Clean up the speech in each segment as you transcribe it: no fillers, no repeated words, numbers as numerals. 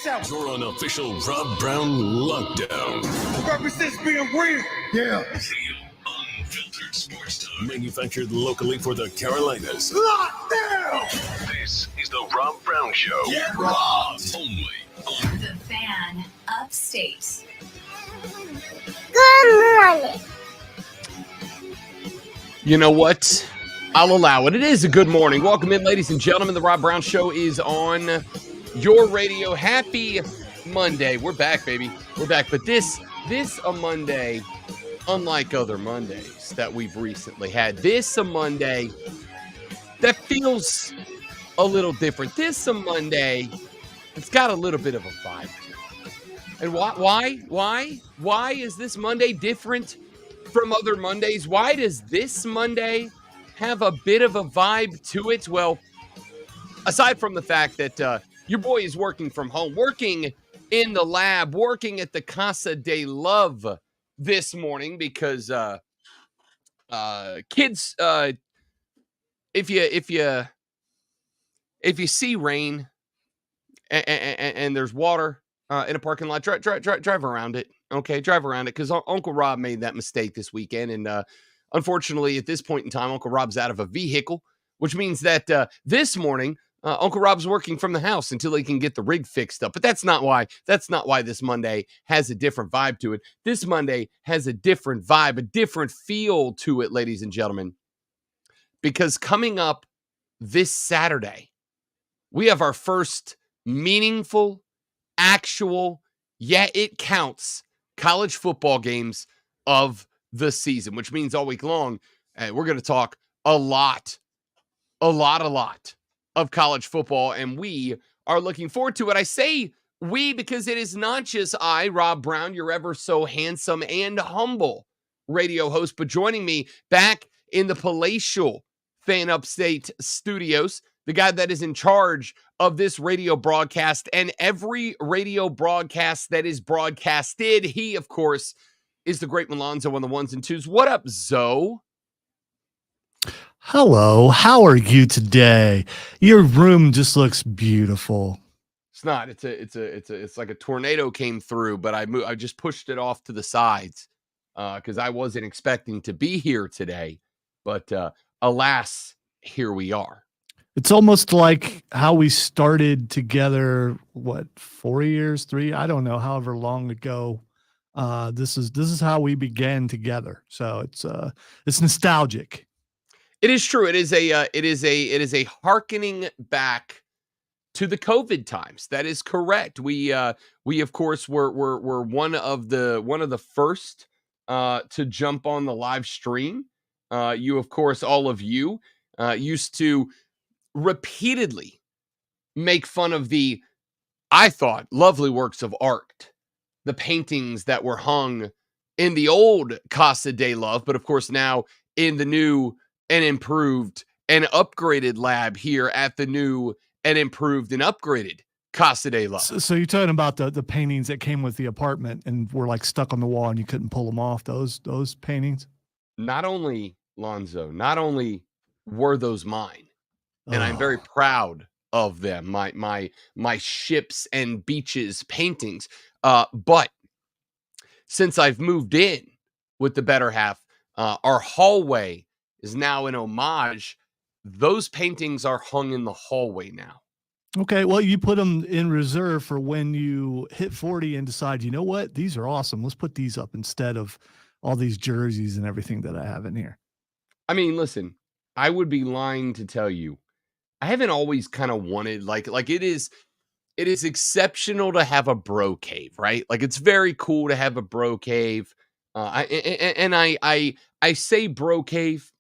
You're on official Rob Brown lockdown. Represents being real. Yeah. Unfiltered sports talk. Manufactured locally for the Carolinas. Lockdown. This is the Rob Brown Show. Get robbed. Only on The Fan Upstate. Good morning. You know what? I'll allow it. It is a good morning. Welcome in, ladies and gentlemen. The Rob Brown Show is on your radio. Happy Monday. We're back, baby. We're back. But this a Monday, unlike other Mondays that we've recently had. This a Monday that feels a little different. This a Monday, it's got a little bit of a vibe to it. And why is this Monday different from other Mondays? Why does this Monday have a bit of a vibe to it? Well, aside from the fact that your boy is working from home, working in the lab, working at the Casa de Love this morning because kids, if you see rain and there's water in a parking lot, drive around it. Okay, drive around it because Uncle Rob made that mistake this weekend. And unfortunately, at this point in time, Uncle Rob's out of a vehicle, which means that this morning, Uncle Rob's working from the house until he can get the rig fixed up. But that's not why this Monday has a different vibe to it. This Monday has a different vibe, a different feel to it, ladies and gentlemen. Because coming up this Saturday, we have our first meaningful, actual, it counts, college football games of the season, which means all week long, we're going to talk a lot of college football, and we are looking forward to it. I say we because it is not just I, Rob Brown, your ever so handsome and humble radio host, but joining me back in the palatial Fan Upstate studios, the guy that is in charge of this radio broadcast and every radio broadcast that is broadcasted. He, of course, is the great Malonzo on the ones and twos. What up, Zoe? Hello, how are you today? Your room just looks beautiful. It's not. It's like a tornado came through, but I just pushed it off to the sides because I wasn't expecting to be here today. But alas, here we are. It's almost like how we started together, 4 years, 3, I don't know, however long ago. This is how we began together. So it's nostalgic. It is true. It is a hearkening back to the COVID times. That is correct. We of course were one of the first to jump on the live stream. You, of course, all of you used to repeatedly make fun of the, I thought, lovely works of art, the paintings that were hung in the old Casa de Love, but of course now in the new and improved and upgraded lab here at the new and improved and upgraded Casa de Love. So you're talking about the paintings that came with the apartment and were like stuck on the wall and you couldn't pull them off, those paintings? Not only, Lonzo, not only were those mine, and I'm very proud of them, my ships and beaches paintings, but since I've moved in with the better half, our hallway is now an homage. Those paintings are hung in the hallway now. Okay, well, you put them in reserve for when you hit 40 and decide, you know what, these are awesome. Let's put these up instead of all these jerseys and everything that I have in here. I mean, listen, I would be lying to tell you, I haven't always kind of wanted, like it is exceptional to have a bro cave, right? Like it's very cool to have a bro cave. I say bro cave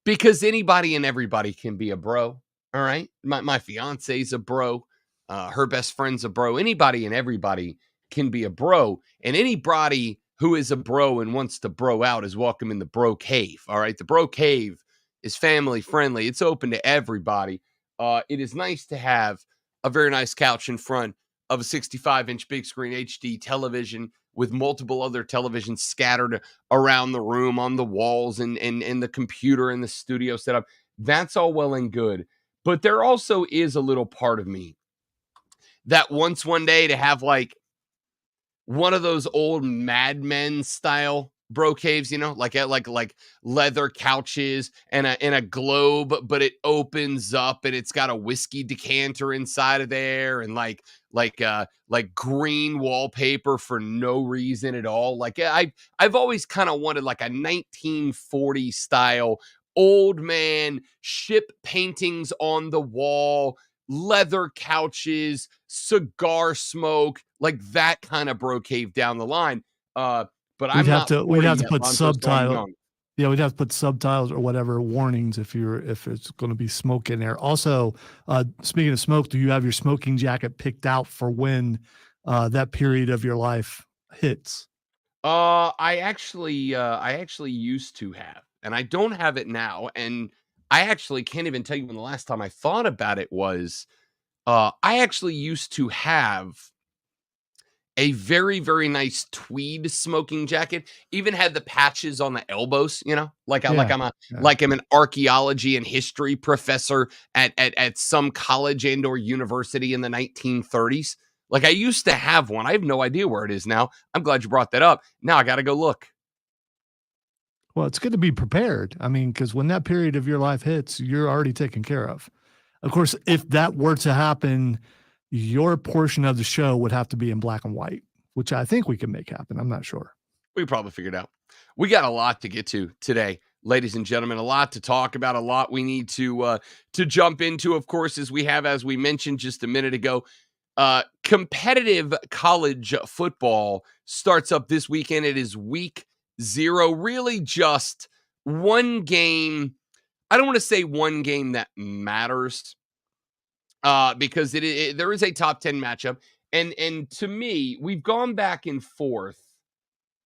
because anybody and everybody can be a bro. All right. My fiance's a bro. Her best friend's a bro. Anybody and everybody can be a bro. And anybody who is a bro and wants to bro out is welcome in the bro cave. All right. The bro cave is family friendly. It's open to everybody. It is nice to have a very nice couch in front of a 65-inch big screen HD television with multiple other televisions scattered around the room on the walls and the computer in the studio setup. That's all well and good. But there also is a little part of me that wants one day to have like one of those old Mad Men style bro caves, you know, like leather couches and a globe, but it opens up and it's got a whiskey decanter inside of there and like green wallpaper for no reason at all. Like I've always kind of wanted like a 1940 style old man ship paintings on the wall, leather couches, cigar smoke, like that kind of bro cave down the line. But I'm not we'd 40 have to yet, put Lonzo, so I'm subtitles. young. Yeah, we'd have to put subtitles or whatever warnings if it's going to be smoke in there. Also, speaking of smoke, do you have your smoking jacket picked out for when that period of your life hits? I actually used to have, and I don't have it now. And I actually can't even tell you when the last time I thought about it was. I actually used to have a very, very nice tweed smoking jacket. Even had the patches on the elbows, you know, Yeah, yeah. like I'm an archaeology and history professor at some college and or university in the 1930s. Like I used to have one. I have no idea where it is now. I'm glad you brought that up. Now I got to go look. Well, it's good to be prepared. I mean, because when that period of your life hits, you're already taken care of. Of course, if that were to happen, your portion of the show would have to be in black and white, which I think we can make happen. I'm not sure. We probably figured out. We got a lot to get to today, ladies and gentlemen. A lot to talk about. A lot we need to jump into. Of course, as we mentioned just a minute ago, competitive college football starts up this weekend. It is week 0. Really, just one game. I don't want to say one game that matters, because there is a top 10 matchup, and to me, we've gone back and forth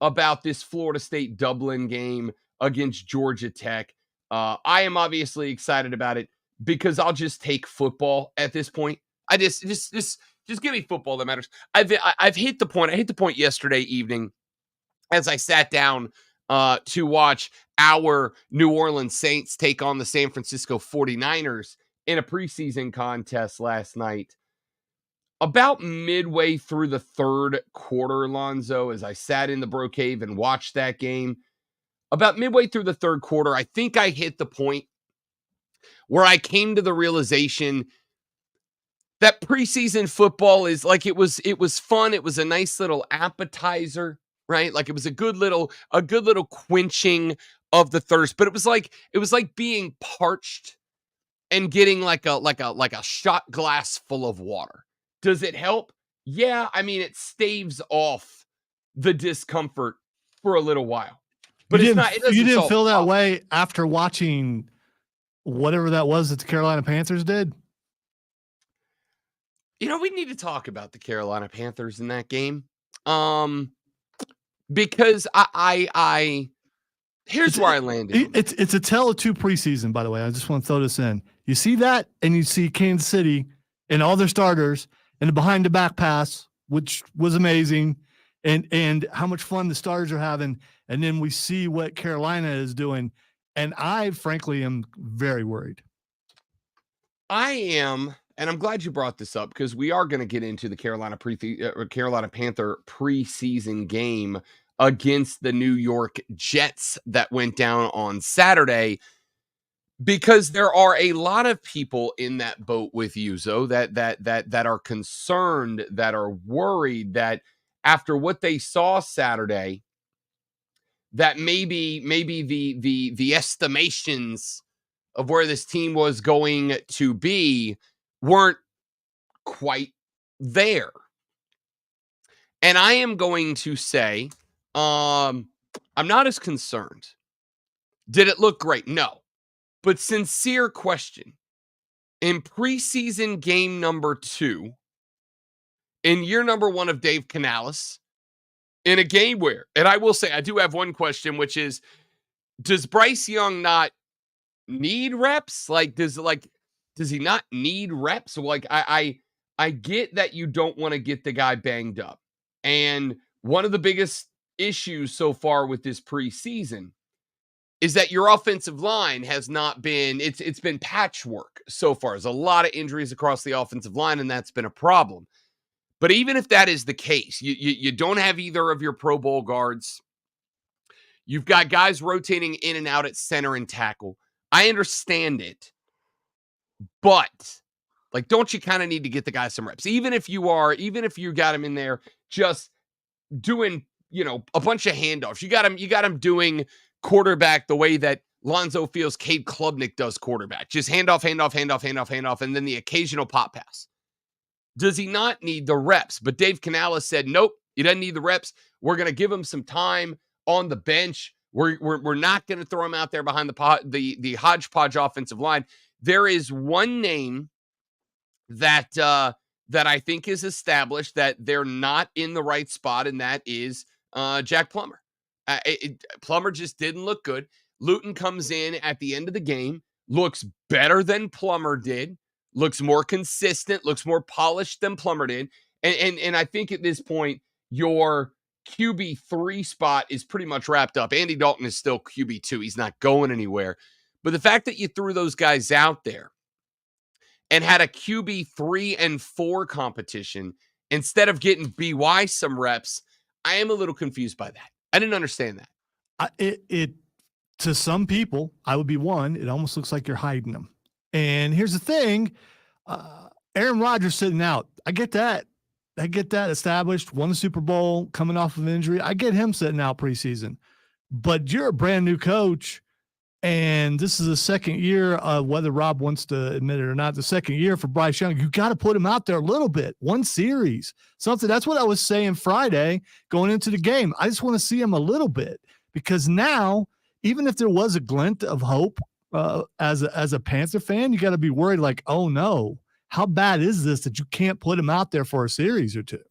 about this Florida State Dublin game against Georgia Tech. I am obviously excited about it because I'll just take football at this point. I just give me football that matters. I've hit the point. I hit the point yesterday evening as I sat down to watch our New Orleans Saints take on the San Francisco 49ers in a preseason contest last night. About midway through the third quarter, Lonzo, as I sat in the Bro Cave and watched that game, about midway through the third quarter, I think I hit the point where I came to the realization that preseason football is like it was fun. It was a nice little appetizer, right? Like it was a good little quenching of the thirst, but it was like being parched and getting like a shot glass full of water. Does it help? Yeah, I mean it staves off the discomfort for a little while. But You it's didn't not it you doesn't didn't solve feel the that problem. way after watching whatever that was that the Carolina Panthers did? You know, we need to talk about the Carolina Panthers in that game. Because I here's It's where I landed on that. it's a tale of two preseason, by the way. I just want to throw this in. You see that, and you see Kansas City and all their starters and the behind the back pass, which was amazing, and how much fun the starters are having. And then we see what Carolina is doing, and I frankly am very worried. I am, and I'm glad you brought this up because we are going to get into the Carolina Panther preseason game against the New York Jets that went down on Saturday. Because there are a lot of people in that boat with you, Zo, that are concerned, that are worried that after what they saw Saturday, that maybe the estimations of where this team was going to be weren't quite there. And I am going to say, I'm not as concerned. Did it look great? No. But sincere question. In preseason game number 2, in year number 1 of Dave Canales, in a game where, and I will say, I do have one question, which is, does Bryce Young not need reps? Does he not need reps? Like, I get that you don't want to get the guy banged up. And one of the biggest issues so far with this preseason is that your offensive line has not been, it's been patchwork so far. There's a lot of injuries across the offensive line, and that's been a problem. But even if that is the case, you don't have either of your Pro Bowl guards. You've got guys rotating in and out at center and tackle. I understand it. But like, don't you kind of need to get the guy some reps? Even if you got him in there just doing, a bunch of handoffs. You got him doing quarterback the way that Lonzo feels Cade Klubnik does quarterback. Just handoff, and then the occasional pop pass. Does he not need the reps? But Dave Canales said, nope, he doesn't need the reps. We're going to give him some time on the bench. We're not going to throw him out there behind the hodgepodge offensive line. There is one name that I think is established that they're not in the right spot, and that is Jack Plummer. Plummer just didn't look good. Luton comes in at the end of the game, looks better than Plummer did, looks more consistent, looks more polished than Plummer did. And I think at this point, your QB3 spot is pretty much wrapped up. Andy Dalton is still QB2. He's not going anywhere. But the fact that you threw those guys out there and had a QB3 and 4 competition instead of getting BY some reps, I am a little confused by that. I didn't understand that. It to some people, I would be one. It almost looks like you're hiding them. And here's the thing: Aaron Rodgers sitting out. I get that. Established, won the Super Bowl, coming off of an injury. I get him sitting out preseason. But you're a brand new coach, and this is the second year, whether Rob wants to admit it or not, the second year for Bryce Young. You got to put him out there a little bit, one series, something. That's what I was saying Friday going into the game. I just want to see him a little bit, because now, even if there was a glint of hope as a Panther fan, you got to be worried like, oh no, how bad is this that you can't put him out there for a series or two?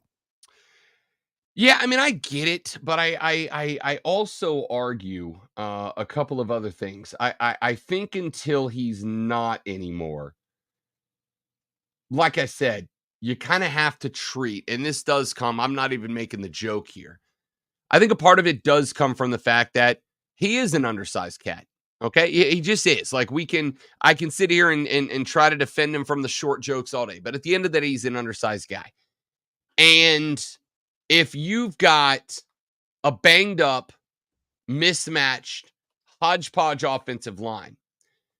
Yeah, I mean, I get it, but I also argue a couple of other things. I think until he's not anymore, like I said, you kind of have to treat, and this does come, I'm not even making the joke here. I think a part of it does come from the fact that he is an undersized cat. Okay, he just is. Like, I can sit here and try to defend him from the short jokes all day, but at the end of the day, he's an undersized guy. And if you've got a banged up, mismatched, hodgepodge offensive line,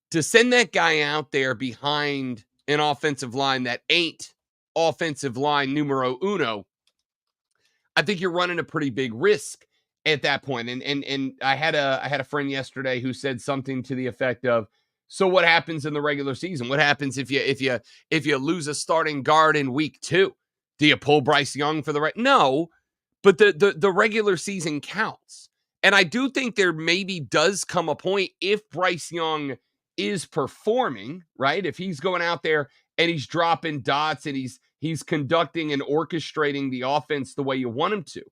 to send that guy out there behind an offensive line that ain't offensive line numero uno, I think you're running a pretty big risk at that point. And I had a friend yesterday who said something to the effect of, so what happens in the regular season? What happens if you lose a starting guard in week 2? Do you pull Bryce Young for the right? No, but the regular season counts. And I do think there maybe does come a point, if Bryce Young is performing, right? If he's going out there and he's dropping dots and he's conducting and orchestrating the offense the way you want him to.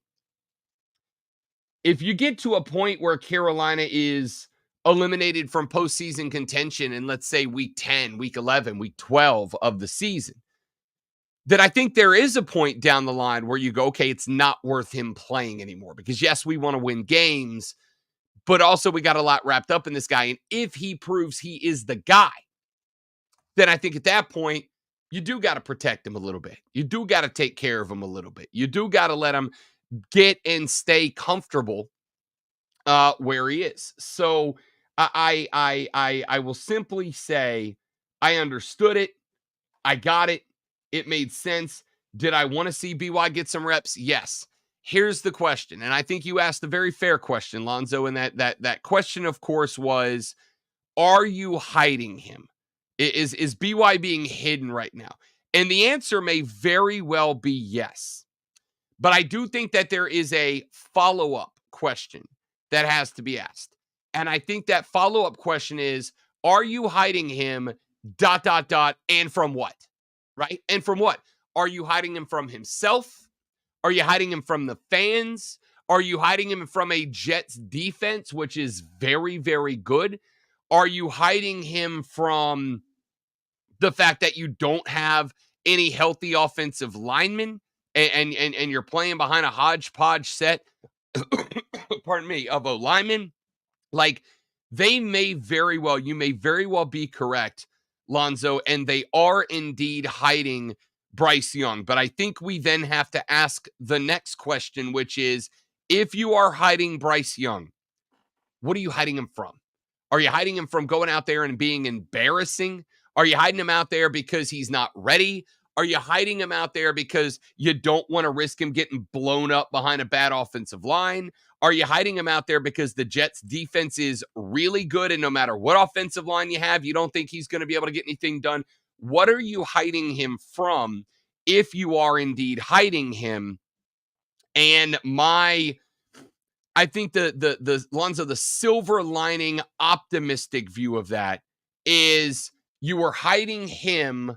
If you get to a point where Carolina is eliminated from postseason contention in, let's say, week 10, week 11, week 12 of the season, then I think there is a point down the line where you go, okay, it's not worth him playing anymore. Because yes, we want to win games, but also we got a lot wrapped up in this guy. And if he proves he is the guy, then I think at that point, you do got to protect him a little bit. You do got to take care of him a little bit. You do got to let him get and stay comfortable where he is. So I will simply say I understood it. I got it. It made sense. Did I want to see BY get some reps? Yes. Here's the question, and I think you asked a very fair question, Lonzo, and that question, of course, was, are you hiding him? Is BY being hidden right now? And the answer may very well be yes. But I do think that there is a follow-up question that has to be asked. And I think that follow-up question is, are you hiding him, ... and from what? Right? And from what? Are you hiding him from himself? Are you hiding him from the fans? Are you hiding him from a Jets defense, which is very, very good? Are you hiding him from the fact that you don't have any healthy offensive linemen and you're playing behind a hodgepodge set, pardon me, of a linemen? Like, you may very well be correct, Lonzo, and they are indeed hiding Bryce Young. But I think we then have to ask the next question, which is, if you are hiding Bryce Young, what are you hiding him from? Are you hiding him from going out there and being embarrassing? Are you hiding him out there because he's not ready? Are you hiding him out there because you don't want to risk him getting blown up behind a bad offensive line? Are you hiding him out there because the Jets' defense is really good, and no matter what offensive line you have, you don't think he's going to be able to get anything done? What are you hiding him from, if you are indeed hiding him? And I think the Lonzo, the silver lining optimistic view of that is you are hiding him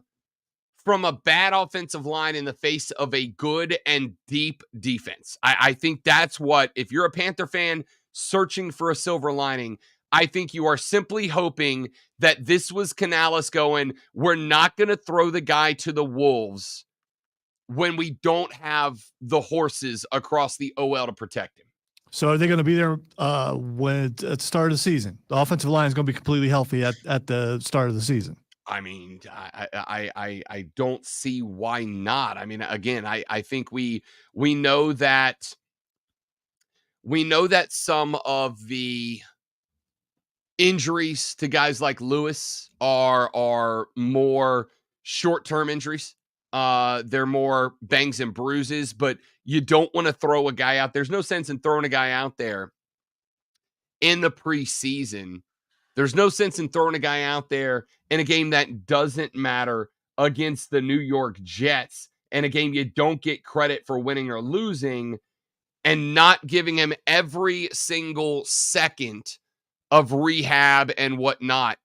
from a bad offensive line in the face of a good and deep defense. I think that's what, if you're a Panther fan searching for a silver lining, I think you are simply hoping that this was Canales going, we're not going to throw the guy to the wolves when we don't have the horses across the OL to protect him. So are they going to be there at the start of the season? The offensive line is going to be completely healthy at the start of the season. I mean, I don't see why not. I mean, again, I think we know that some of the injuries to guys like Lewis are more short-term injuries. They're more bangs and bruises, but you don't want to throw a guy out. There's no sense in throwing a guy out there in the preseason. There's no sense in throwing a guy out there in a game that doesn't matter against the New York Jets, and a game you don't get credit for winning or losing, and not giving him every single second of rehab and whatnot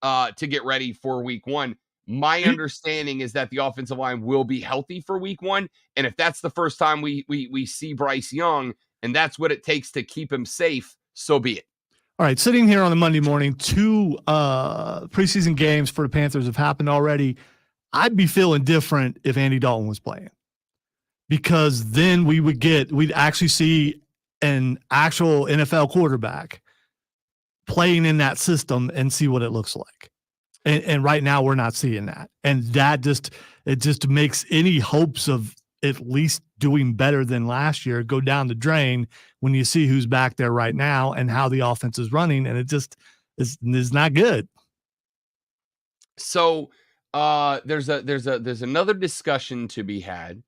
to get ready for week one. My understanding is that the offensive line will be healthy for week one. And if that's the first time we see Bryce Young, and that's what it takes to keep him safe, so be it. All right, sitting here on a Monday morning, 2 preseason games for the Panthers have happened already. I'd be feeling different if Andy Dalton was playing, because then we'd actually see an actual NFL quarterback playing in that system and see what it looks like. And right now we're not seeing that. And that just makes any hopes of at least doing better than last year go down the drain when you see who's back there right now and how the offense is running. And it just is not good. So there's another discussion to be had,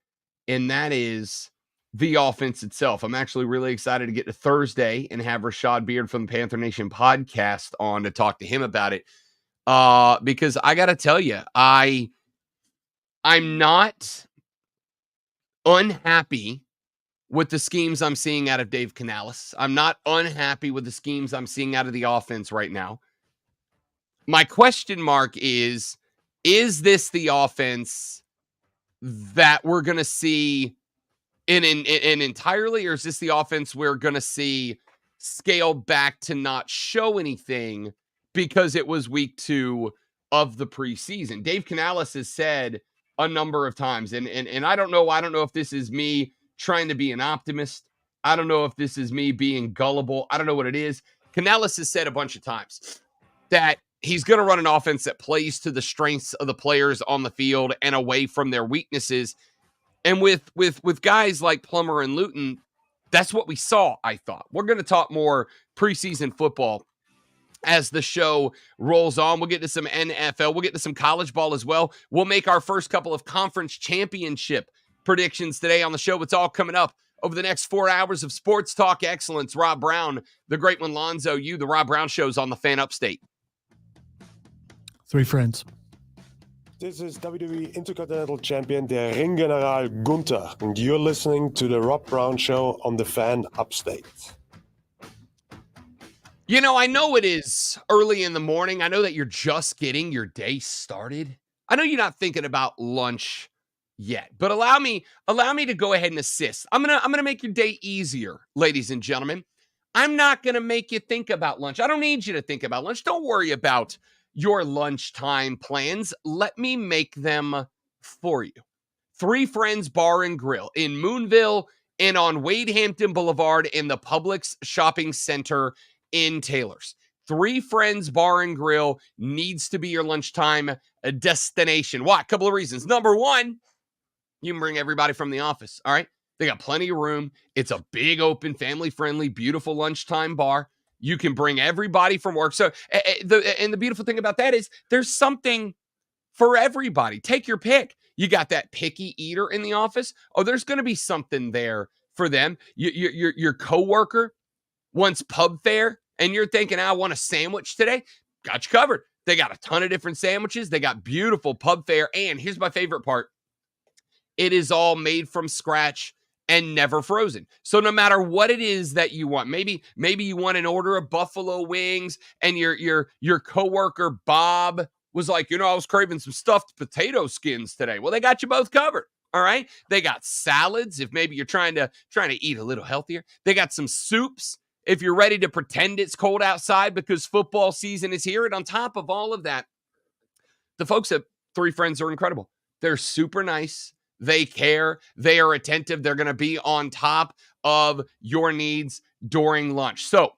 and that is the offense itself. I'm actually really excited to get to Thursday and have Rashad Beard from the Panther Nation podcast on to talk to him about it. Because I got to tell you, I'm not unhappy with the schemes I'm seeing out of Dave Canales. I'm not unhappy with the schemes I'm seeing out of the offense right now. My question mark is this the offense that we're going to see in entirely, or is this the offense we're going to see scaled back to not show anything because it was week 2 of the preseason? Dave Canales has said a number of times, and I don't know if this is me trying to be an optimist. I don't know if this is me being gullible. I don't know what it is. Canales has said a bunch of times that he's going to run an offense that plays to the strengths of the players on the field and away from their weaknesses. And with guys like Plummer and Luton, that's what we saw, I thought. We're going to talk more preseason football as the show rolls on. We'll get to some NFL. We'll get to some college ball as well. We'll make our first couple of conference championship predictions today on the show. It's all coming up over the next 4 hours of sports talk excellence. Rob Brown, the great one, Lonzo, you, the Rob Brown Show's on the Fan Upstate. 3 friends. This is WWE Intercontinental Champion, der Ringgeneral Gunther, and you're listening to the Rob Brown Show on the Fan Upstate. You know, I know it is early in the morning. I know that you're just getting your day started. I know you're not thinking about lunch yet, but allow me to go ahead and assist. I'm gonna make your day easier, ladies and gentlemen. I'm not gonna make you think about lunch. I don't need you to think about lunch. Don't worry about your lunchtime plans. Let me make them for you. 3 Friends Bar and Grill in Moonville and on Wade Hampton Boulevard in the Publix Shopping Center in Taylors. Three Friends Bar and Grill needs to be your lunchtime destination. Why? A couple of reasons. Number one, you can bring everybody from the office. All right. They got plenty of room. It's a big, open, family-friendly, beautiful lunchtime bar. You can bring everybody from work. So, the beautiful thing about that is there's something for everybody. Take your pick. You got that picky eater in the office. Oh, there's going to be something there for them. Your coworker wants pub fare, and you're thinking, I want a sandwich today. Got you covered. They got a ton of different sandwiches. They got beautiful pub fare. And here's my favorite part. It is all made from scratch and never frozen. So no matter what it is that you want, maybe you want an order of buffalo wings, and your coworker Bob was like, I was craving some stuffed potato skins today. Well, they got you both covered. All right. They got salads if maybe you're trying to eat a little healthier. They got some soups if you're ready to pretend it's cold outside because football season is here. And on top of all of that, the folks at Three Friends are incredible. They're super nice. They care. They are attentive. They're going to be on top of your needs during lunch. So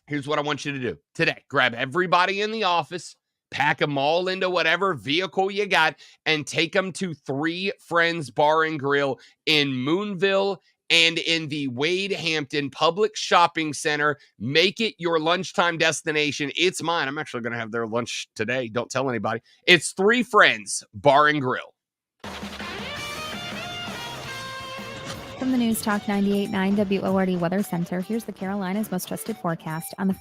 here's what I want you to do today. Grab everybody in the office, pack them all into whatever vehicle you got, and take them to Three Friends Bar and Grill in Moonville and in the Wade Hampton Public Shopping Center. Make it your lunchtime destination. It's mine. I'm actually going to have their lunch today. Don't tell anybody. It's Three Friends Bar and Grill. From the News Talk 98.9 WORD Weather Center, here's the Carolinas' most trusted forecast on the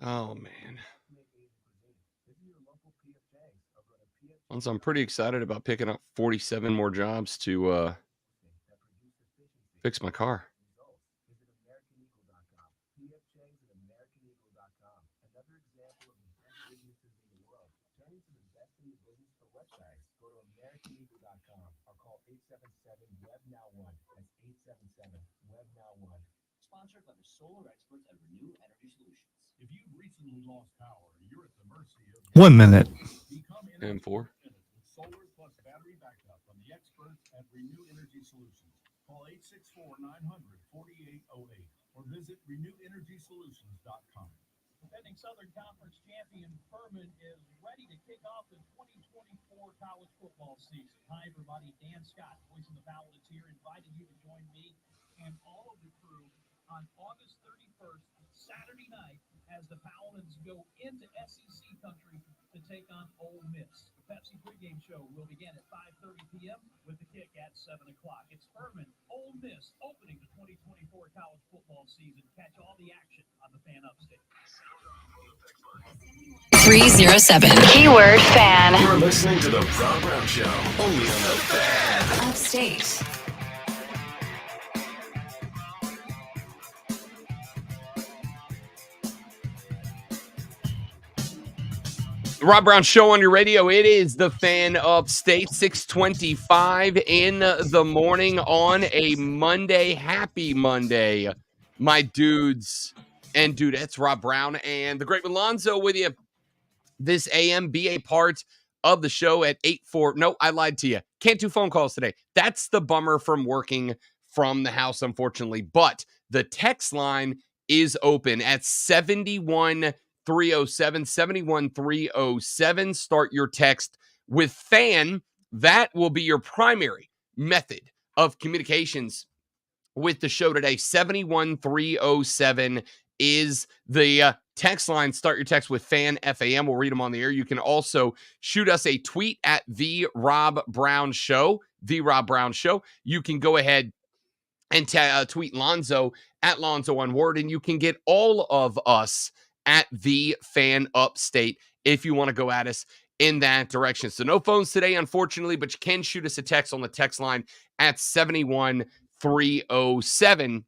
Oh, man. Well, so I'm pretty excited about picking up 47 more jobs to fix my car. Sponsored by the solar experts at Renew Energy Solutions. If you've recently lost power, you're at the mercy of 1 minute. And 4. with solar plus battery backup from the experts at Renew Energy Solutions. Call 864-900-4808 or visit renewenergysolutions.com. Defending Southern Conference champion Furman is ready to kick off the 2024 college football season. Hi, everybody. Dan Scott, voice of the Paladins here, inviting you to join me and all of the crew on August 31st, Saturday night, as the Paladins go into SEC country to take on Ole Miss. The Pepsi pregame show will begin at 5:30 p.m. with the kick at 7 o'clock. It's Furman, Ole Miss, opening the 2024 college football season. Catch all the action on the Fan Upstate. 307. Keyword fan. You're listening to the Rob Brown Show, only on the Fan Upstate. The Rob Brown Show on your radio. It is the Fan Upstate, 6:25 in the morning on a Monday. Happy Monday, my dudes and dudettes. Rob Brown and the great Alonzo with you this AM. Be a part of the show at 8-4. No, I lied to you. Can't do phone calls today. That's the bummer from working from the house, unfortunately. But the text line is open at 71307. Start your text with FAN. That will be your primary method of communications with the show today. 71307 is the text line. Start your text with FAN, FAM. We'll read them on the air. You can also shoot us a tweet at The Rob Brown Show. The Rob Brown Show. You can go ahead and tweet Lonzo at Lonzo on Word, and you can get all of us at The Fan Upstate if you want to go at us in that direction. So no phones today, unfortunately, but you can shoot us a text on the text line at 71307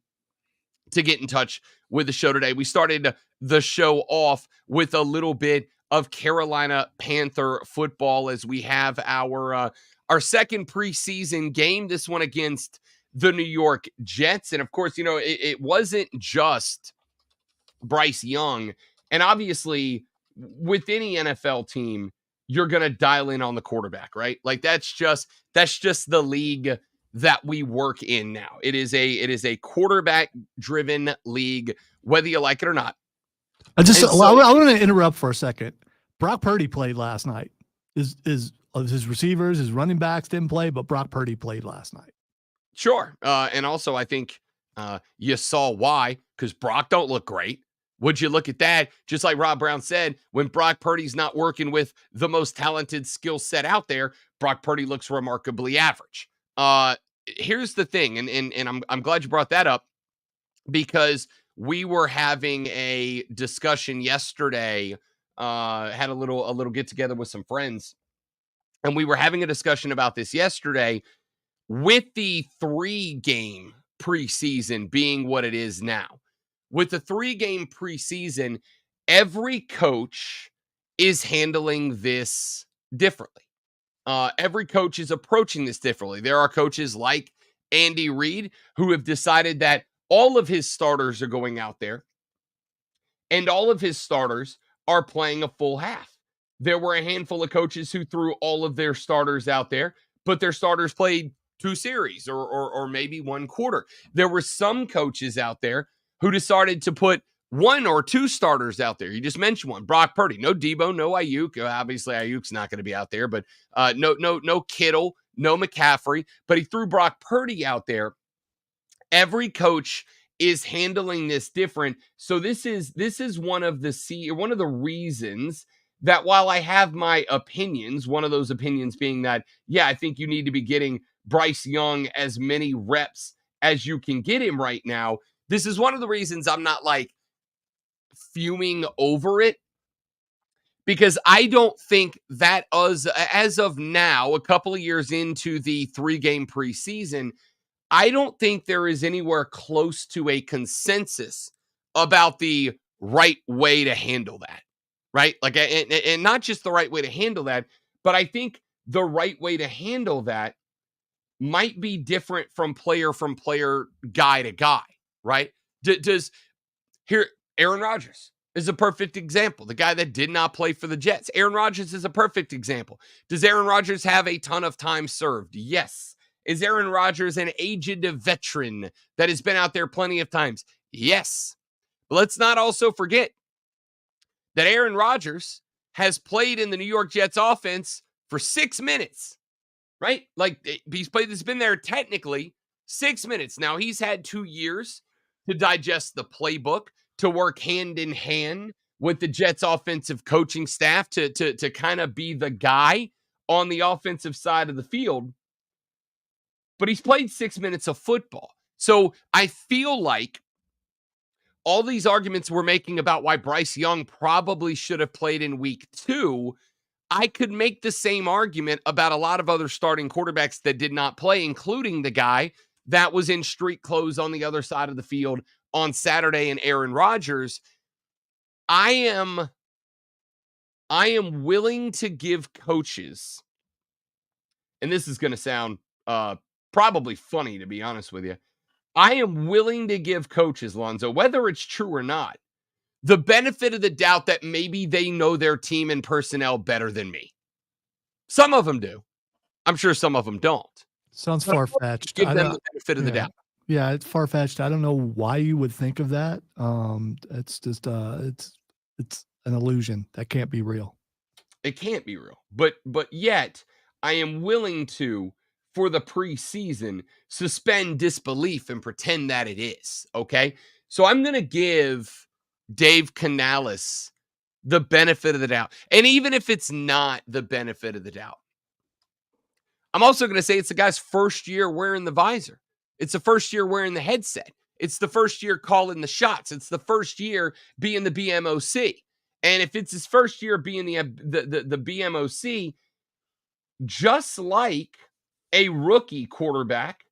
to get in touch with the show today. We started the show off with a little bit of Carolina Panther football as we have our second preseason game, this one against the New York Jets. And of course, you know, it wasn't just Bryce Young. And obviously, with any NFL team, you're going to dial in on the quarterback, right? Like that's just the league that we work in now. It is a quarterback driven league, whether you like it or not. I want to interrupt for a second. Brock Purdy played last night. His receivers, his running backs didn't play, but Brock Purdy played last night. Sure. And also I think you saw why, because Brock don't look great. Would you look at that? Just like Rob Brown said, when Brock Purdy's not working with the most talented skill set out there, Brock Purdy looks remarkably average. Here's the thing, and I'm glad you brought that up, because we were having a discussion yesterday. Had a little get together with some friends, and we were having a discussion about this yesterday. With the 3-game preseason being what it is now, with the 3-game preseason, every coach is handling this differently. Every coach is approaching this differently. There are coaches like Andy Reid who have decided that all of his starters are going out there and all of his starters are playing a full half. There were a handful of coaches who threw all of their starters out there, but their starters played 2 series or maybe 1 quarter. There were some coaches out there who decided to put 1 or 2 starters out there. You just mentioned one, Brock Purdy. No Debo, no Ayuk. Obviously, Ayuk's not going to be out there, but no Kittle, no McCaffrey. But he threw Brock Purdy out there. Every coach is handling this different. So this is one of the reasons that while I have my opinions, one of those opinions being that, yeah, I think you need to be getting Bryce Young as many reps as you can get him right now. This is one of the reasons I'm not like fuming over it, because I don't think that as of now, a couple of years into the 3-game preseason, I don't think there is anywhere close to a consensus about the right way to handle that, right? Like, and not just the right way to handle that, but I think the right way to handle that might be different from player, guy to guy, right? Here, Aaron Rodgers is a perfect example. The guy that did not play for the Jets. Aaron Rodgers is a perfect example. Does Aaron Rodgers have a ton of time served? Yes. Is Aaron Rodgers an aged veteran that has been out there plenty of times? Yes. But let's not also forget, that Aaron Rodgers has played in the New York Jets offense for 6 minutes, right? Like he's been there technically 6 minutes. Now he's had 2 years to digest the playbook, to work hand in hand with the Jets offensive coaching staff to kind of be the guy on the offensive side of the field. But he's played 6 minutes of football. So I feel like all these arguments we're making about why Bryce Young probably should have played in week 2, I could make the same argument about a lot of other starting quarterbacks that did not play, including the guy that was in street clothes on the other side of the field on Saturday in Aaron Rodgers. I am willing to give coaches, and this is going to sound probably funny, to be honest with you. I am willing to give coaches, Lonzo, whether it's true or not, the benefit of the doubt that maybe they know their team and personnel better than me. Some of them do. I'm sure some of them don't. Sounds far-fetched. Give them the benefit of the doubt. Yeah, it's far-fetched. I don't know why you would think of that. It's just it's an illusion. That can't be real. It can't be real. But yet I am willing to, for the preseason, suspend disbelief and pretend that it is. Okay. So I'm going to give Dave Canales the benefit of the doubt. And even if it's not the benefit of the doubt, I'm also going to say it's the guy's first year wearing the visor. It's the first year wearing the headset. It's the first year calling the shots. It's the first year being the BMOC. And if it's his first year being the BMOC, just like a rookie quarterback,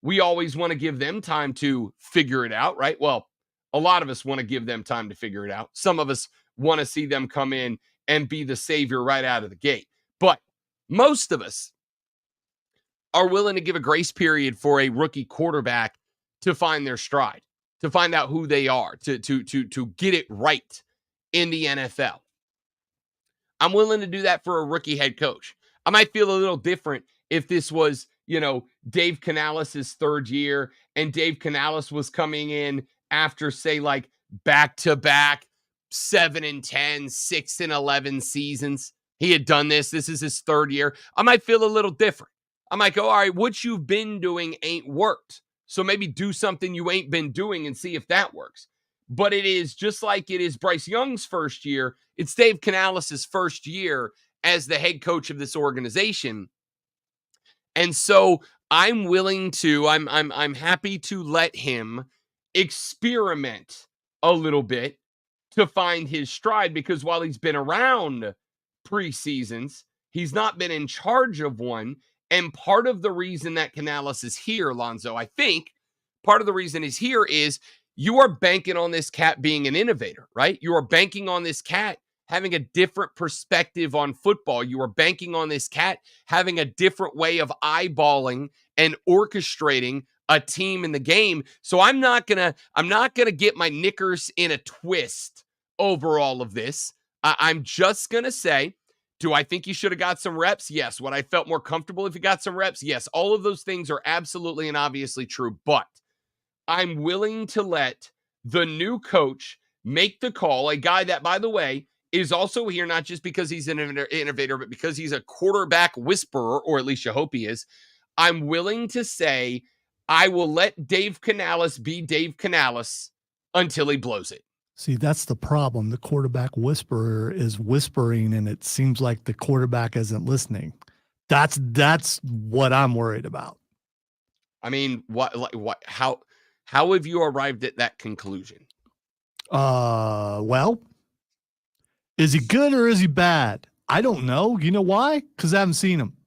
we always want to give them time to figure it out, right? Well, a lot of us want to give them time to figure it out. Some of us want to see them come in and be the savior right out of the gate. But most of us are willing to give a grace period for a rookie quarterback to find their stride, to find out who they are, to get it right in the NFL. I'm willing to do that for a rookie head coach. I might feel a little different if this was, Dave Canales' third year and Dave Canales was coming in after, say, like back-to-back 7-10, 6-11 seasons. He had done this. This is his third year. I might feel a little different. I might go, all right, what you've been doing ain't worked. So maybe do something you ain't been doing and see if that works. But it is just like it is Bryce Young's first year. It's Dave Canales' first year as the head coach of this organization. And so I'm willing to, I'm happy to let him experiment a little bit to find his stride, because while he's been around preseasons, he's not been in charge of one. And part of the reason that Canales is here, Lonzo, I think part of the reason he's here is you are banking on this cat being an innovator, right? You are banking on this cat having a different perspective on football. You are banking on this cat having a different way of eyeballing and orchestrating a team in the game. So I'm not gonna get my knickers in a twist over all of this. I'm just gonna say, do I think he should have got some reps? Yes. Would I felt more comfortable if he got some reps? Yes. All of those things are absolutely and obviously true, but I'm willing to let the new coach make the call, a guy that, by the way, is also here not just because he's an innovator, but because he's a quarterback whisperer, or at least you hope he is. I'm willing to say I will let Dave Canales be Dave Canales until he blows it. See, that's the problem. The quarterback whisperer is whispering, and it seems like the quarterback isn't listening. That's what I'm worried about. I mean, how have you arrived at that conclusion? Well, is he good or is he bad? I don't know. You know why? Because I haven't seen him.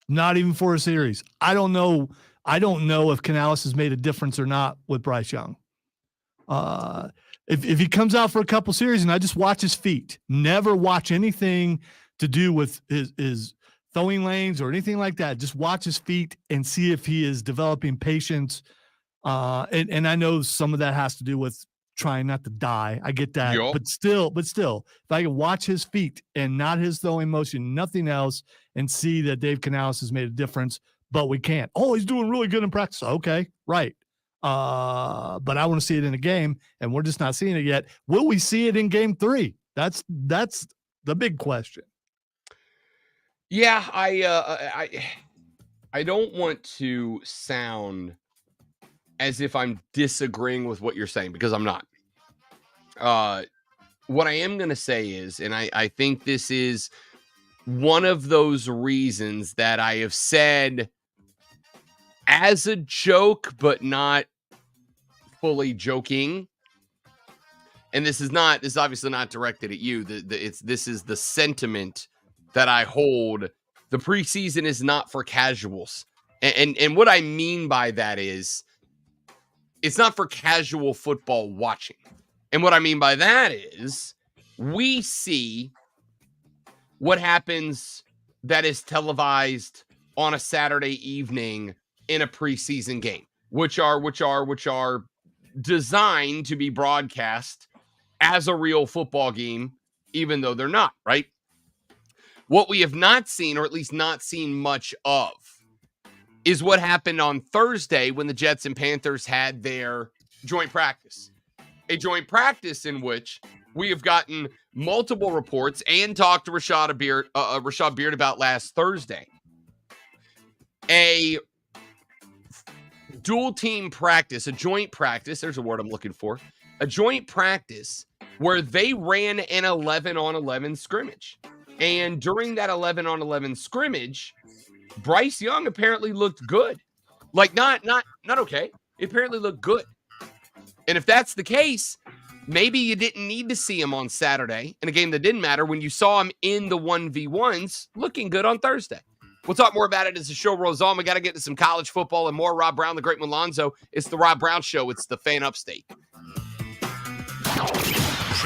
Not even for a series. I don't know. I don't know if Canales has made a difference or not with Bryce Young. If he comes out for a couple series and I just watch his feet, never watch anything to do with his throwing lanes or anything like that. Just watch his feet and see if he is developing patience. And I know some of that has to do with trying not to die. I get that. Yep. But still, if I can watch his feet and not his throwing motion, nothing else, and see that Dave Canales has made a difference, but we can't. Oh, he's doing really good in practice. Okay, right. But I want to see it in a game, and we're just not seeing it yet. Will we see it in game 3? That's the big question. Yeah, I don't want to sound as if I'm disagreeing with what you're saying, because I'm not. What I am going to say is, and I think this is one of those reasons that I have said as a joke, but not fully joking. And this is obviously not directed at you. This is the sentiment that I hold. The preseason is not for casuals. And what I mean by that is it's not for casual football watching. And what I mean by that is we see what happens that is televised on a Saturday evening in a preseason game, which are designed to be broadcast as a real football game, even though they're not, right? What we have not seen, or at least not seen much of, is what happened on Thursday when the Jets and Panthers had their joint practice. A joint practice in which we have gotten multiple reports and talked to Rashad Beard about last Thursday. A dual team practice, a joint practice, there's a word I'm looking for, a joint practice where they ran an 11-on-11 scrimmage. And during that 11-on-11 scrimmage, Bryce Young apparently looked good. Like not okay. He apparently looked good. And if that's the case, maybe you didn't need to see him on Saturday in a game that didn't matter when you saw him in the 1v1s looking good on Thursday. We'll talk more about it as the show rolls on. We got to get to some college football and more Rob Brown, the great Malonzo. It's the Rob Brown Show. It's the Fan Upstate.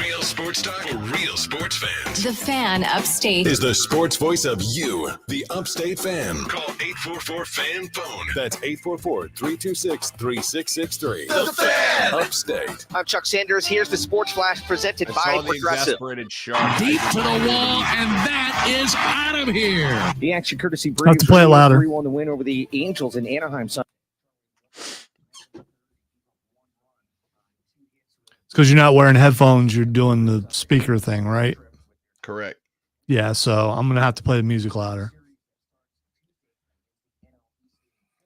Real sports talk for real sports fans. The Fan Upstate. Is the sports voice of you, the Upstate fan. Call 844-FAN-PHONE. That's 844-326-3663. The Fan Upstate. I'm Chuck Sanders. Here's the Sports Flash presented by Progressive. Exasperated shark. Deep to the wall, and that is out of here. The action courtesy I have to play it louder. 3-1 the win over the Angels in Anaheim. Because you're not wearing headphones, you're doing the speaker thing, right? Correct. Yeah, so I'm gonna have to play the music louder.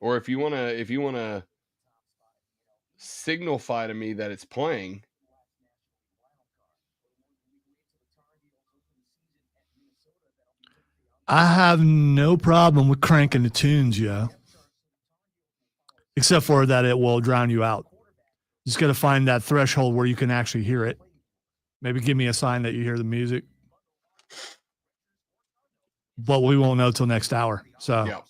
Or if you wanna signify to me that it's playing. I have no problem with cranking the tunes, yeah. Except for that it will drown you out. Just got to find that threshold where you can actually hear it. Maybe give me a sign that you hear the music. But we won't know till next hour. So, Yeah.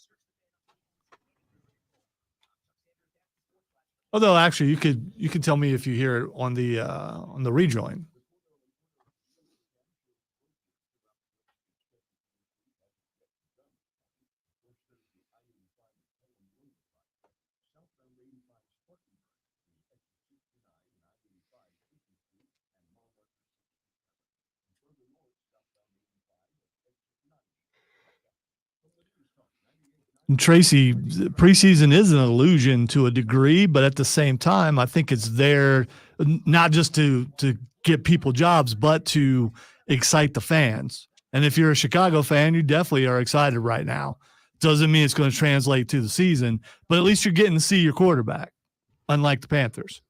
Although actually, you could tell me if you hear it on the rejoin. And Tracy, preseason is an illusion to a degree, but at the same time, I think it's there not just to get people jobs, but to excite the fans. And if you're a Chicago fan, you definitely are excited right now. Doesn't mean it's going to translate to the season, but at least you're getting to see your quarterback, unlike the Panthers.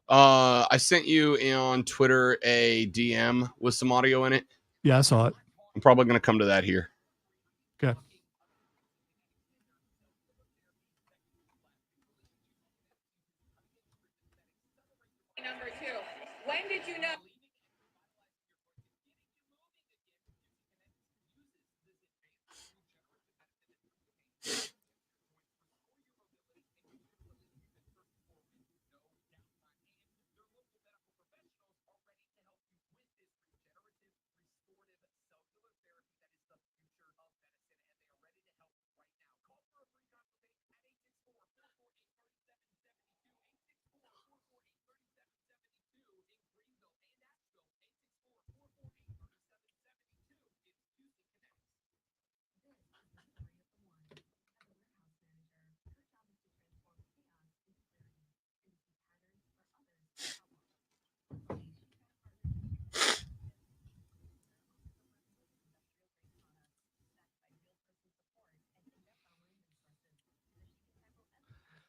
I sent you on Twitter a DM with some audio in it. Yeah, I saw it. I'm probably going to come to that here. Okay. Number 2. When did you know?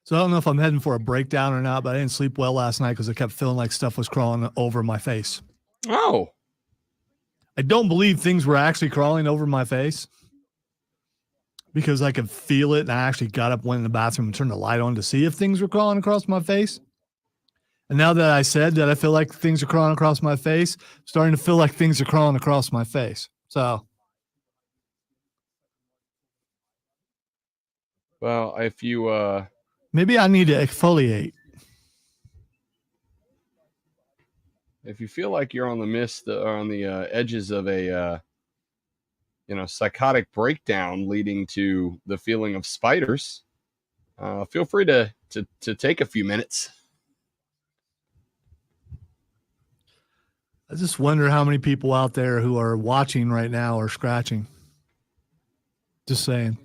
So I don't know if I'm heading for a breakdown or not, but I didn't sleep well last night because I kept feeling like stuff was crawling over my face. Oh. I don't believe things were actually crawling over my face because I could feel it, and I actually got up, went in the bathroom, and turned the light on to see if things were crawling across my face. And now that I said that I feel like things are crawling across my face, I'm starting to feel like things are crawling across my face. So, well, if you maybe I need to exfoliate. if you feel like you're on the edges of a psychotic breakdown leading to the feeling of spiders, feel free to take a few minutes. I just wonder how many people out there who are watching right now are scratching. Just saying.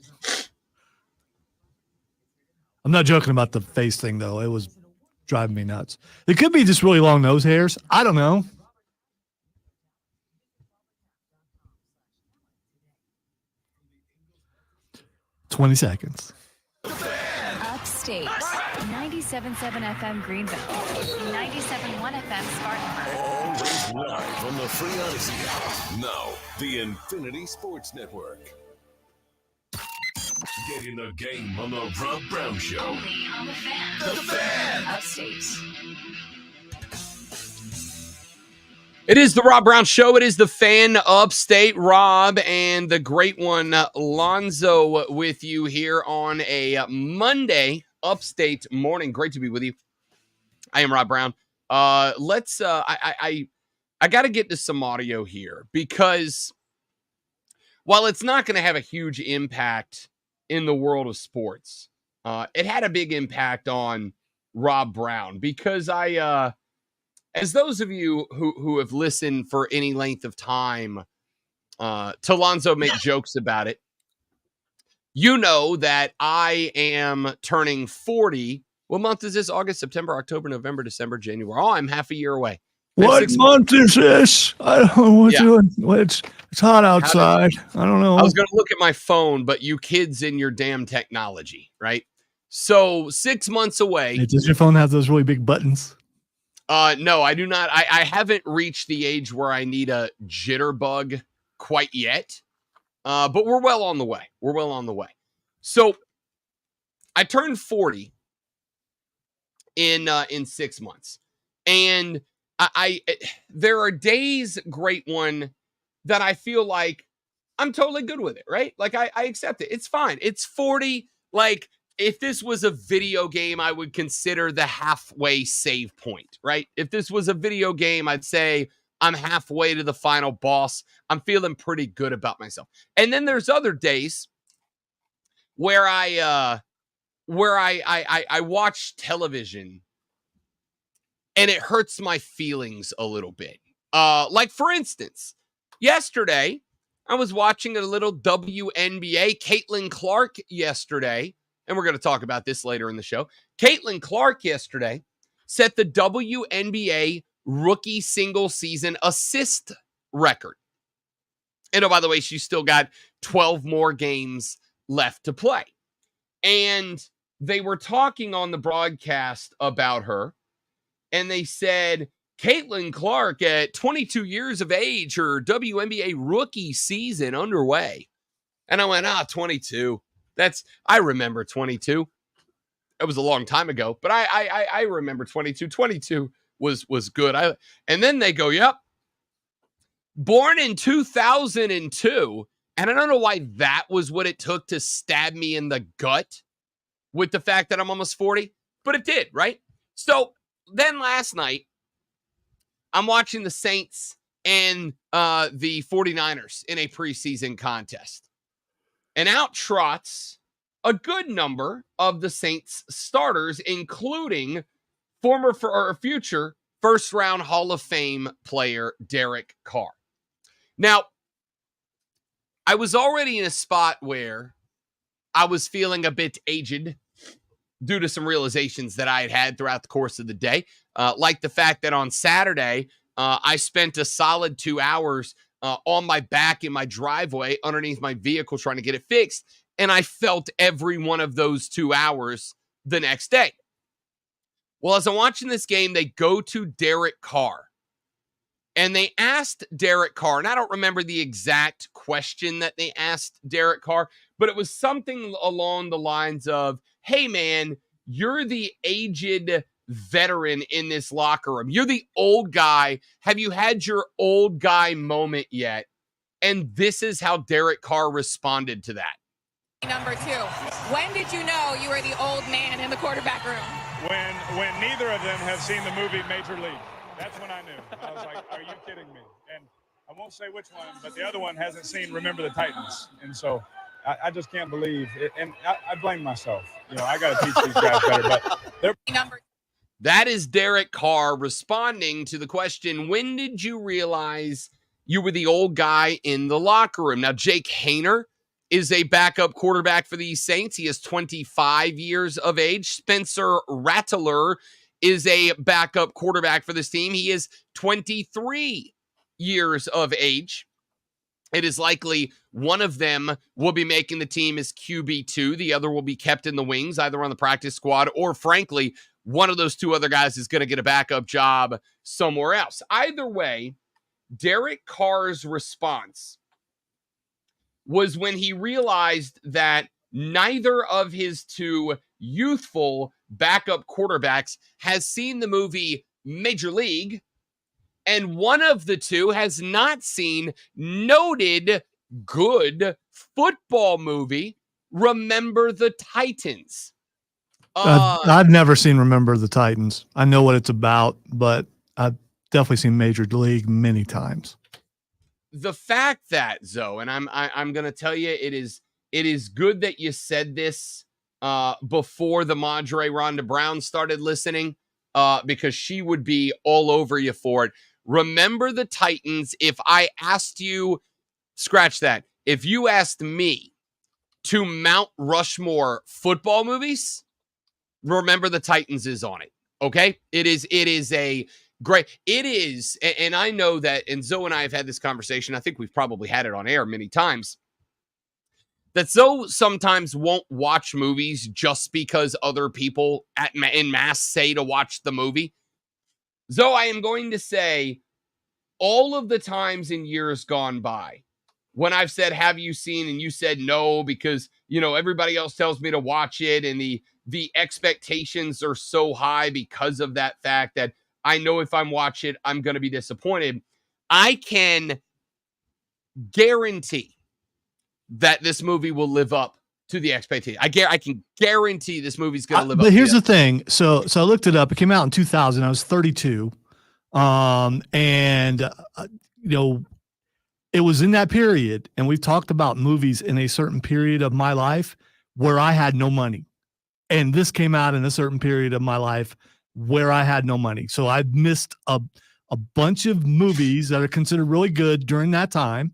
I'm not joking about the face thing, though. It was driving me nuts. It could be just really long nose hairs. I don't know. "20 seconds. Upstate, 97.7 FM Greenville, 97.1 FM Spartanburg. Always live on the Free Odyssey app. Now, the Infinity Sports Network. Get in the game on the Rob Brown Show. Only on the Fan. The Fan. Upstate. It is the Rob Brown Show. It is the Fan Upstate. Rob and the great one, Lonzo, with you here on a Monday Upstate morning. Great to be with you. I am Rob Brown. I got to get to some audio here because while it's not going to have a huge impact in the world of sports, it had a big impact on Rob Brown because as those of you who have listened for any length of time to Lonzo make jokes about it, you know that I am turning 40. What month is this? August, September, October, November, December, January. Oh, I'm half a year away. What month is this? I don't know what doing. It's hot outside. I don't know. I was going to look at my phone, but you kids in your damn technology, right? So 6 months away. Hey, does your phone have those really big buttons? No, I do not. I haven't reached the age where I need a jitterbug quite yet. But we're well on the way. We're well on the way. So I turned 40 in 6 months. And I there are days, great one, that I feel like I'm totally good with it, right? Like I accept it. It's fine. It's 40. Like if this was a video game, I would consider the halfway save point, right? If this was a video game, I'd say I'm halfway to the final boss. I'm feeling pretty good about myself. And then there's other days where I watch television and it hurts my feelings a little bit. Like for instance, yesterday I was watching a little WNBA. Caitlin Clark yesterday, and we're going to talk about this later in the show. Caitlin Clark yesterday set the WNBA rookie single season assist record. And oh, by the way, she's still got 12 more games left to play. And they were talking on the broadcast about her. And they said, Caitlin Clark at 22 years of age, her WNBA rookie season underway. And I went, 22. I remember 22. It was a long time ago, but I remember 22. 22 was good. And then they go, yep. Born in 2002. And I don't know why that was what it took to stab me in the gut with the fact that I'm almost 40, but it did, right? So then last night, I'm watching the Saints and the 49ers in a preseason contest. And out trots a good number of the Saints starters, including former or future first-round Hall of Fame player Derek Carr. Now, I was already in a spot where I was feeling a bit aged due to some realizations that I had throughout the course of the day, like the fact that on Saturday, I spent a solid 2 hours on my back in my driveway underneath my vehicle trying to get it fixed, and I felt every one of those 2 hours the next day. Well, as I'm watching this game, they go to Derek Carr. And they asked Derek Carr, and I don't remember the exact question that they asked Derek Carr, but it was something along the lines of, hey, man, you're the aged veteran in this locker room. You're the old guy. Have you had your old guy moment yet? And this is how Derek Carr responded to that. Number 2, when did you know you were the old man in the quarterback room? When neither of them have seen the movie Major League. That's when I knew. I was like, are you kidding me? And I won't say which one, but the other one hasn't seen Remember the Titans. And so I just can't believe it. And I blame myself. I got to teach these guys better. But they're That is Derek Carr responding to the question, when did you realize you were the old guy in the locker room? Now, Jake Haener is a backup quarterback for the Saints. He is 25 years of age. Spencer Rattler is a backup quarterback for this team. He is 23 years of age. It is likely one of them will be making the team as QB2. The other will be kept in the wings, either on the practice squad or, frankly, one of those two other guys is going to get a backup job somewhere else. Either way, Derek Carr's response was when he realized that neither of his two youthful backup quarterbacks has seen the movie Major League, and one of the two has not seen noted good football movie Remember the Titans. I've never seen Remember the Titans. I know what it's about, but I've definitely seen Major League many times. The fact that, Zoe, and I'm going to tell you, it is good that you said this before the Madre Rhonda Brown started listening, because she would be all over you for it. Remember the Titans. If I asked you, scratch that. If you asked me to Mount Rushmore football movies, Remember the Titans is on it. Okay? It is a great, it is, and I know that, and Zoe and I have had this conversation. I think we've probably had it on air many times, that Zoe sometimes won't watch movies just because other people in mass say to watch the movie. Zoe, I am going to say, all of the times in years gone by when I've said, have you seen? And you said no, because, everybody else tells me to watch it. And the expectations are so high because of that fact that I know if I'm watching it, I'm going to be disappointed. I can guarantee that this movie will live up to the expectation. I can guarantee this movie's going to live up. But here's the thing. So I looked it up. It came out in 2000. I was 32. It was in that period, and we've talked about movies in a certain period of my life where I had no money. And this came out in a certain period of my life where I had no money. So I missed a bunch of movies that are considered really good during that time.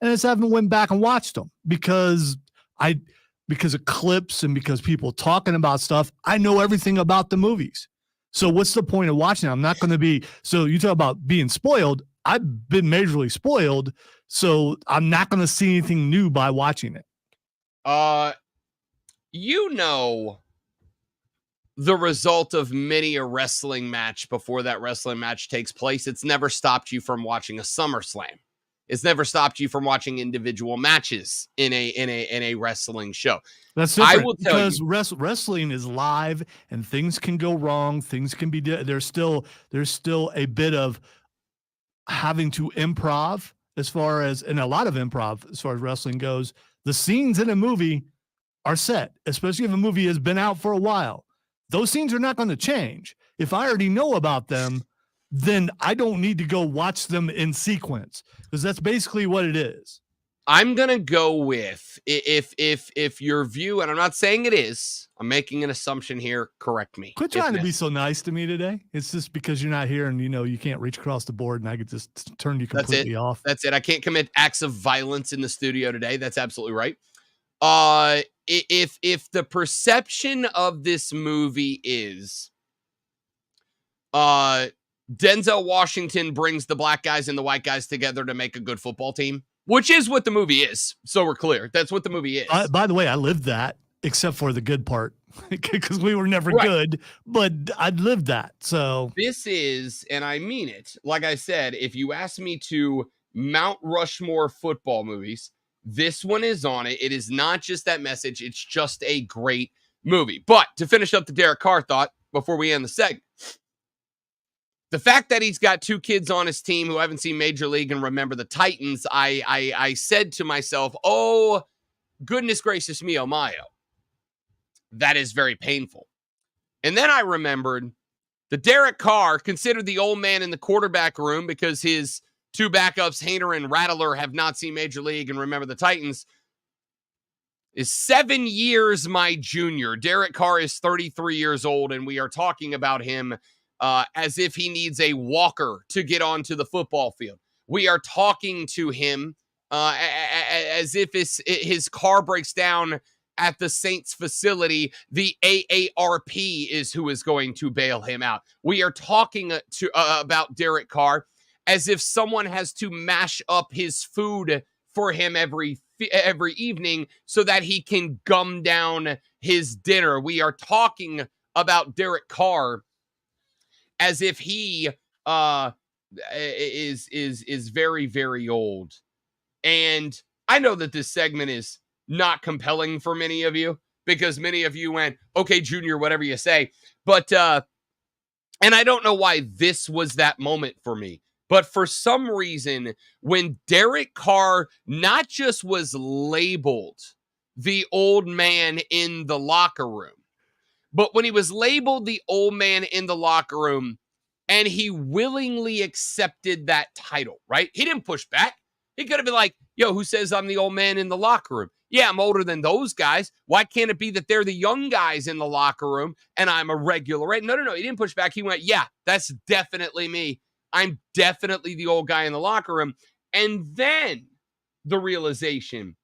And I just haven't went back and watched them because of clips and because people talking about stuff. I know everything about the movies. So what's the point of watching it? I'm not going to be, so you talk about being spoiled. I've been majorly spoiled. So I'm not going to see anything new by watching it. The result of many a wrestling match before that wrestling match takes place. It's never stopped you from watching a SummerSlam. It's never stopped you from watching individual matches in a wrestling show. That's different, I will tell you, because wrestling is live and things can go wrong. Things can be, there's still a bit of having to improv and a lot of improv as far as wrestling goes. The scenes in a movie are set, especially if a movie has been out for a while. Those scenes are not going to change. If I already know about them, then I don't need to go watch them in sequence, because that's basically what it is. I'm going to go with, if your view, and I'm not saying it is, I'm making an assumption here, correct me. Quit trying to be so nice to me today. It's just because you're not here and you can't reach across the board and I could just turn you completely off. That's it. I can't commit acts of violence in the studio today. That's absolutely right. If the perception of this movie is Denzel Washington brings the black guys and the white guys together to make a good football team, which is what the movie is. So we're clear. That's what the movie is. By the way, I lived that, except for the good part. because we were never Right. good, but I'd lived that. So This is, and I mean it, like I said, if you ask me to Mount Rushmore football movies, this one is on it. It is not just that message, it's just a great movie. But to finish up the Derek Carr thought before we end the segment, the fact that he's got 2 kids on his team who haven't seen Major League and remember the Titans, I said to myself, oh, goodness gracious me, oh my, oh. That is very painful. And then I remembered that Derek Carr, considered the old man in the quarterback room because his 2 backups, Hainer and Rattler, have not seen Major League and remember the Titans, is 7 years my junior. Derek Carr is 33 years old, and we are talking about him as if he needs a walker to get onto the football field. We are talking to him as if his car breaks down at the Saints facility. The AARP is who is going to bail him out. We are talking about Derek Carr as if someone has to mash up his food for him every evening so that he can gum down his dinner. We are talking about Derek Carr as if he is very, very old. And I know that this segment is not compelling for many of you because many of you went, okay, Junior, whatever you say. But, and I don't know why this was that moment for me, but for some reason, when Derek Carr not just was labeled the old man in the locker room, but when he was labeled the old man in the locker room and he willingly accepted that title, right? He didn't push back. He could have been like, yo, who says I'm the old man in the locker room? Yeah, I'm older than those guys. Why can't it be that they're the young guys in the locker room and I'm a regular, right? No. He didn't push back. He went, yeah, that's definitely me. I'm definitely the old guy in the locker room. And then the realization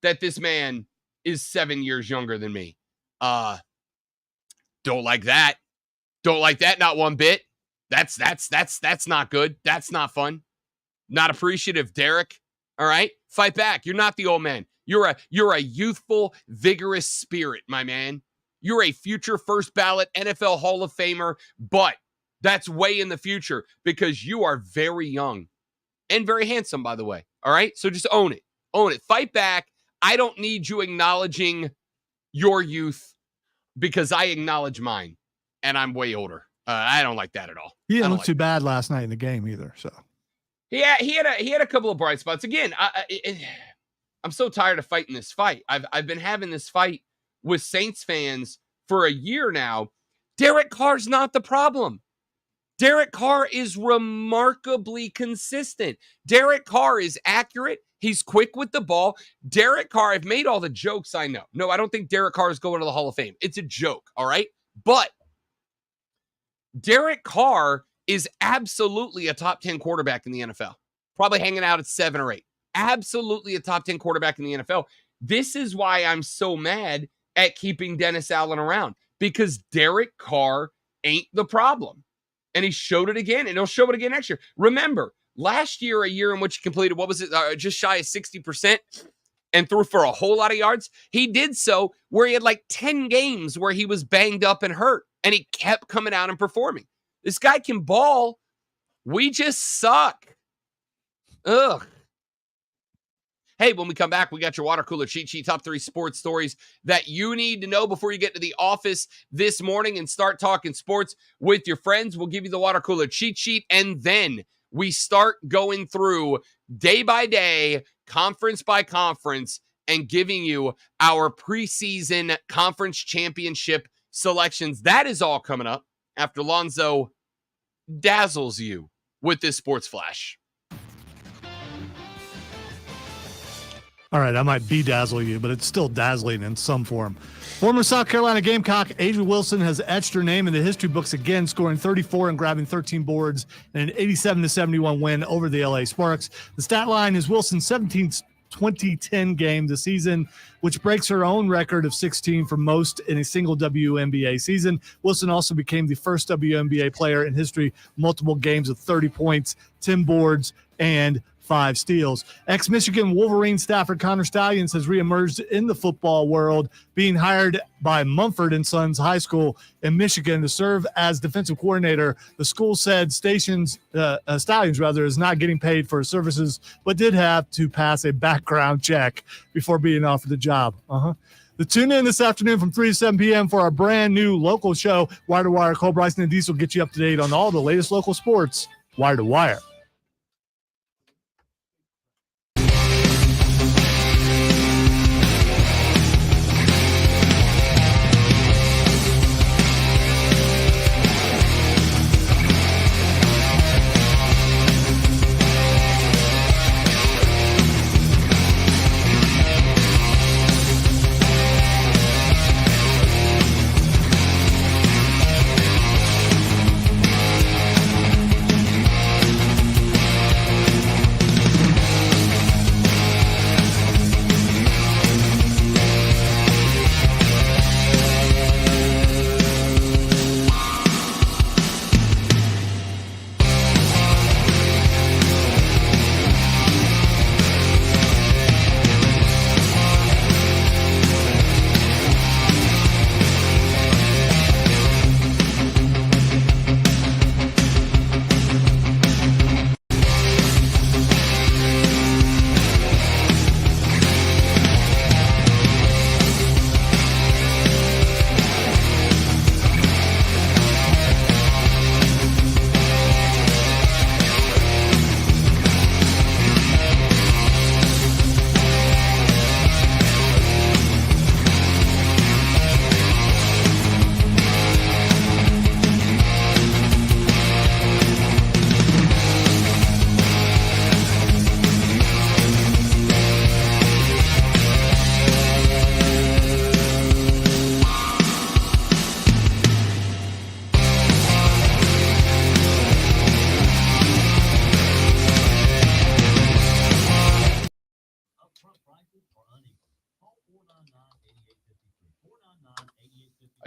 that this man is 7 years younger than me. Don't like that. Don't like that. Not one bit. That's not good. That's not fun. Not appreciative, Derek. All right? Fight back. You're not the old man. You're a youthful, vigorous spirit, my man. You're a future first ballot NFL Hall of Famer, but that's way in the future because you are very young and very handsome, by the way. All right? So just own it. Own it. Fight back. I don't need you acknowledging your youth because I acknowledge mine and I'm way older. I don't like that at all. He didn't look too bad last night in the game either. So he had a couple of bright spots. Again, I'm so tired of fighting this fight. I've been having this fight with Saints fans for a year now. Derek Carr's not the problem. Derek Carr is remarkably consistent. Derek Carr is accurate. He's quick with the ball. Derek Carr, I've made all the jokes I know. No, I don't think Derek Carr is going to the Hall of Fame. It's a joke, all right? But Derek Carr is absolutely a top 10 quarterback in the NFL. Probably hanging out at 7 or 8. Absolutely a top 10 quarterback in the NFL. This is why I'm so mad at keeping Dennis Allen around, because Derek Carr ain't the problem. And he showed it again, and he'll show it again next year. Remember, last year, a year in which he completed, just shy of 60% and threw for a whole lot of yards. He did so where he had like 10 games where he was banged up and hurt, and he kept coming out and performing. This guy can ball. We just suck. Ugh. Hey, when we come back, we got your water cooler cheat sheet, top 3 sports stories that you need to know before you get to the office this morning and start talking sports with your friends. We'll give you the water cooler cheat sheet, and then we start going through day by day, conference by conference, and giving you our preseason conference championship selections. That is all coming up after Lonzo dazzles you with this sports flash. All right, I might bedazzle you, but it's still dazzling in some form. Former South Carolina Gamecock Adrian Wilson has etched her name in the history books again, scoring 34 and grabbing 13 boards in an 87-71 win over the LA Sparks. The stat line is Wilson's 17th 2010 game this season, which breaks her own record of 16 for most in a single WNBA season. Wilson also became the first WNBA player in history, multiple games of 30 points, 10 boards, and 5 steals. Ex-Michigan Wolverine staffer Connor Stallions has reemerged in the football world, being hired by Mumford & Sons High School in Michigan to serve as defensive coordinator. The school said Stallions is not getting paid for his services, but did have to pass a background check before being offered the job. Tune in this afternoon from 3 to 7 p.m. for our brand new local show, Wire to Wire. Cole Bryson and Diesel will get you up to date on all the latest local sports, Wire to Wire.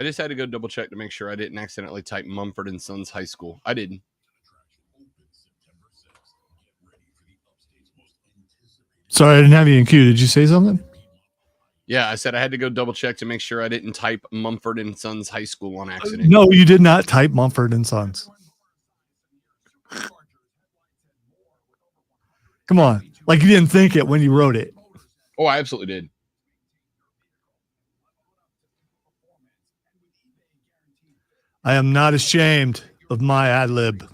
I just had to go double check to make sure I didn't accidentally type Mumford & Sons High School. I didn't. Sorry, I didn't have you in queue. Did you say something? Yeah, I said I had to go double check to make sure I didn't type Mumford & Sons High School on accident. No, you did not type Mumford & Sons. Come on. Like you didn't think it when you wrote it. Oh, I absolutely did. I am not ashamed of my ad lib.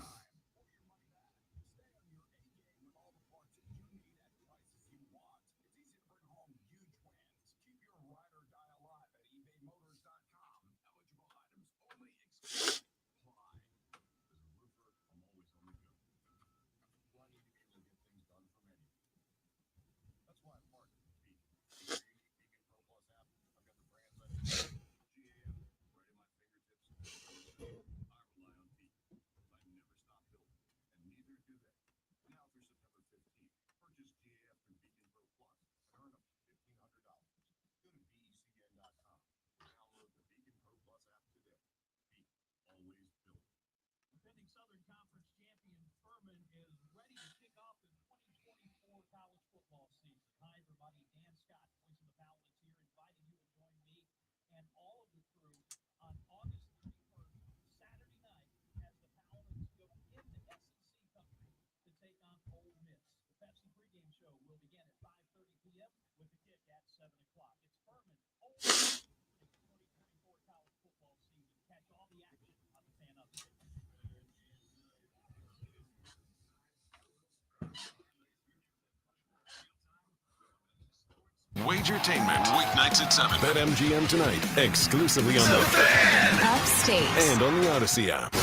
Wagertainment, weeknights at 7. BetMGM tonight, exclusively on the Fan. Upstate. And on the Odyssey app.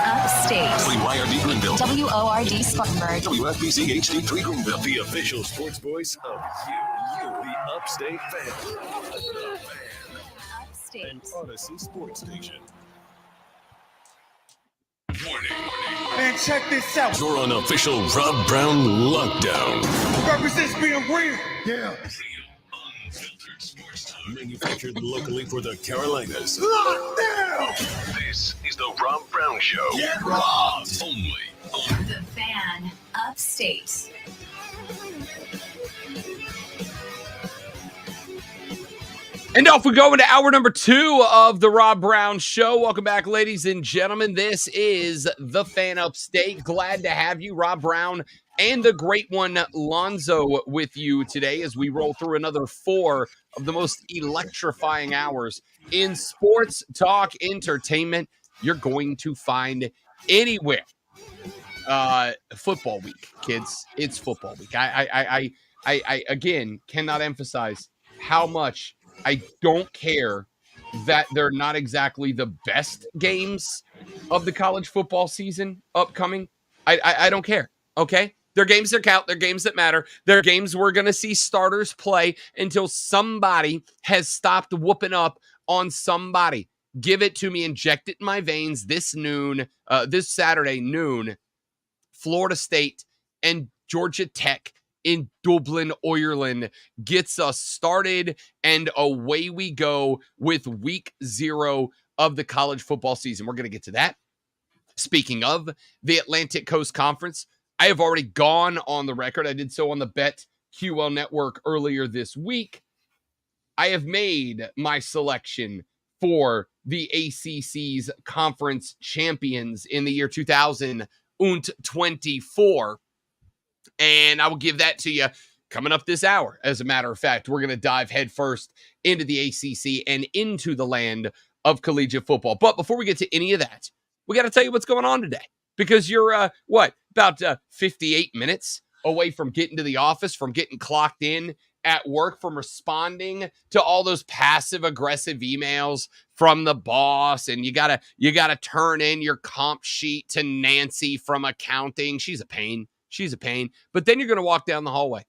Upstate. WYRD Greenville. WORD Spartanburg. WFBC HD3 Greenville. The official sports voice of you, the Upstate Fan. The Fan. Upstate. An Odyssey sports station. Man, check this out. You're on official Rob Brown lockdown. Represents being real. Yeah. Unfiltered sports talk. Manufactured locally for the Carolinas. Lockdown. This is the Rob Brown Show. Get robbed. Only on The Fan. Upstate. And off we go into hour number 2 of the Rob Brown Show. Welcome back, ladies and gentlemen. This is the Fan Upstate. Glad to have you, Rob Brown, and the great one, Lonzo, with you today as we roll through another 4 of the most electrifying hours in sports talk entertainment you're going to find anywhere. Football week, kids. It's football week. I again cannot emphasize how much I don't care that they're not exactly the best games of the college football season upcoming. I don't care. Okay. They're games that count. They're games that matter. They're games we're going to see starters play until somebody has stopped whooping up on somebody. Give it to me. Inject it in my veins this Saturday noon. Florida State and Georgia Tech in Dublin, Ireland gets us started, and away we go with week 0 of the college football season. We're going to get to that. Speaking of the Atlantic Coast Conference, I have already gone on the record. I did so on the BetQL network earlier this week. I have made my selection for the ACC's conference champions in the year 2024. And I will give that to you coming up this hour. As a matter of fact, we're going to dive headfirst into the ACC and into the land of collegiate football. But before we get to any of that, we got to tell you what's going on today, because you're, about 58 minutes away from getting to the office, from getting clocked in at work, from responding to all those passive aggressive emails from the boss. And you gotta turn in your comp sheet to Nancy from accounting. She's a pain. But then you're going to walk down the hallway.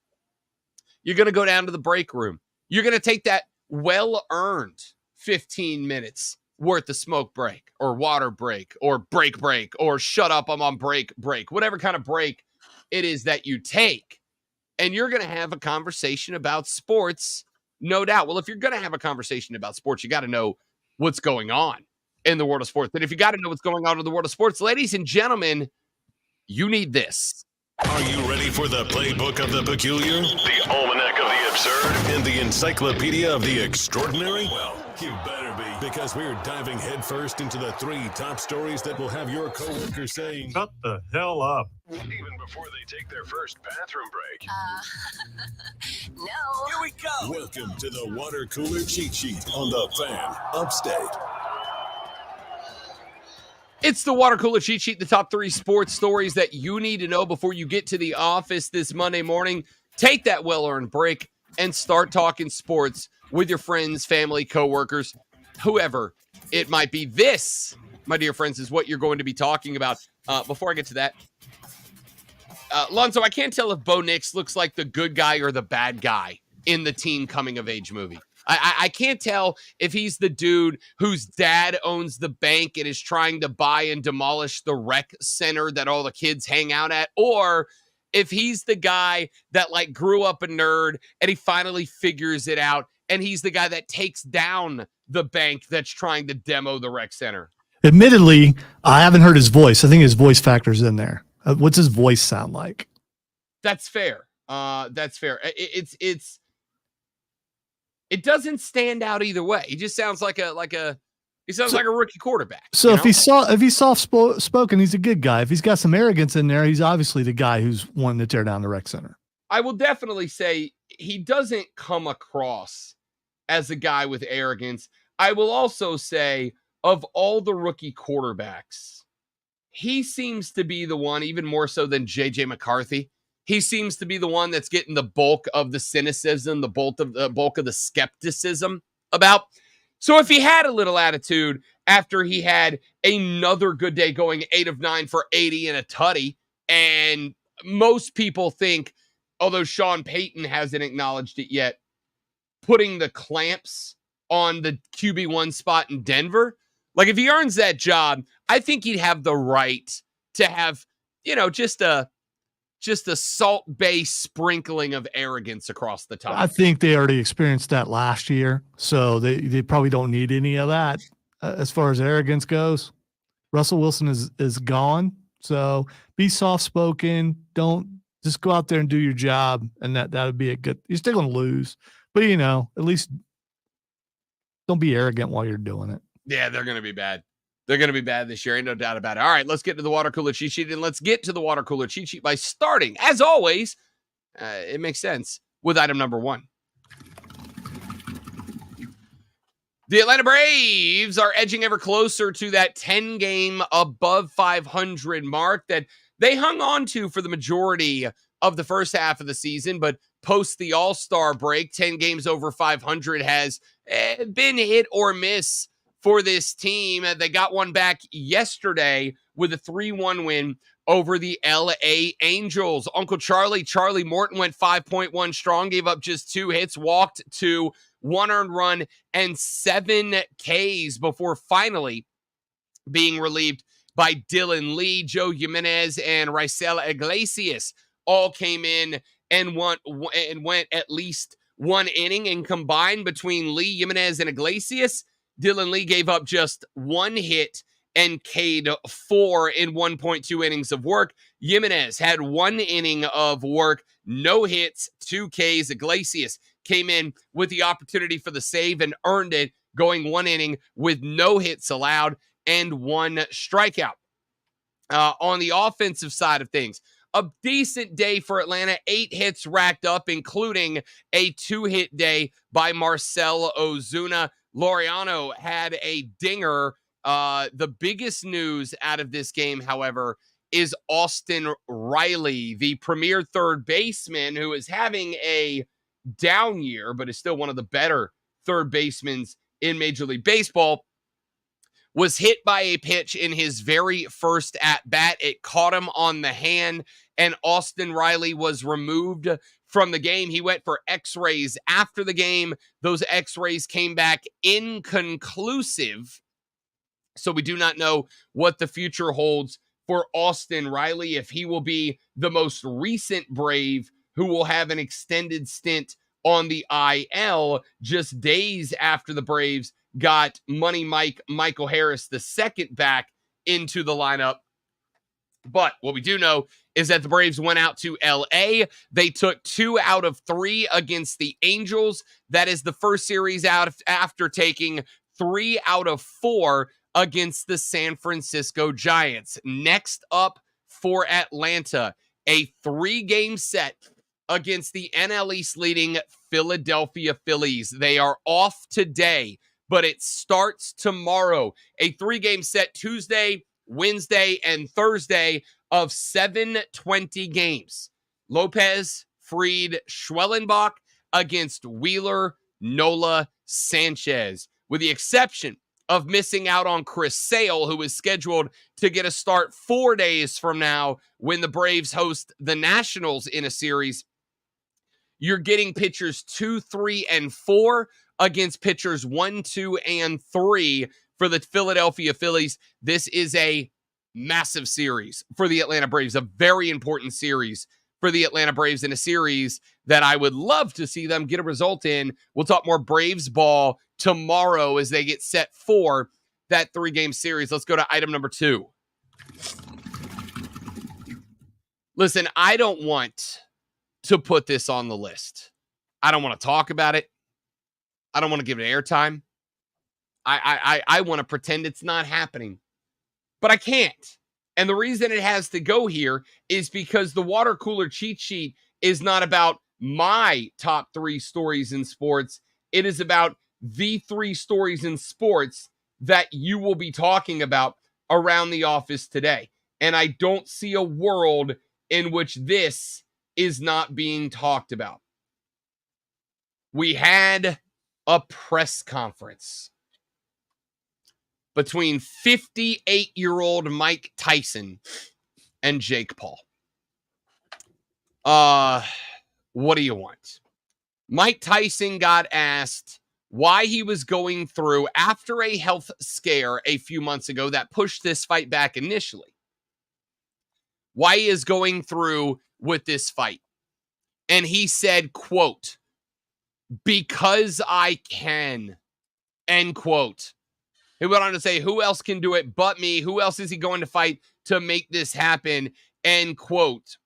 You're going to go down to the break room. You're going to take that well-earned 15 minutes worth of smoke break or water break or break, or shut up, I'm on break, whatever kind of break it is that you take. And you're going to have a conversation about sports, no doubt. Well, if you're going to have a conversation about sports, you got to know what's going on in the world of sports. But if you got to know what's going on in the world of sports, ladies and gentlemen, you need this. Are you ready for the playbook of the peculiar, the almanac of the absurd, and the encyclopedia of the extraordinary? Well, you better be, because we're diving headfirst into the 3 top stories that will have your coworkers saying, "Shut the hell up," even before they take their first bathroom break. No. Here we go. Welcome to the Water Cooler Cheat Sheet on the Fan Upstate. It's the Water Cooler Cheat Sheet, the top 3 sports stories that you need to know before you get to the office this Monday morning. Take that well-earned break and start talking sports with your friends, family, coworkers, whoever it might be. This, my dear friends, is what you're going to be talking about. Before I get to that, Lonzo, I can't tell if Bo Nix looks like the good guy or the bad guy in the teen coming-of-age movie. I can't tell if he's the dude whose dad owns the bank and is trying to buy and demolish the rec center that all the kids hang out at, or if he's the guy that grew up a nerd and he finally figures it out, and he's the guy that takes down the bank that's trying to demo the rec center. Admittedly, I haven't heard his voice. I think his voice factor's in there. What's his voice sound like? That's fair. It doesn't stand out either way. He just sounds like a rookie quarterback. So if he's soft spoken, he's a good guy. If he's got some arrogance in there, he's obviously the guy who's wanting to tear down the rec center. I will definitely say he doesn't come across as a guy with arrogance. I will also say, of all the rookie quarterbacks, he seems to be the one, even more so than J.J. McCarthy. He seems to be the one that's getting the bulk of the cynicism, the bulk of the skepticism about. So if he had a little attitude after he had another good day going 8 of 9 for 80 and a tutty, and most people think, although Sean Payton hasn't acknowledged it yet, putting the clamps on the QB1 spot in Denver, if he earns that job, I think he'd have the right to have, just a Salt Bay sprinkling of arrogance across the top. I think they already experienced that last year, so they probably don't need any of that as far as arrogance goes. Russell Wilson is gone. So be soft spoken. Don't just go out there and do your job, and that would be a good. You're still gonna lose, but at least don't be arrogant while you're doing it. Yeah, they're gonna be bad. They're going to be bad this year. Ain't no doubt about it. All right, let's get to the water cooler cheat sheet. And let's get to the water cooler cheat sheet by starting, as always, it makes sense, with item number 1. The Atlanta Braves are edging ever closer to that 10-game above 500 mark that they hung on to for the majority of the first half of the season. But post the All-Star break, 10 games over 500 has been hit or miss for this team. They got one back yesterday with a 3-1 win over the LA Angels. Uncle Charlie Morton went 5.1 strong, gave up just 2 hits, walked to 1 earned run and 7 Ks before finally being relieved by Dylan Lee. Joe Jimenez and Raisel Iglesias all came in and went at least 1 inning, and combined between Lee, Jimenez, and Iglesias, Dylan Lee gave up just 1 hit and K'd 4 in 1.2 innings of work. Jimenez had 1 inning of work, no hits, 2 Ks. Iglesias came in with the opportunity for the save and earned it, going 1 inning with no hits allowed and 1 strikeout. On the offensive side of things, a decent day for Atlanta. 8 hits racked up, including a 2-hit day by Marcell Ozuna. Laureano had a dinger. The biggest news out of this game, however, is Austin Riley, the premier third baseman, who is having a down year, but is still one of the better third basemen in Major League Baseball, was hit by a pitch in his very first at-bat. It caught him on the hand, and Austin Riley was removed from the game. He went for x-rays after the game. Those x-rays came back inconclusive, so we do not know what the future holds for Austin Riley, if he will be the most recent Brave who will have an extended stint on the IL just days after the Braves got Money Michael Harris II back into the lineup. But what we do know is that the Braves went out to LA. They took 2 out of 3 against the Angels. That is the first series out after taking 3 out of 4 against the San Francisco Giants. Next up for Atlanta, a 3-game set against the NL East leading Philadelphia Phillies. They are off today, but it starts tomorrow. A 3-game set Tuesday, Wednesday, and Thursday of 7:20 games. Lopez, Fried, Schwellenbach against Wheeler, Nola, Sanchez, with the exception of missing out on Chris Sale, who is scheduled to get a start 4 days from now when the Braves host the Nationals in a series. You're getting pitchers 2, 3, and 4 against pitchers 1, 2, and 3 for the Philadelphia Phillies. This is a massive series for the Atlanta Braves, a very important series for the Atlanta Braves, in a series that I would love to see them get a result in. We'll talk more Braves ball tomorrow as they get set for that 3-game series. Let's go to item number 2. Listen, I don't want to put this on the list. I don't want to talk about it. I don't want to give it airtime. I want to pretend it's not happening, but I can't. And the reason it has to go here is because the water cooler cheat sheet is not about my top 3 stories in sports. It is about the 3 stories in sports that you will be talking about around the office today. And I don't see a world in which this is not being talked about. We had a press conference between 58-year-old Mike Tyson and Jake Paul. What do you want? Mike Tyson got asked why he was going through, after a health scare a few months ago that pushed this fight back initially, why he is going through with this fight. And he said, quote, "Because I can," end quote. He went on to say, who else can do it but me? Who else is he going to fight to make this happen? End quote.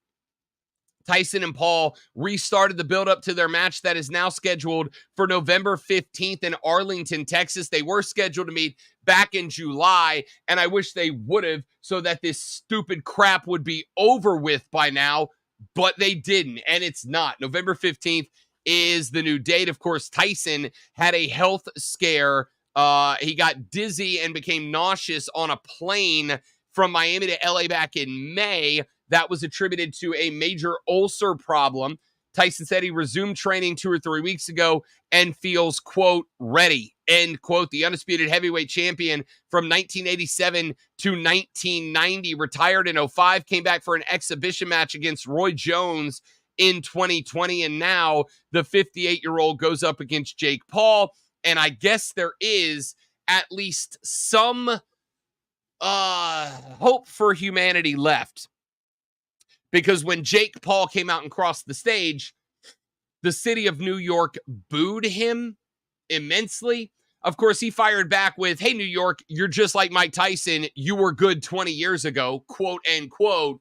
Tyson and Paul restarted the build-up to their match that is now scheduled for November 15th in Arlington, Texas. They were scheduled to meet back in July, and I wish they would have so that this stupid crap would be over with by now, but they didn't, and it's not. November 15th is the new date. Of course, Tyson had a health scare. He got dizzy and became nauseous on a plane from Miami to LA back in May. That was attributed to a major ulcer problem. Tyson said he resumed training 2 or 3 weeks ago and feels, quote, ready, end quote. The undisputed heavyweight champion from 1987 to 1990, retired in 2005, came back for an exhibition match against Roy Jones in 2020, and now the 58-year-old goes up against Jake Paul, and I guess there is at least some hope for humanity left. Because when Jake Paul came out and crossed the stage, the city of New York booed him immensely. Of course, he fired back with, hey, New York, you're just like Mike Tyson. You were good 20 years ago, quote, end quote.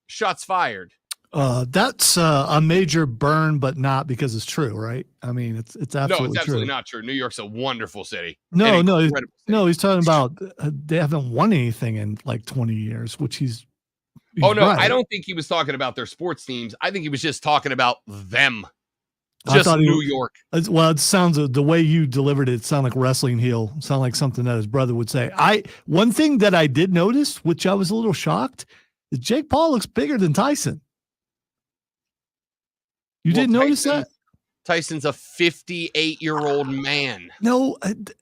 Shots fired. That's a major burn, but not because it's true, right? I mean, it's absolutely no, it's absolutely true. not true. New York's a wonderful city. No, he's talking about they haven't won anything in like 20 years, which he's oh, no, right. I don't think he was talking about their sports teams. I think he was just talking about them. Just New York. Well, it sounds the way you delivered it sounded like wrestling heel. Sound like something that his brother would say. One thing that I did notice, which I was a little shocked, is Jake Paul looks bigger than Tyson. You didn't notice that? Tyson's a 58-year-old man. No,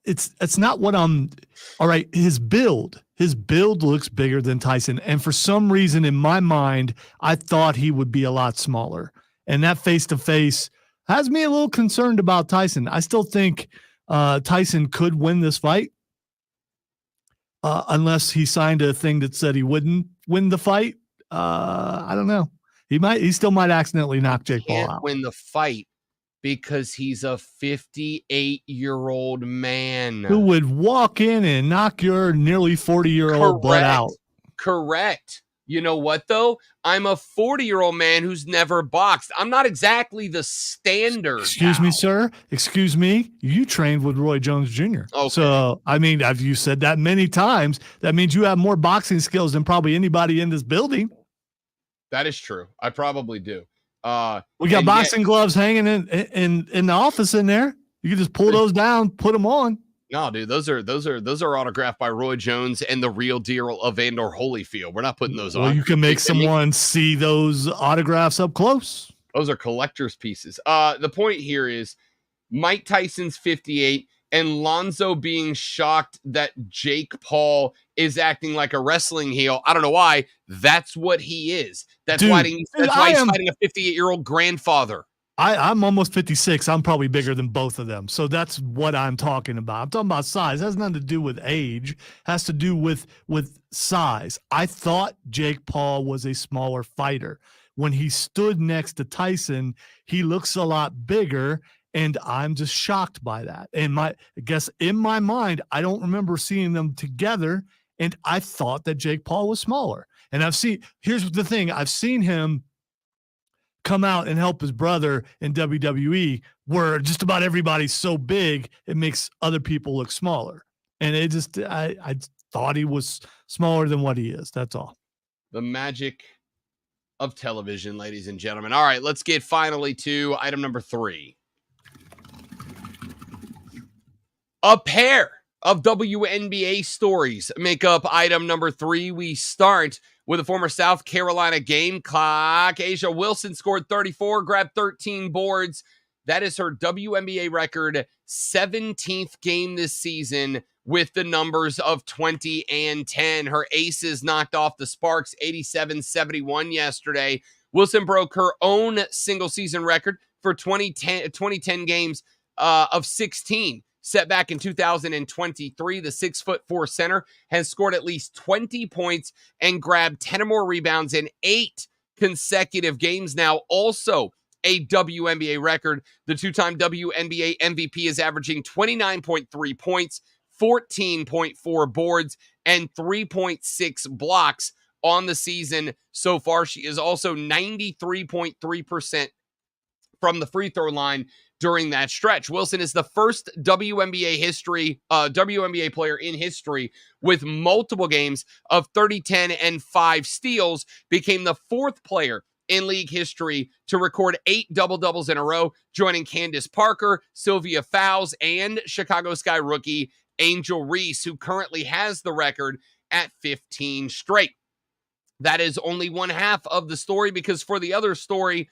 it's not what I'm. All right, his build looks bigger than Tyson, and for some reason in my mind, I thought he would be a lot smaller. And that face-to-face has me a little concerned about Tyson. I still think Tyson could win this fight, unless he signed a thing that said he wouldn't win the fight. I don't know. He still might accidentally knock Jake Paul out. Win the fight because he's a 58-year-old man who would walk in and knock your nearly 40-year-old butt out. Correct. You know what, though? I'm a 40-year-old man who's never boxed. I'm not exactly the standard. Excuse me, sir. Excuse me. You trained with Roy Jones Jr. Okay. So, I mean, you said that many times. That means you have more boxing skills than probably anybody in this building. That is true. I probably do. We got boxing gloves hanging in the office in there. You can just pull those down, put them on. No, dude, those are autographed by Roy Jones and the real deal Evander Holyfield. We're not putting those on. Well, you can make someone see those autographs up close. Those are collector's pieces. The point here is Mike Tyson's 58 and Lonzo being shocked that Jake Paul is acting like a wrestling heel. I don't know why. That's what he is. That's why he's fighting a 58-year-old grandfather. I'm almost 56. I'm probably bigger than both of them. So that's what I'm talking about. I'm talking about size. It has nothing to do with age. It has to do with size. I thought Jake Paul was a smaller fighter. When he stood next to Tyson, he looks a lot bigger, and I'm just shocked by that. And I guess in my mind, I don't remember seeing them together, and I thought that Jake Paul was smaller. And here's the thing, I've seen him come out and help his brother in WWE, where just about everybody's so big, it makes other people look smaller. And I thought he was smaller than what he is. That's all. The magic of television, ladies and gentlemen. All right, let's get finally to item number 3. A pair of WNBA stories make up item number 3. We start with a former South Carolina Gamecock. Asia Wilson scored 34, grabbed 13 boards. That is her WNBA record, 17th game this season with the numbers of 20 and 10. Her aces knocked off the Sparks 87-71 yesterday. Wilson broke her own single season record for 2010 games of 16. Set back in 2023, the 6'4" center has scored at least 20 points and grabbed 10 or more rebounds in 8 consecutive games now. Also a WNBA record. The two-time WNBA MVP is averaging 29.3 points, 14.4 boards, and 3.6 blocks on the season so far. She is also 93.3% from the free throw line during that stretch. Wilson is the first WNBA player in history with multiple games of 30, 10, and 5 steals, became the fourth player in league history to record 8 double-doubles in a row, joining Candace Parker, Sylvia Fowles, and Chicago Sky rookie Angel Reese, who currently has the record at 15 straight. That is only one half of the story, because for the other story,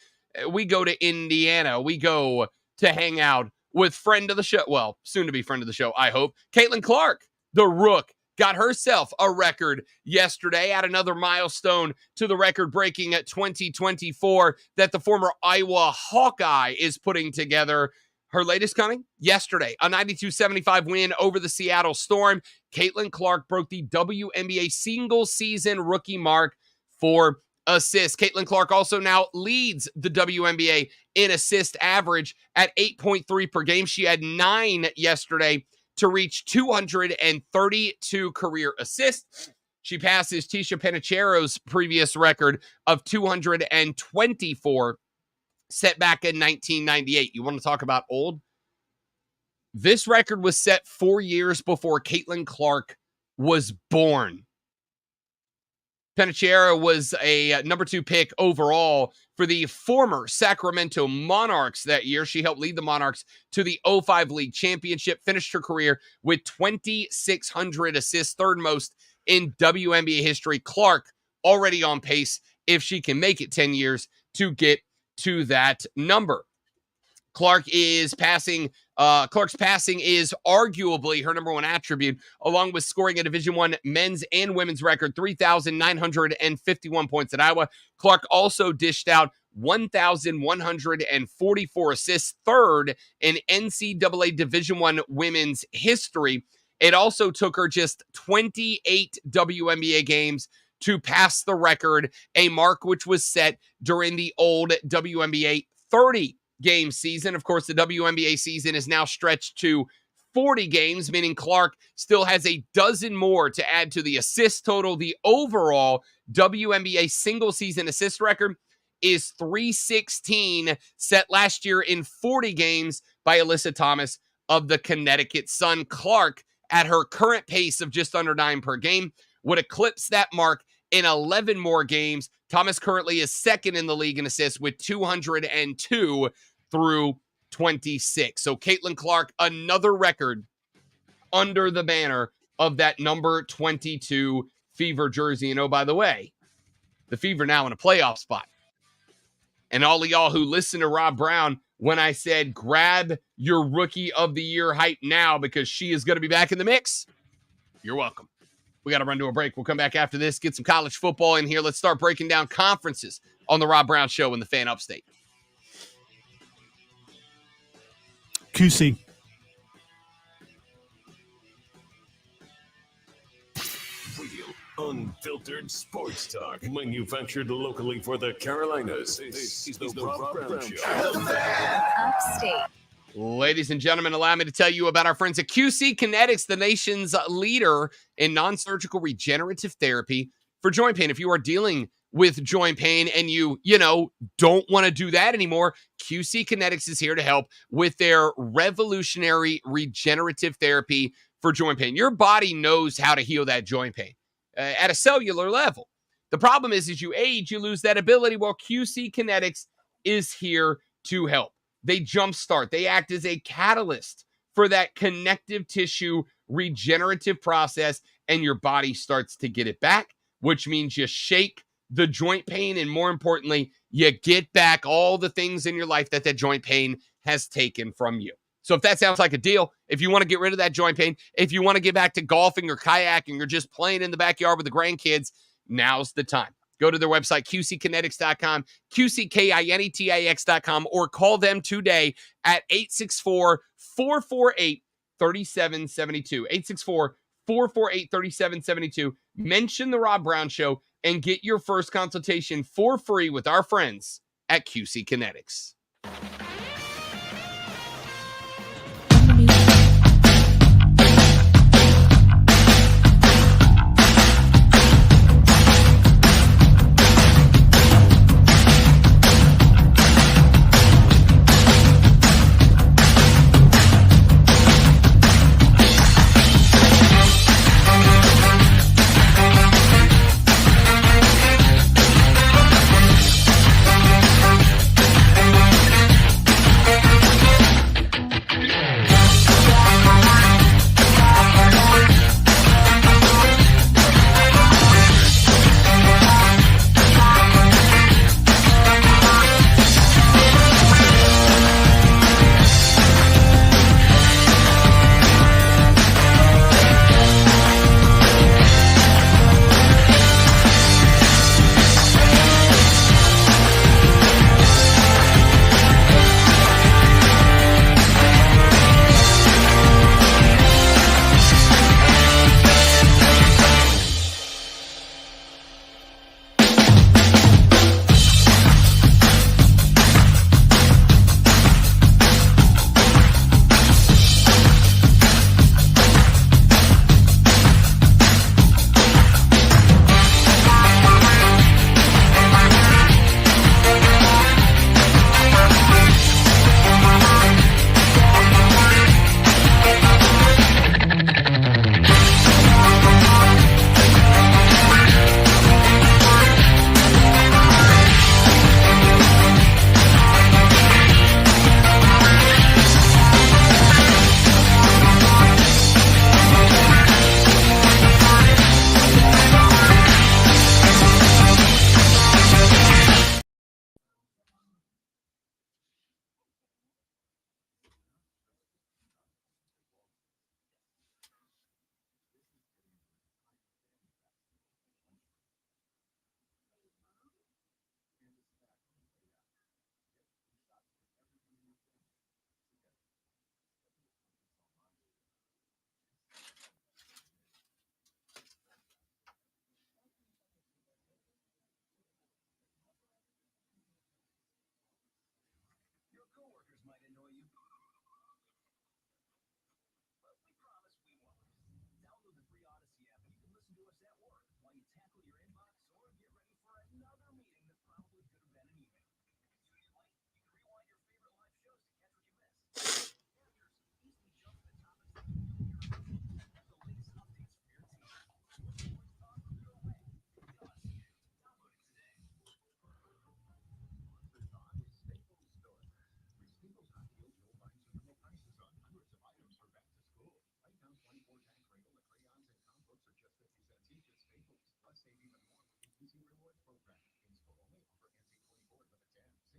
we go to Indiana. We go to hang out with friend of the show, well, soon to be friend of the show, I hope, Caitlin Clark, the Rook, got herself a record yesterday, add another milestone to the record-breaking at 2024 that the former Iowa Hawkeye is putting together. Her latest coming yesterday, a 92-75 win over the Seattle Storm. Caitlin Clark broke the WNBA single-season rookie mark for assists. Caitlin Clark also now leads the WNBA in assist average at 8.3 per game. She had 9 yesterday to reach 232 career assists. She passes Tisha Penicheiro's previous record of 224, set back in 1998. You want to talk about old? This record was set 4 years before Caitlin Clark was born. Penicheiro was a number 2 pick overall for the former Sacramento Monarchs that year. She helped lead the Monarchs to the 05 League Championship, finished her career with 2,600 assists, third most in WNBA history. Clark already on pace, if she can make it 10 years, to get to that number. Clark's passing is arguably her number 1 attribute, along with scoring a Division I men's and women's record 3,951 points at Iowa. Clark also dished out 1,144 assists, third in NCAA Division I women's history. It also took her just 28 WNBA games to pass the record, a mark which was set during the old WNBA 30-game season. Of course, the WNBA season is now stretched to 40 games, meaning Clark still has a dozen more to add to the assist total. The overall WNBA single-season assist record is 316, set last year in 40 games by Alyssa Thomas of the Connecticut Sun. Clark, at her current pace of just under 9 per game, would eclipse that mark in 11 more games. Thomas currently is second in the league in assists with 202 through 26. So Caitlin Clark, another record under the banner of that number 22 Fever jersey. And oh, by the way, the Fever now in a playoff spot. And all of y'all who listen to Rob Brown, when I said grab your Rookie of the Year hype now because she is going to be back in the mix, you're welcome. We got to run to a break. We'll come back after this, get some college football in here. Let's start breaking down conferences on the Rob Brown Show in the Fan Upstate. QC. Unfiltered sports talk, manufactured locally for the Carolinas. This is the Rob Brown Show. Upstate. Ladies and gentlemen, allow me to tell you about our friends at QC Kinetics, the nation's leader in non-surgical regenerative therapy for joint pain. If you are dealing with joint pain and you don't want to do that anymore, QC Kinetics is here to help with their revolutionary regenerative therapy for joint pain. Your body knows how to heal that joint pain at a cellular level. The problem is, as you age, you lose that ability. Well, QC Kinetics is here to help. They jumpstart. They act as a catalyst for that connective tissue regenerative process, and your body starts to get it back, which means you shake the joint pain, and more importantly, you get back all the things in your life that joint pain has taken from you. So if that sounds like a deal, if you want to get rid of that joint pain, if you want to get back to golfing or kayaking or just playing in the backyard with the grandkids, now's the time. Go to their website, qckinetics.com, qckinetics.com, or call them today at 864-448-3772. 864-448-3772. Mention the Rob Brown Show and get your first consultation for free with our friends at QC Kinetics.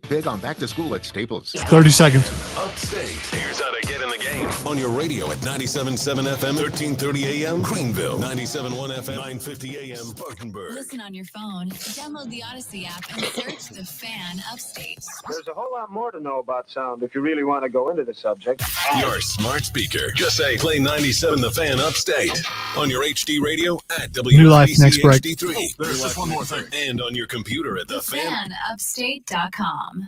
Big on back to school at Staples. 30 seconds. Upstate. Here's how to get in the game. On your radio at 97.7 FM, 1330 AM, Greenville. 97.1 FM, 950 AM, Spartanburg. Listen on your phone, download the Odyssey app, and search The Fan Upstate. There's a whole lot more to know about sound if you really want to go into the subject. Your smart speaker. Just say play 97 The Fan Upstate. On your HD radio at New Life, next break. HD3. There's just one more thing. And on your computer at TheFanUpstate.com.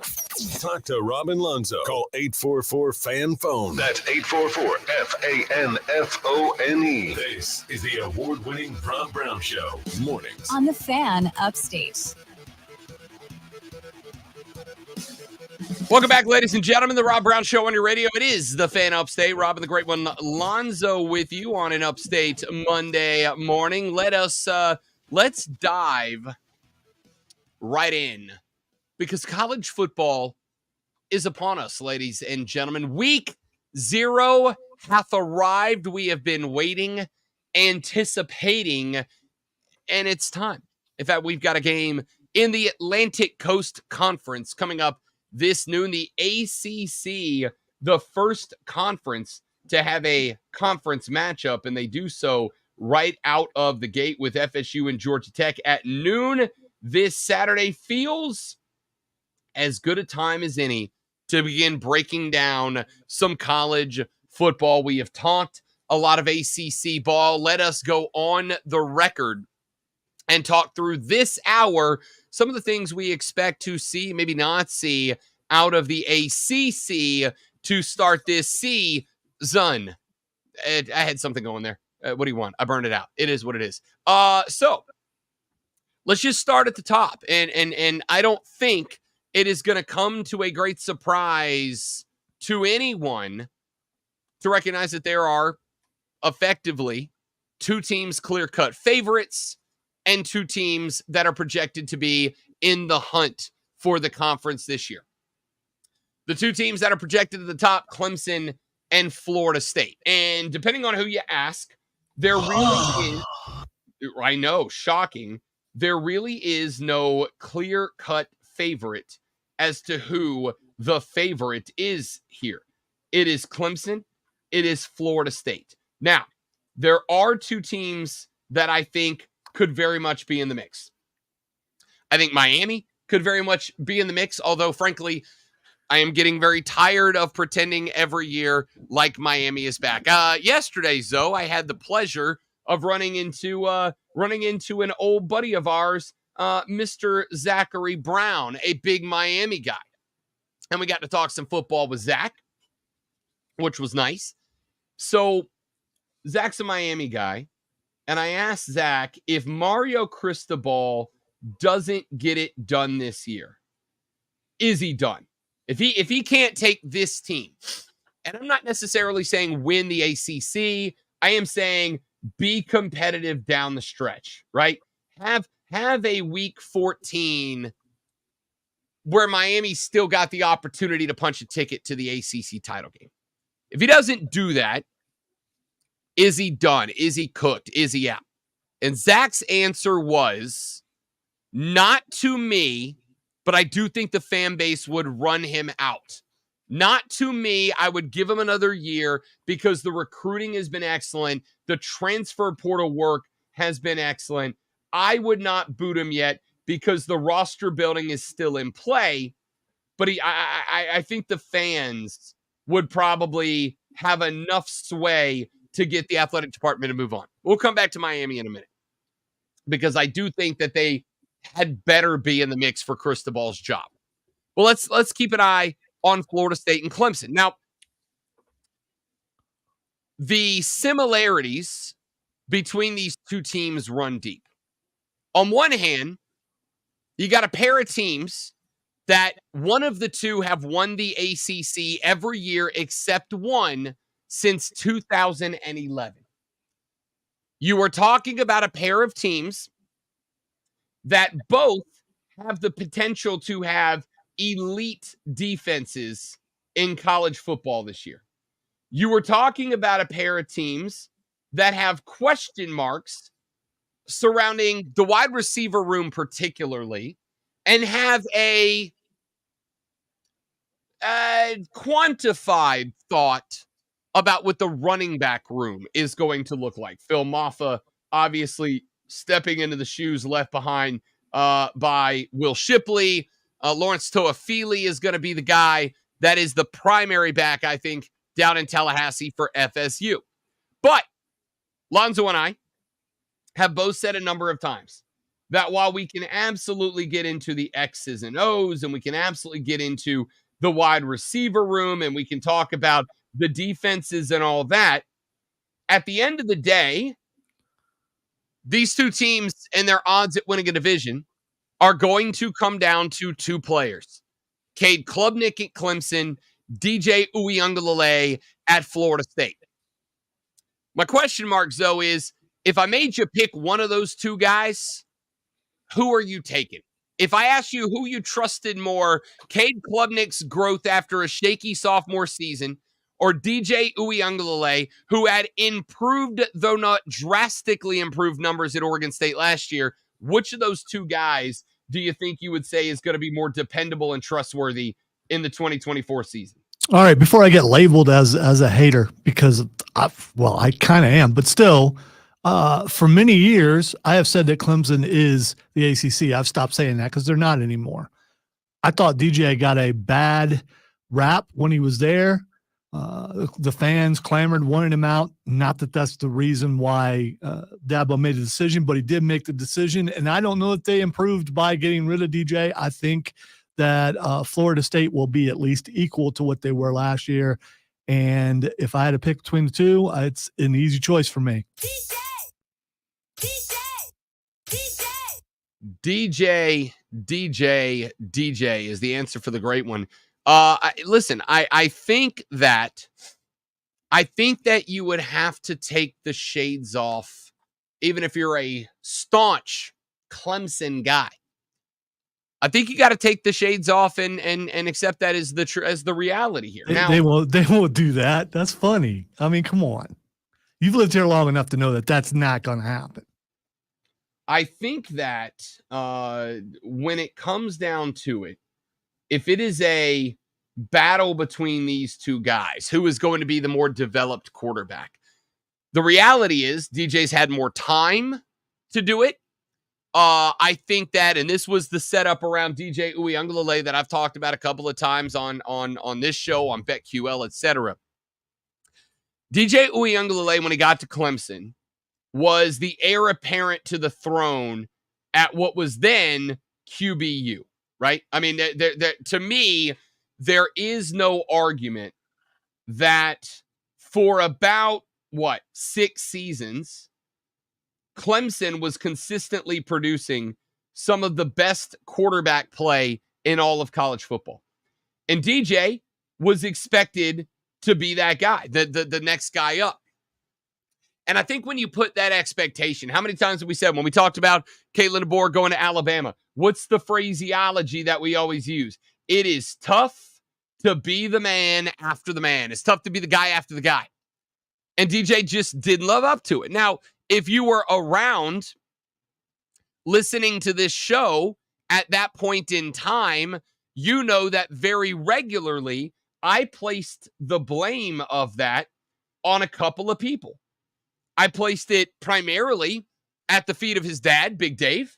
Talk to Robin Lonzo. Call 844-FAN-PHONE. That's 844-FANFONE. This is the award-winning Rob Brown Show. Mornings. On The Fan Upstate. Welcome back, ladies and gentlemen. The Rob Brown Show on your radio. It is The Fan Upstate. Rob and the great one, Lonzo, with you on an Upstate Monday morning. Let's dive right in, because college football is upon us, ladies and gentlemen. Week 0 hath arrived. We have been waiting, anticipating, and it's time. In fact, we've got a game in the Atlantic Coast Conference coming up this noon. The ACC, the first conference to have a conference matchup, and they do so right out of the gate with FSU and Georgia Tech at noon this Saturday. Feels as good a time as any to begin breaking down some college football. We have talked a lot of ACC ball. Let us go on the record and talk through this hour some of the things we expect to see, maybe not see, out of the ACC to start this season. I had something going there. What do you want? I burned it out. It is what it is. So let's just start at the top. And I don't think it is going to come to a great surprise to anyone to recognize that there are effectively two teams clear-cut favorites and two teams that are projected to be in the hunt for the conference this year. The two teams that are projected at the top, Clemson and Florida State. And depending on who you ask, there really is, I know, shocking, there really is no clear-cut favorite as to who the favorite is here. It is Clemson. It is Florida State. Now, there are two teams that I think could very much be in the mix. I think Miami could very much be in the mix, although, frankly, I am getting very tired of pretending every year like Miami is back. Yesterday, Zoe, I had the pleasure of running into an old buddy of ours, Mr. Zachary Brown, a big Miami guy. And we got to talk some football with Zach, which was nice. So Zach's a Miami guy. And I asked Zach, if Mario Cristobal doesn't get it done this year, is he done? If he can't take this team, and I'm not necessarily saying win the ACC, I am saying be competitive down the stretch, right? Have a week 14 where Miami still got the opportunity to punch a ticket to the ACC title game. If he doesn't do that, is he done? Is he cooked? Is he out? And Zach's answer was, not to me, but I do think the fan base would run him out. Not to me. I would give him another year because the recruiting has been excellent. The transfer portal work has been excellent. I would not boot him yet because the roster building is still in play. But I think the fans would probably have enough sway to get the athletic department to move on. We'll come back to Miami in a minute because I do think that they had better be in the mix for Cristobal's job. Well, let's keep an eye on Florida State and Clemson. Now, the similarities between these two teams run deep. On one hand, you got a pair of teams that one of the two have won the ACC every year except one since 2011. You are talking about a pair of teams that both have the potential to have elite defenses in college football this year. You were talking about a pair of teams that have question marks surrounding the wide receiver room particularly, and have a quantified thought about what the running back room is going to look like. Phil Maffa obviously stepping into the shoes left behind by Will Shipley. Lawrence Toafili is going to be the guy that is the primary back, I think, down in Tallahassee for FSU. But Lonzo and I have both said a number of times that while we can absolutely get into the X's and O's and we can absolutely get into the wide receiver room and we can talk about the defenses and all that, at the end of the day, these two teams and their odds at winning a division are going to come down to two players. Cade Klubnik at Clemson, DJ Uiagalelei at Florida State. My question mark, Zoe, is if I made you pick one of those two guys, who are you taking? If I asked you who you trusted more, Cade Klubnik's growth after a shaky sophomore season, or DJ Uiagalelei, who had improved, though not drastically improved, numbers at Oregon State last year, which of those two guys do you think you would say is going to be more dependable and trustworthy in the 2024 season? All right, before I get labeled as a hater, because I kind of am, but still, for many years, I have said that Clemson is the ACC. I've stopped saying that because they're not anymore. I thought DJ got a bad rap when he was there. The fans clamored, wanted him out. Not that that's the reason why Dabo made the decision, but he did make the decision. And I don't know if they improved by getting rid of DJ. I think that Florida State will be at least equal to what they were last year. And if I had to pick between the two, it's an easy choice for me. DJ is the answer for the great one. Listen, I think that you would have to take the shades off, even if you're a staunch Clemson guy. I think you got to take the shades off and accept that as the reality here. Now They won't do that. That's funny. I mean, come on. You've lived here long enough to know that that's not going to happen. I think that when it comes down to it, if it is a battle between these two guys, who is going to be the more developed quarterback? The reality is DJ's had more time to do it. I think that, and this was the setup around DJ Uiagalelei that I've talked about a couple of times on this show, on BetQL, etc. DJ Uiagalelei, when he got to Clemson, was the heir apparent to the throne at what was then QBU, right? I mean, to me, there is no argument that for about, 6 seasons, Clemson was consistently producing some of the best quarterback play in all of college football. And DJ was expected to be that guy, the next guy up. And I think when you put that expectation, how many times have we said when we talked about Caitlin DeBoer going to Alabama, what's the phraseology that we always use? It is tough to be the man after the man. It's tough to be the guy after the guy. And DJ just didn't live up to it. Now, if you were around listening to this show at that point in time, you know that very regularly I placed the blame of that on a couple of people. I placed it primarily at the feet of his dad, Big Dave.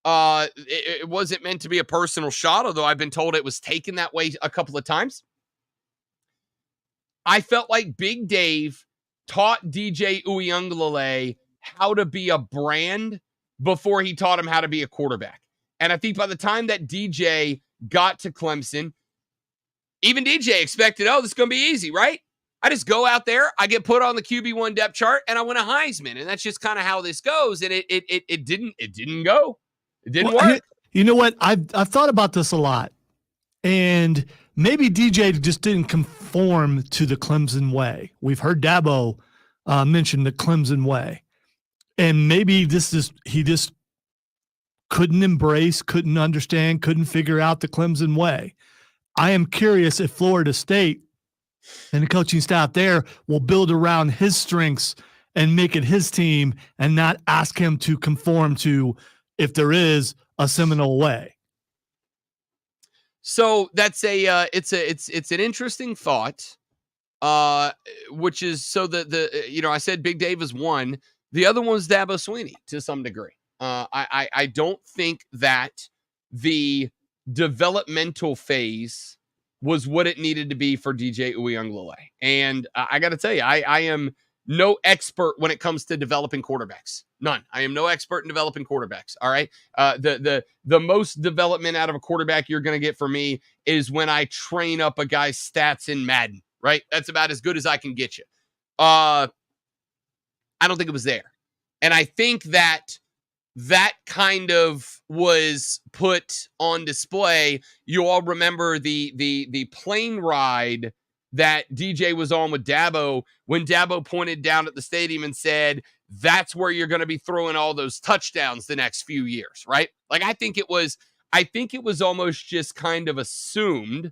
It wasn't meant to be a personal shot, although I've been told it was taken that way a couple of times. I felt like Big Dave taught DJ Uiagalelei how to be a brand before he taught him how to be a quarterback. And I think by the time that DJ got to Clemson, even DJ expected, this is going to be easy, right? I just go out there, I get put on the QB1 depth chart, and I win a Heisman. And that's just kind of how this goes. And it didn't go. It didn't work. You know what? I've thought about this a lot. And maybe DJ just didn't conform to the Clemson way. We've heard Dabo mention the Clemson way. And maybe he just couldn't embrace, couldn't understand, couldn't figure out the Clemson way. I am curious if Florida State and the coaching staff there will build around his strengths and make it his team and not ask him to conform to, if there is, a Seminole way. So that's it's an interesting thought. Which is so I said Big Dave is one. The other one's Dabo Swinney to some degree. I don't think that the developmental phase was what it needed to be for DJ Uiagalelei. And I got to tell you, I am no expert when it comes to developing quarterbacks. None. I am no expert in developing quarterbacks. All right. The most development out of a quarterback you're going to get from me is when I train up a guy's stats in Madden. Right? That's about as good as I can get you. I don't think it was there. And I think that kind of was put on display. You all remember the plane ride that DJ was on with Dabo when Dabo pointed down at the stadium and said, that's where you're going to be throwing all those touchdowns the next few years, right? Like, I think it was almost just kind of assumed.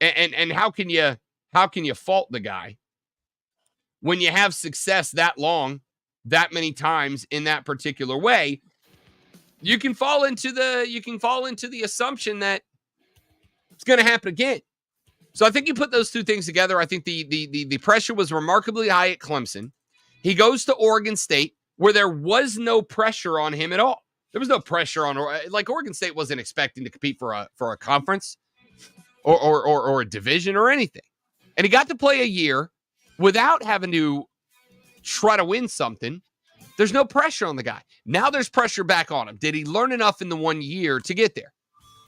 And how can you fault the guy when you have success that long, that many times in that particular way? You can fall into the assumption that it's going to happen again. So I think you put those two things together. I think the pressure was remarkably high at Clemson. He goes to Oregon State, where there was no pressure on him at all. There was no pressure on, like, Oregon State wasn't expecting to compete for a conference or a division or anything. And he got to play a year without having to try to win something. There's no pressure on the guy. Now there's pressure back on him. Did he learn enough in the 1 year to get there?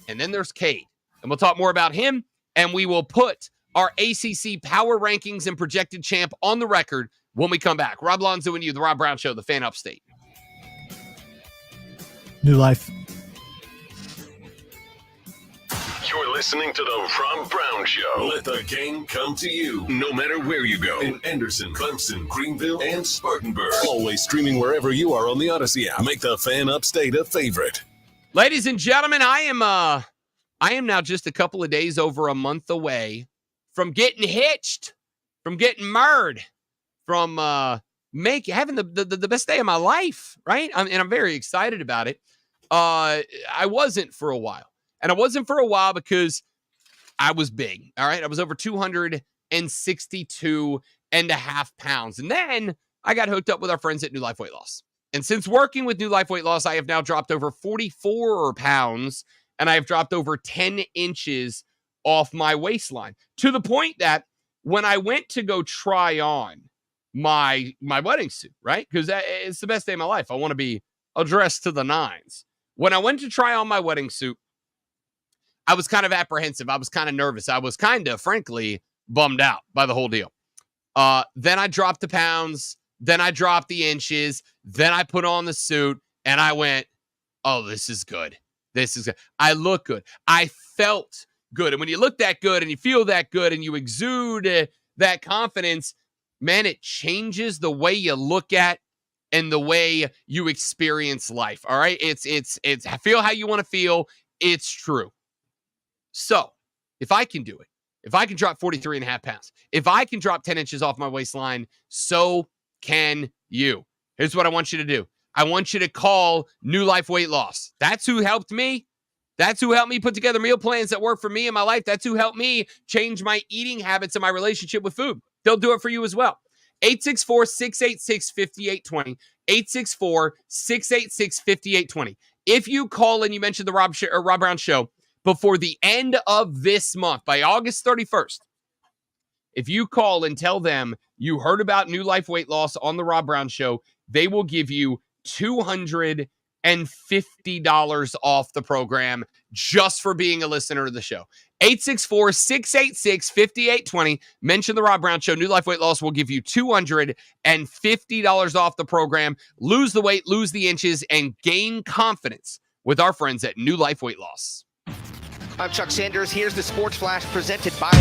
And then there's Cade. And we'll talk more about him, and we will put our ACC power rankings and projected champ on the record when we come back. Rob Lonzo and you, The Rob Brown Show, the Fan Upstate. New life. You're listening to the Rob Brown Show. Let the game come to you, no matter where you go. In Anderson, Clemson, Greenville, and Spartanburg. Always streaming wherever you are on the Odyssey app. Make the Fan Upstate a favorite. Ladies and gentlemen, I am now just a couple of days over a month away from getting hitched, from getting married, from having the best day of my life, right? And I'm very excited about it. I wasn't for a while. And I wasn't for a while because I was big, all right? I was over 262.5 pounds. And then I got hooked up with our friends at New Life Weight Loss. And since working with New Life Weight Loss, I have now dropped over 44 pounds, and I have dropped over 10 inches off my waistline, to the point that when I went to go try on my wedding suit, right? Because it's the best day of my life. I want to be dressed to the nines. When I went to try on my wedding suit, I was kind of apprehensive. I was kind of nervous. I was kind of, frankly, bummed out by the whole deal. Then I dropped the pounds. Then I dropped the inches. Then I put on the suit, and I went, oh, this is good. This is good. I look good. I felt good. And when you look that good and you feel that good and you exude that confidence, man, it changes the way you look at and the way you experience life. All right. It's feel how you want to feel. It's true. So if I can do it, if I can drop 43.5 pounds, if I can drop 10 inches off my waistline, so can you. Here's what I want you to do. I want you to call New Life Weight Loss. That's who helped me. That's who helped me put together meal plans that work for me in my life. That's who helped me change my eating habits and my relationship with food. They'll do it for you as well. 864-686-5820. 864-686-5820. If you call and you mention the Rob Brown Show before the end of this month, by August 31st, if you call and tell them you heard about New Life Weight Loss on the Rob Brown Show, they will give you $250 off the program just for being a listener to the show. 864-686-5820. Mention the Rob Brown Show. New Life Weight Loss will give you $250 off the program. Lose the weight, lose the inches, and gain confidence with our friends at New Life Weight Loss. I'm Chuck Sanders. Here's the Sports Flash presented by...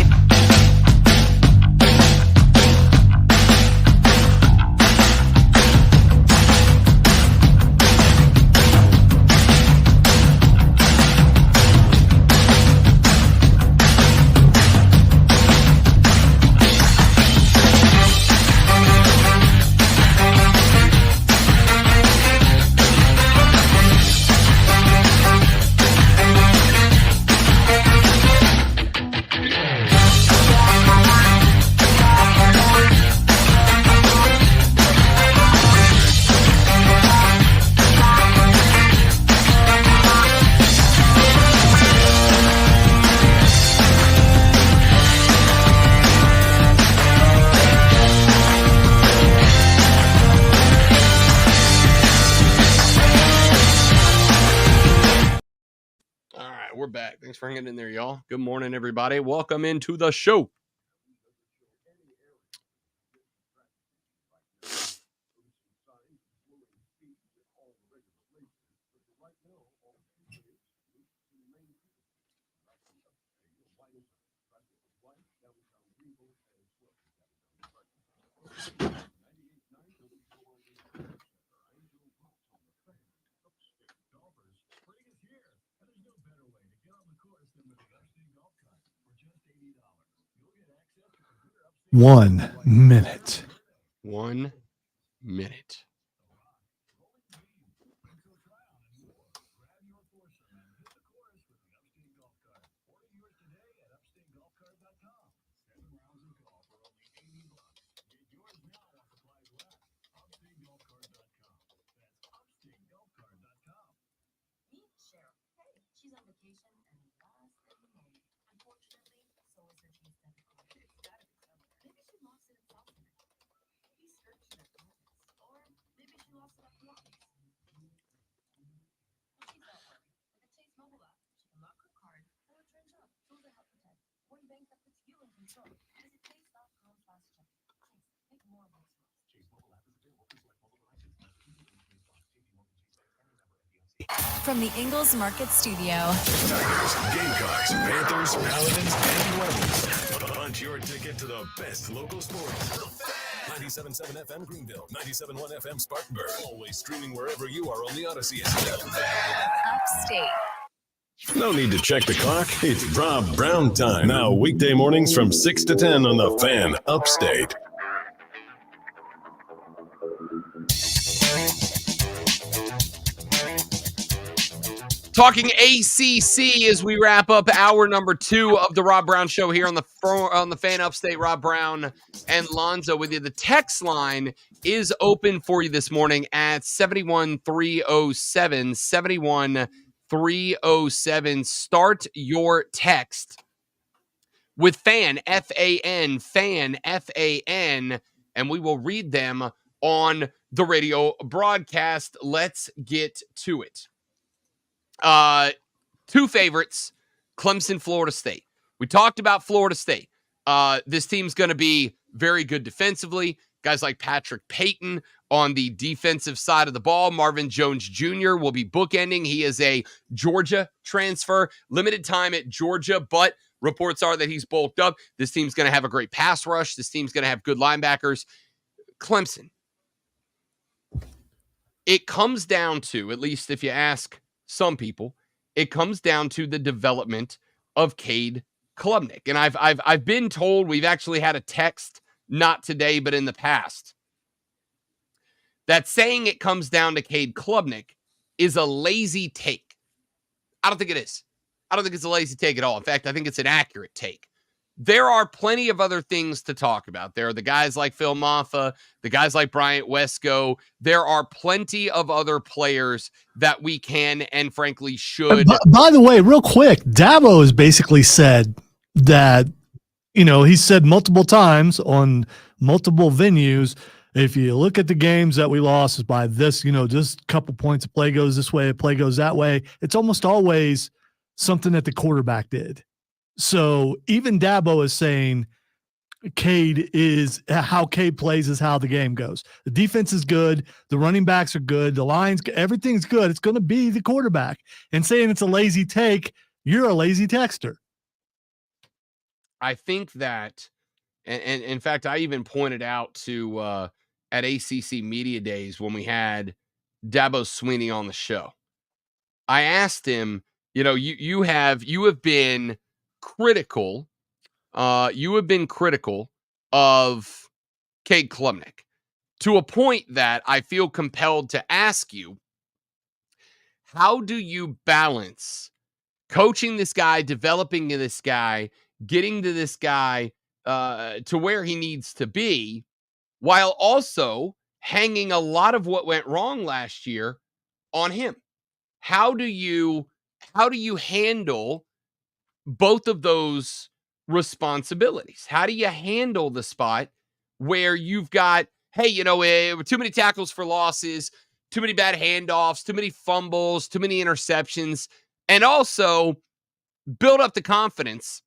we're back. Thanks for hanging in there, y'all. Good morning, everybody. Welcome into the show. One minute. 1 minute. From the Ingles Market Studio. Tigers, Gamecocks, Panthers, Paladins, and Rebels. Punch your ticket to the best local sports. 97.7 FM Greenville, 97.1 FM Spartanburg. Always streaming wherever you are on the Odyssey app. Upstate. No need to check the clock. It's Rob Brown time. Now weekday mornings from 6 to 10 on the Fan Upstate. Talking ACC as we wrap up hour number 2 of the Rob Brown Show here on the Fan Upstate. Rob Brown and Lonzo with you. The text line is open for you this morning at 71307. 71307. Start your text with FAN, F-A-N, FAN, F-A-N, and we will read them on the radio broadcast. Let's get to it. 2 favorites, Clemson, Florida State. We talked about Florida State. This team's going to be very good defensively. Guys like Patrick Payton on the defensive side of the ball. Marvin Jones Jr. will be bookending. He is a Georgia transfer, limited time at Georgia, but reports are that he's bulked up. This team's going to have a great pass rush. This team's going to have good linebackers. Clemson. It comes down to, at least if you ask some people, it comes down to the development of Cade Klubnik. And I've been told, we've actually had a text, not today, but in the past, that saying it comes down to Cade Klubnik is a lazy take. I don't think it is. I don't think it's a lazy take at all. In fact, I think it's an accurate take. There are plenty of other things to talk about. There are the guys like Phil Maffa, the guys like Bryant Wesco. There are plenty of other players that we can and frankly should. By the way, real quick, Dabo has basically said that, he said multiple times on multiple venues, if you look at the games that we lost is by this, just a couple points, a play goes this way, a play goes that way. It's almost always something that the quarterback did. So even Dabo is saying how Cade plays is how the game goes. The defense is good. The running backs are good. The lines, everything's good. It's going to be the quarterback. And saying it's a lazy take, you're a lazy texter. I think that, and in fact, I even pointed out to at ACC Media Days when we had Dabo Swinney on the show. I asked him, you have been critical. You have been critical of Cade Klubnik to a point that I feel compelled to ask you, how do you balance coaching this guy, developing this guy, getting to this guy to where he needs to be, while also hanging a lot of what went wrong last year on him? How do you handle both of those responsibilities? How do you handle the spot where you've got, too many tackles for losses, too many bad handoffs, too many fumbles, too many interceptions, and also build up the confidence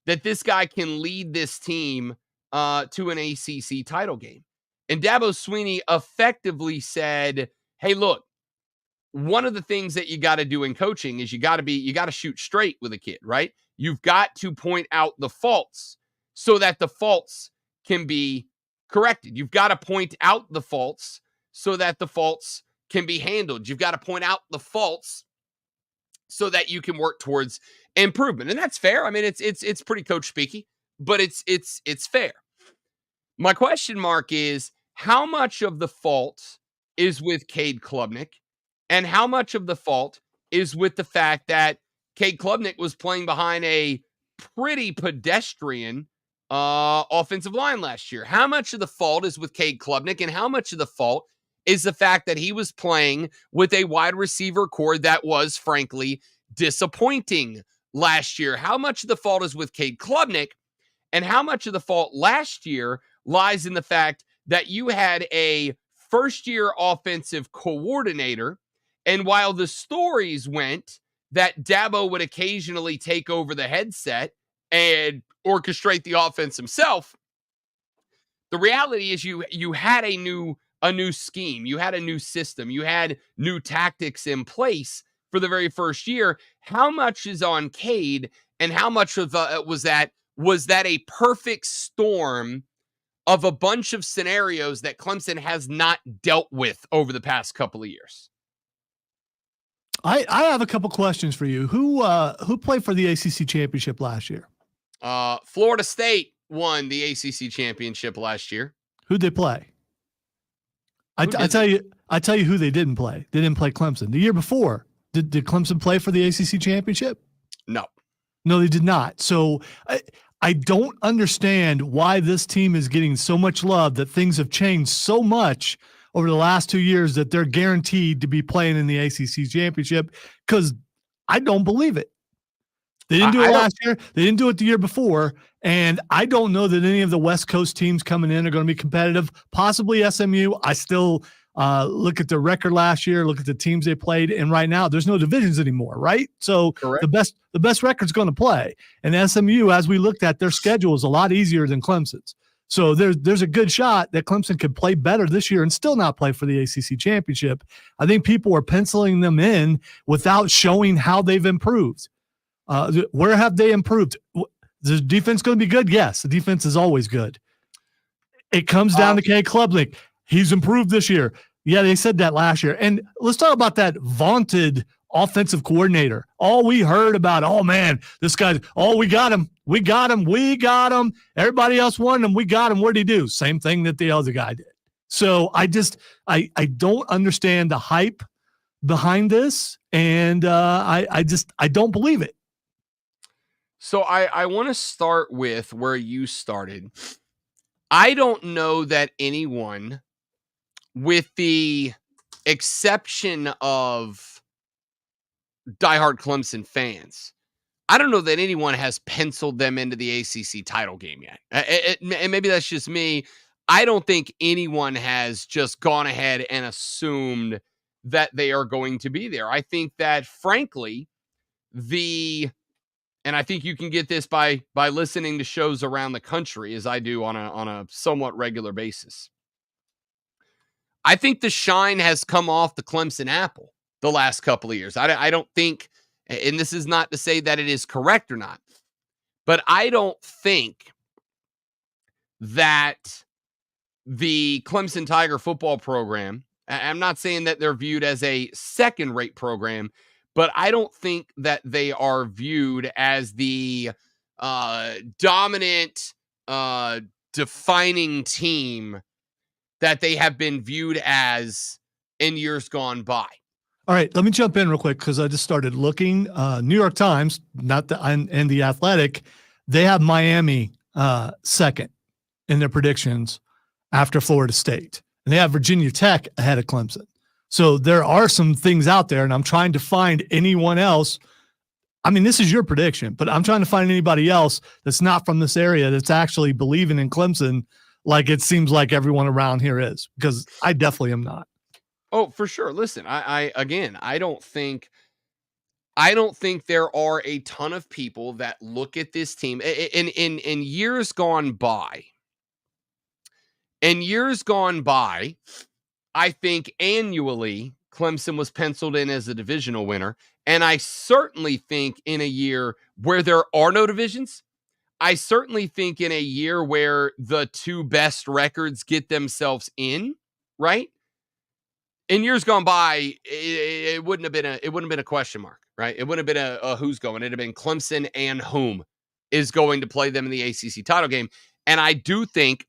that this guy can lead this team to an ACC title game. And Dabo Swinney effectively said, hey, look, one of the things that you got to do in coaching is you got to shoot straight with a kid, right? You've got to point out the faults so that the faults can be corrected. You've got to point out the faults so that the faults can be handled. You've got to point out the faults so that you can work towards improvement. And that's fair. I mean, it's pretty coach speaky, but it's fair. My question mark is, how much of the fault is with Cade Klubnik, and how much of the fault is with the fact that Cade Klubnik was playing behind a pretty pedestrian offensive line last year? How much of the fault is with Cade Klubnik, and how much of the fault is the fact that he was playing with a wide receiver core that was, frankly, disappointing last year? How much of the fault is with Cade Klubnik, and how much of the fault last year lies in the fact that you had a first-year offensive coordinator, and while the stories went that Dabo would occasionally take over the headset and orchestrate the offense himself, the reality is you had a new scheme, you had a new system, you had new tactics in place for the very first year. How much is on Cade, and how much of was that a perfect storm of a bunch of scenarios that Clemson has not dealt with over the past couple of years? I have a couple questions for you. Who played for the ACC championship last year? Florida State won the ACC championship last year. Who'd they play? I tell you who they didn't play. They didn't play Clemson. The year before, did Clemson play for the ACC championship? No, they did not. So I don't understand why this team is getting so much love, that things have changed so much over the last 2 years that they're guaranteed to be playing in the ACC championship, because I don't believe it. They didn't do it last year. They didn't do it the year before. And I don't know that any of the West Coast teams coming in are going to be competitive. Possibly SMU. I still look at the record last year, look at the teams they played, and right now there's no divisions anymore, right? So correct. the best record's going to play. And SMU, as we looked at, their schedule is a lot easier than Clemson's. So there's a good shot that Clemson could play better this year and still not play for the ACC championship. I think people are penciling them in without showing how they've improved. Where have they improved? The defense going to be good? Yes, the defense is always good. It comes down to Cade Klubnik. He's improved this year. Yeah, they said that last year. And let's talk about that vaunted offensive coordinator. All we heard about, oh, man, this guy, we got him. We got him. Everybody else wanted him. We got him. What did he do? Same thing that the other guy did. So I don't understand the hype behind this, and I don't believe it. So I want to start with where you started. I don't know that anyone, with the exception of diehard Clemson fans, I don't know that anyone has penciled them into the ACC title game yet. And maybe that's just me. I don't think anyone has just gone ahead and assumed that they are going to be there. I think that, frankly, and I think you can get this by listening to shows around the country, as I do on a somewhat regular basis. I think the shine has come off the Clemson apple the last couple of years. I don't think, and this is not to say that it is correct or not, but I don't think that the Clemson Tiger football program, I'm not saying that they're viewed as a second-rate program, but I don't think that they are viewed as the dominant, defining team that they have been viewed as in years gone by. All right, let me jump in real quick because I just started looking. New York Times, and The Athletic, they have Miami second in their predictions after Florida State. And they have Virginia Tech ahead of Clemson. So there are some things out there, and I'm trying to find anyone else. I mean, this is your prediction, but I'm trying to find anybody else that's not from this area that's actually believing in Clemson like it seems like everyone around here is, because I definitely am not. Oh, for sure. Listen, I don't think I don't think there are a ton of people that look at this team in years gone by. In years gone by, I think annually Clemson was penciled in as a divisional winner. And I certainly think in a year where there are no divisions, I certainly think in a year where the two best records get themselves in, right? In years gone by, it wouldn't have been a question mark, right? It wouldn't have been a who's going. It'd have been Clemson and whom is going to play them in the ACC title game. And I do think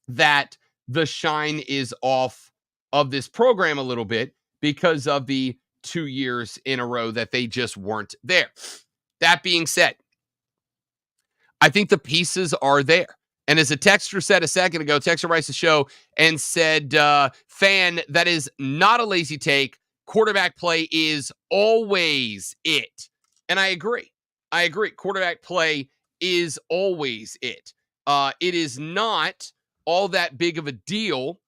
that the shine is off of this program a little bit because of the 2 years in a row that they just weren't there. That being said, I think the pieces are there. And as a texter said a second ago, texter writes the show and said, fan, that is not a lazy take. Quarterback play is always it. And I agree. Quarterback play is always it. It is not all that big of a deal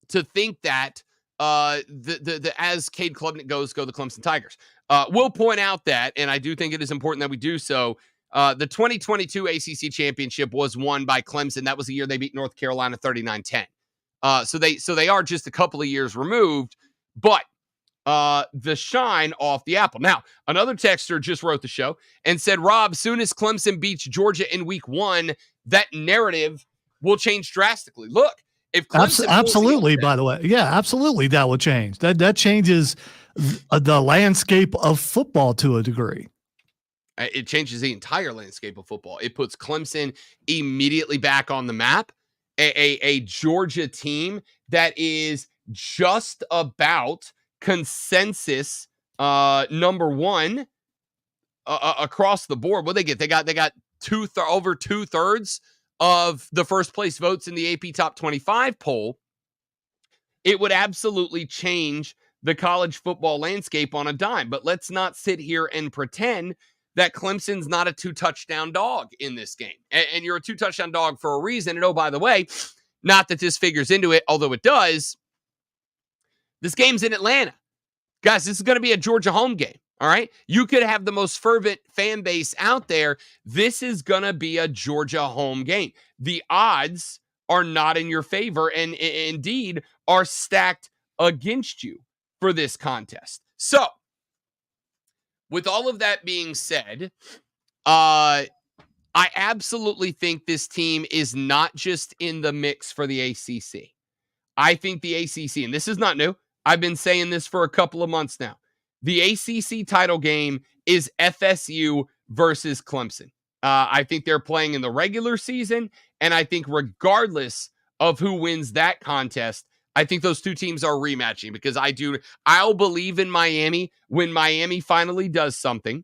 to think that as Cade Klubnik go the Clemson Tigers. We'll point out that, and I do think it is important that we do so. The 2022 ACC championship was won by Clemson. That was the year they beat North Carolina 39-10. So they are just a couple of years removed, but the shine off the apple. Now, another texter just wrote the show and said, Rob, soon as Clemson beats Georgia in week 1, that narrative will change drastically. Look, if Clemson absolutely, by the way, yeah, absolutely, that will change. That changes the landscape of football to a degree. It changes the entire landscape of football. It puts Clemson immediately back on the map. A Georgia team that is just about consensus number 1 across the board. What they get? They got over 2/3 of the first place votes in the AP Top 25 poll. It would absolutely change the college football landscape on a dime. But let's not sit here and pretend that Clemson's not a 2-touchdown dog in this game. And you're a 2-touchdown dog for a reason. And oh, by the way, not that this figures into it, although it does, this game's in Atlanta. Guys, this is going to be a Georgia home game. All right. You could have the most fervent fan base out there. This is going to be a Georgia home game. The odds are not in your favor and indeed are stacked against you for this contest. So, with all of that being said, I absolutely think this team is not just in the mix for the ACC. I think the ACC, and this is not new, I've been saying this for a couple of months now. The ACC title game is FSU versus Clemson. I think they're playing in the regular season, and I think regardless of who wins that contest, I think those two teams are rematching because I'll believe in Miami when Miami finally does something.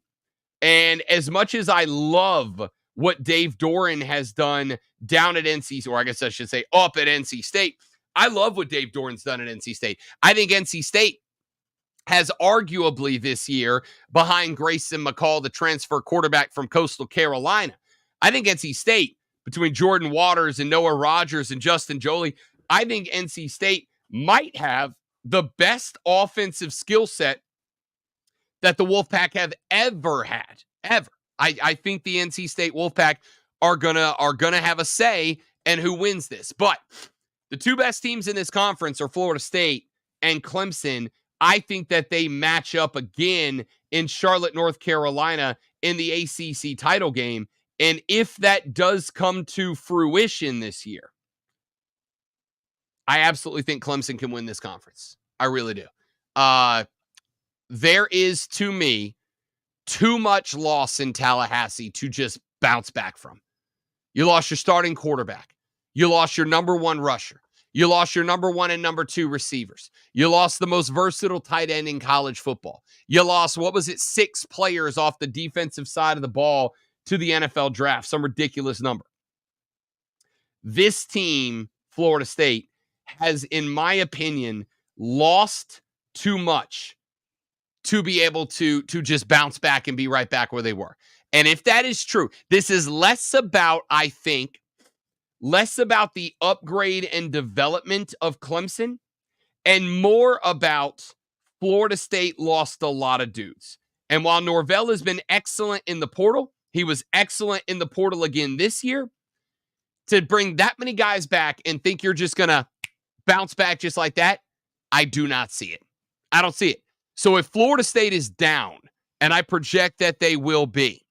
And as much as I love what Dave Doran has done down at NC, or I guess I should say up at NC State, I love what Dave Doran's done at NC State. I think NC State has arguably this year, behind Grayson McCall, the transfer quarterback from Coastal Carolina, I think NC State, between Jordan Waters and Noah Rogers and Justin Jolie, I think NC State might have the best offensive skill set that the Wolfpack have ever had. Ever. I think the NC State Wolfpack are gonna have a say in who wins this. But the two best teams in this conference are Florida State and Clemson. I think that they match up again in Charlotte, North Carolina in the ACC title game. And if that does come to fruition this year, I absolutely think Clemson can win this conference. I really do. There is, to me, too much loss in Tallahassee to just bounce back from. You lost your starting quarterback. You lost your number 1 rusher. You lost your number 1 and number 2 receivers. You lost the most versatile tight end in college football. You lost, 6 players off the defensive side of the ball to the NFL draft, some ridiculous number. This team, Florida State, has, in my opinion, lost too much to be able to just bounce back and be right back where they were. And if that is true, this is less about, I think, less about the upgrade and development of Clemson and more about Florida State lost a lot of dudes. And while Norvell has been excellent in the portal, he was excellent in the portal again this year. To bring that many guys back and think you're just going to bounce back just like that, I do not see it. I don't see it. So if Florida State is down, and I project that they will be,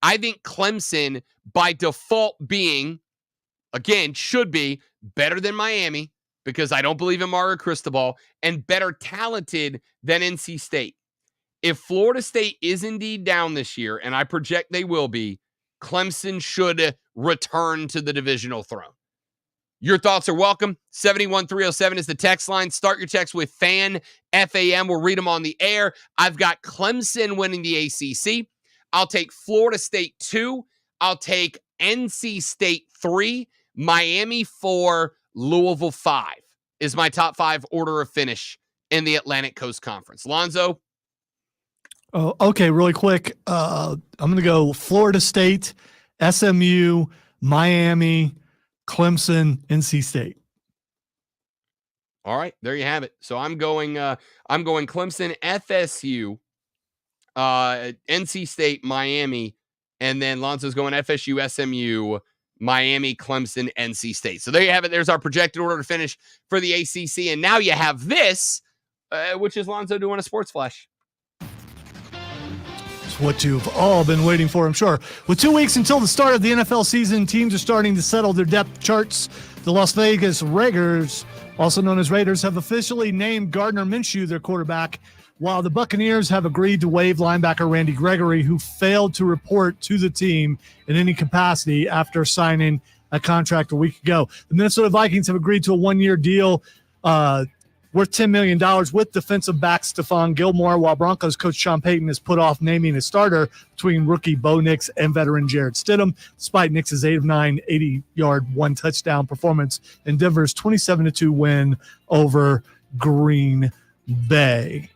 I think Clemson, by default being, again, should be better than Miami, because I don't believe in Mario Cristobal, and better talented than NC State. If Florida State is indeed down this year, and I project they will be, Clemson should return to the divisional throne. Your thoughts are welcome. 71307 is the text line. Start your text with FAN, FAM. We'll read them on the air. I've got Clemson winning the ACC. I'll take Florida State 2. I'll take NC State 3. Miami 4. Louisville 5 is my top 5 order of finish in the Atlantic Coast Conference. Lonzo? Oh, okay, really quick. I'm going to go Florida State, SMU, Miami, Clemson, NC State. All right, there you have it. So I'm going Clemson, FSU, NC State, Miami, and then Lonzo's going FSU, SMU, Miami, Clemson, NC State. So there you have it. There's our projected order to finish for the ACC. And now you have this, which is Lonzo doing a sports flash. It's what you've all been waiting for, I'm sure. With 2 weeks until the start of the NFL season, teams are starting to settle their depth charts. The Las Vegas Raiders, also known as Raiders, have officially named Gardner Minshew their quarterback, while the Buccaneers have agreed to waive linebacker Randy Gregory, who failed to report to the team in any capacity after signing a contract a week ago. The Minnesota Vikings have agreed to a one-year deal worth $10 million with defensive back Stephon Gilmore, while Broncos coach Sean Payton has put off naming a starter between rookie Bo Nix and veteran Jarrett Stidham, despite Nix's 8 of 9, 80-yard, 1-touchdown performance in Denver's 27-2 win over Green Bay.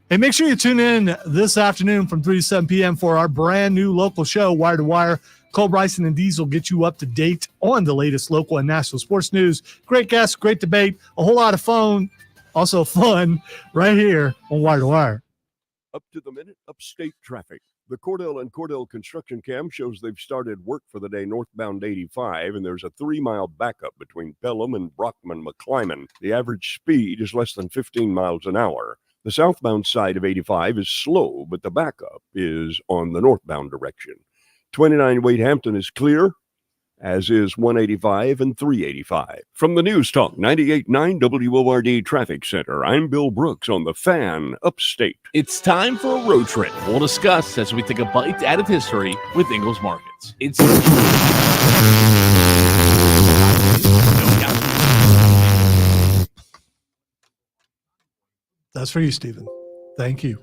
Hey, make sure you tune in this afternoon from 3 to 7 p.m. for our brand new local show, Wire to Wire. Cole Bryson and Diesel get you up to date on the latest local and national sports news. Great guests, great debate, a whole lot of fun. Also fun right here on Wire to Wire. Up to the minute upstate traffic. The Cordell and Cordell construction cam shows they've started work for the day northbound 85, and there's a 3-mile backup between Pelham and Brockman-McClyman. The average speed is less than 15 miles an hour. The southbound side of 85 is slow, but the backup is on the northbound direction. 29 Wade Hampton is clear, as is 185 and 385. From the News Talk 98.9 WORD Traffic Center, I'm Bill Brooks on the Fan Upstate. It's time for a road trip. We'll discuss as we take a bite out of history with Ingalls Markets. It's That's for you, Stephen. Thank you.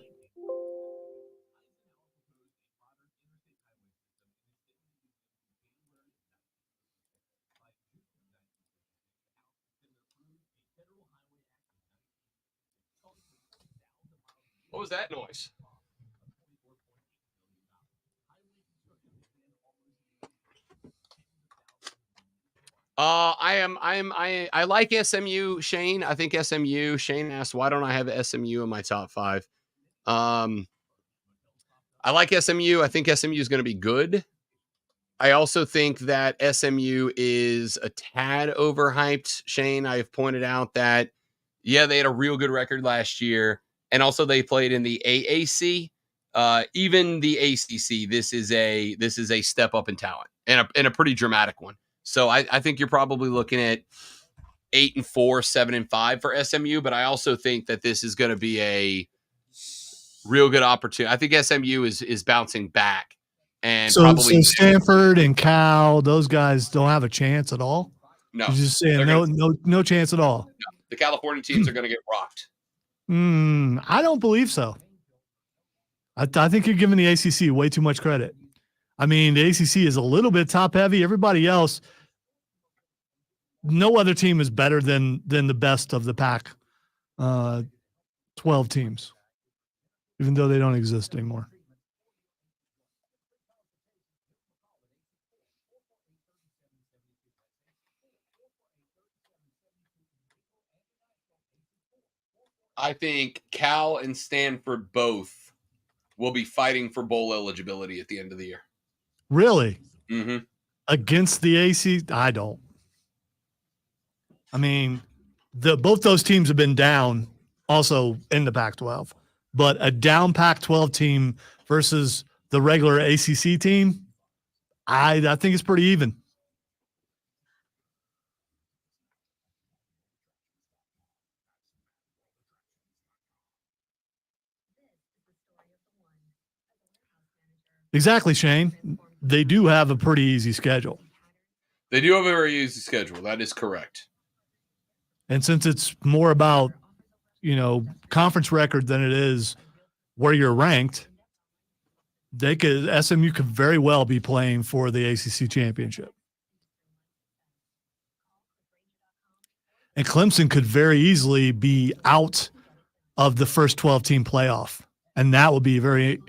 What was that noise? I like SMU, Shane. I think SMU. Shane asked, why don't I have SMU in my top 5? I like SMU. I think SMU is going to be good. I also think that SMU is a tad overhyped, Shane. I have pointed out that, yeah, they had a real good record last year, and also they played in the AAC. Even the ACC, this is a step up in talent, and a pretty dramatic one. So I think you're probably looking at 8-4, 7-5 for SMU, but I also think that this is going to be a real good opportunity. I think SMU is bouncing back, and so probably Stanford and Cal, those guys don't have a chance at all. No, you're just saying no chance at all. No, the California teams are going to get rocked. I don't believe so. I think you're giving the ACC way too much credit. I mean, the ACC is a little bit top heavy. Everybody else, no other team is better than the best of the pack. 12 teams, even though they don't exist anymore. I think Cal and Stanford both will be fighting for bowl eligibility at the end of the year. Really? Mm-hmm. Against the AC? I don't. I mean, both those teams have been down also in the Pac-12, but a down Pac-12 team versus the regular ACC team, I think it's pretty even. Exactly, Shane. They do have a pretty easy schedule. They do have a very easy schedule. That is correct. And since it's more about, conference record than it is where you're ranked, SMU could very well be playing for the ACC championship. And Clemson could very easily be out of the first 12-team playoff. And that would be very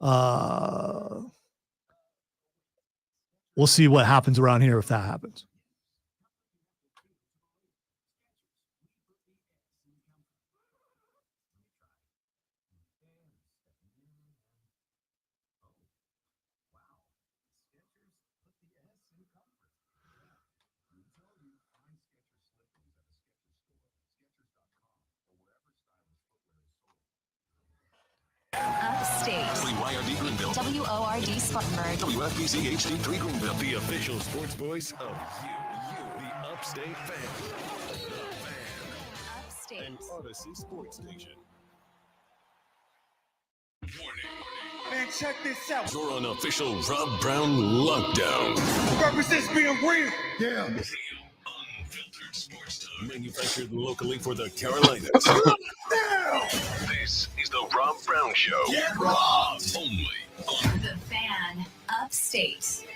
we'll see what happens around here if that happens. Upstate. WYRD Greenville. WORD Spartanburg. WFPC HD3 Greenville. The official sports voice of the Upstate Fan. Upstate. An Odyssey sports station. Man, check this out. You're on official Rob Brown lockdown. Represents being real. Yeah. Unfiltered sports talk. Manufactured locally for the Carolinas. This is the Rob Brown Show. Get robbed. Only on The Fan. Upstate.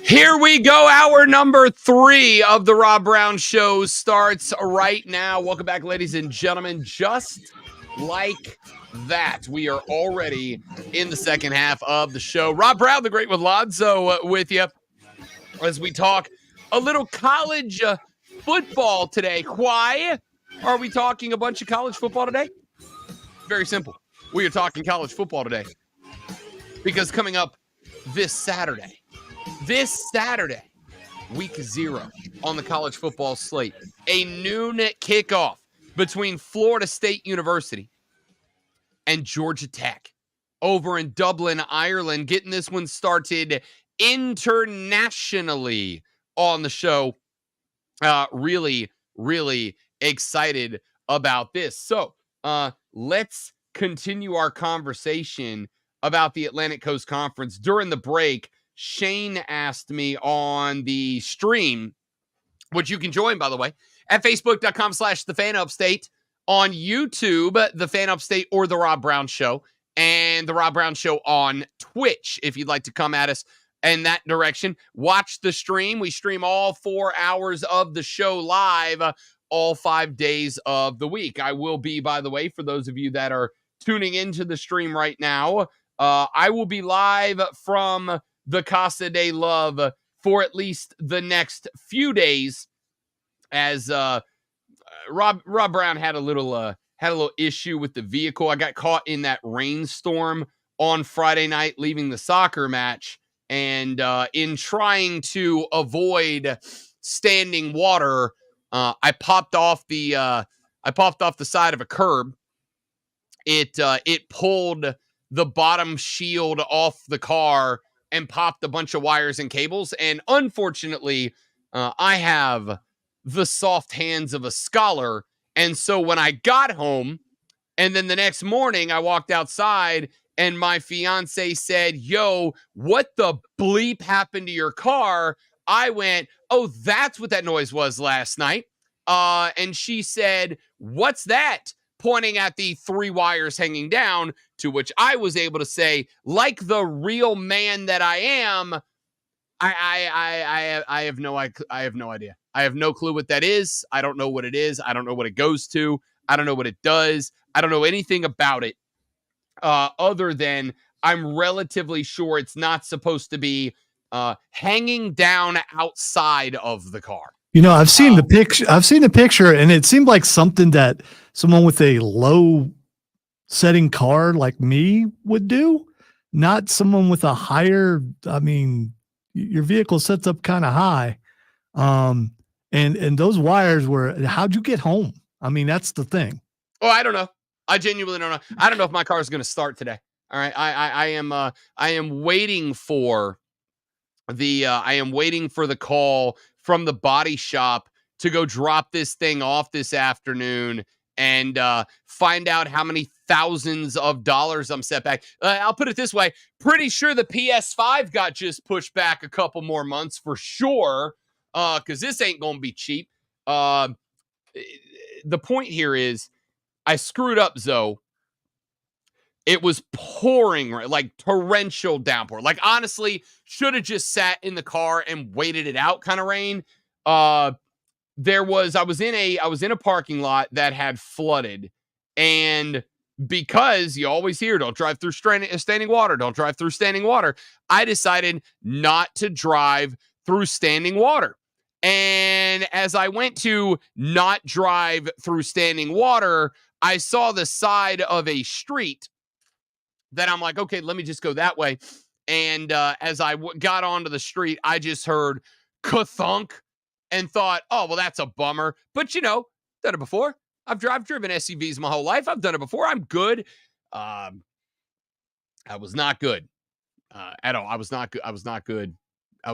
Here we go. Hour number 3 of the Rob Brown Show starts right now. Welcome back, ladies and gentlemen. Just like that, we are already in the second half of the show. Rob Brown, the Great with Lonzo, with you as we talk a little college football today. Why are we talking a bunch of college football today? Very simple. We are talking college football today because coming up this Saturday, week 0 on the college football slate, a noon kickoff between Florida State University and Georgia Tech over in Dublin, Ireland, getting this one started internationally on the show. Really, really excited about this. So let's continue our conversation about the Atlantic Coast Conference. During the break, Shane asked me on the stream, which you can join, by the way, at facebook.com/thefanupstate, on YouTube, The Fan Upstate or The Rob Brown Show, and The Rob Brown Show on Twitch, if you'd like to come at us in that direction. Watch the stream. We stream all 4 hours of the show live all 5 days of the week. I will be, by the way, for those of you that are tuning into the stream right now, I will be live from the Casa de Love for at least the next few days, as Rob Brown had a little issue with the vehicle. I got caught in that rainstorm on Friday night leaving the soccer match, and in trying to avoid standing water, I popped off the side of a curb. It pulled the bottom shield off the car and popped a bunch of wires and cables. And unfortunately, I have the soft hands of a scholar. And so when I got home, and then the next morning I walked outside and my fiance said, "Yo, what the bleep happened to your car?" I went, "Oh, that's what that noise was last night." And she said, "What's that?" pointing at the 3 wires hanging down, to which I was able to say, like the real man that I am, I have no idea. I have no clue what that is. I don't know what it is. I don't know what it goes to. I don't know what it does. I don't know anything about it, other than I'm relatively sure it's not supposed to be hanging down outside of the car. You know, I've seen the picture. I've seen the picture, and it seemed like something that someone with a low setting car like me would do, not someone with a higher. I mean, your vehicle sets up kind of high, and those wires were. How'd you get home? I mean, that's the thing. Oh, I don't know. I genuinely don't know. I don't know if my car is going to start today. All right, I am waiting for the call from the body shop to go drop this thing off this afternoon and find out how many thousands of dollars I'm set back. I'll put it this way. Pretty sure the PS5 got just pushed back a couple more months for sure, because this ain't going to be cheap. The point here is I screwed up, Zoe. It was pouring, like torrential downpour. Like, honestly, should have just sat in the car and waited it out kind of rain. I was in a parking lot that had flooded, and because you always hear don't drive through standing water, don't drive through standing water, I decided not to drive through standing water. And as I went to not drive through standing water, I saw the side of a street that I'm like, okay, let me just go that way. And as I got onto the street, I just heard ka-thunk and thought, oh, well, that's a bummer. But, done it before. I've driven SUVs my whole life. I've done it before. I'm good. I was not good at all. I was not good. I was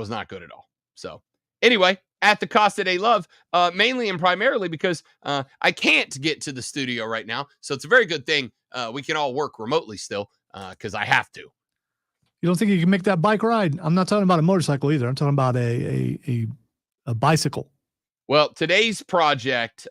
not good at all. So anyway, at the cost of a love, mainly and primarily because I can't get to the studio right now. So it's a very good thing we can all work remotely still because I have to. You don't think you can make that bike ride? I'm not talking about a motorcycle either. I'm talking about a bicycle. Well, today's project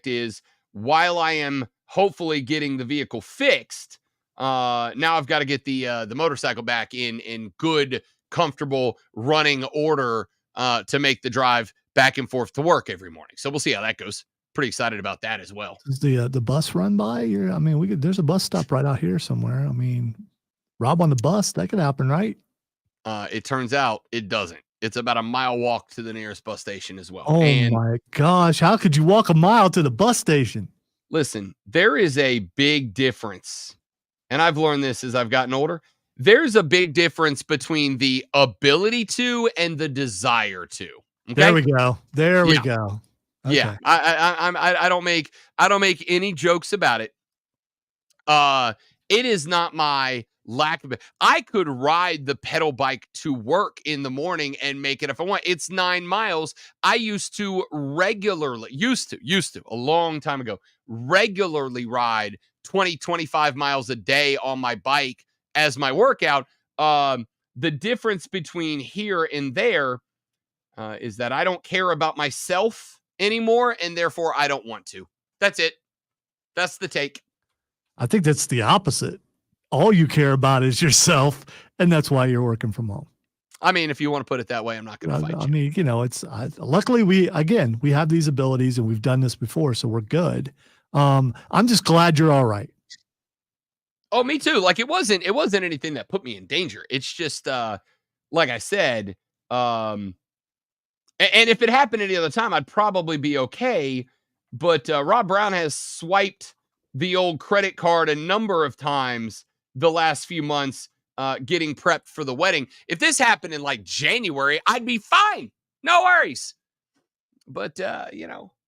is, while I am hopefully getting the vehicle fixed, now I've got to get the motorcycle back in good, comfortable running order to make the drive back and forth to work every morning. So we'll see how that goes. Pretty excited about that as well. Does the bus run by? There's a bus stop right out here somewhere. I mean, Rob on the bus, that could happen, right? It turns out it doesn't. It's about a mile walk to the nearest bus station as well. Oh my gosh. How could you walk a mile to the bus station? Listen, there is a big difference. And I've learned this as I've gotten older. There's a big difference between the ability to and the desire to. Okay? There we go. There we go. Okay. Yeah. I don't make any jokes about it. It is not my lack of it. I could ride the pedal bike to work in the morning and make it if I want. It's 9 miles. I used to a long time ago, regularly ride 20, 25 miles a day on my bike as my workout. The difference between here and there is that I don't care about myself anymore, and therefore I don't want to. That's it. That's the take. I think that's the opposite. All you care about is yourself, and that's why you're working from home. I mean, if you want to put it that way, I'm not going to fight you. I mean, it's luckily we have these abilities and we've done this before, so we're good. I'm just glad you're all right. Oh, me too. Like it wasn't anything that put me in danger. It's just like I said, and if it happened any other time, I'd probably be okay. But Rob Brown has swiped the old credit card a number of times the last few months getting prepped for the wedding. If this happened in like January, I'd be fine. No worries. But,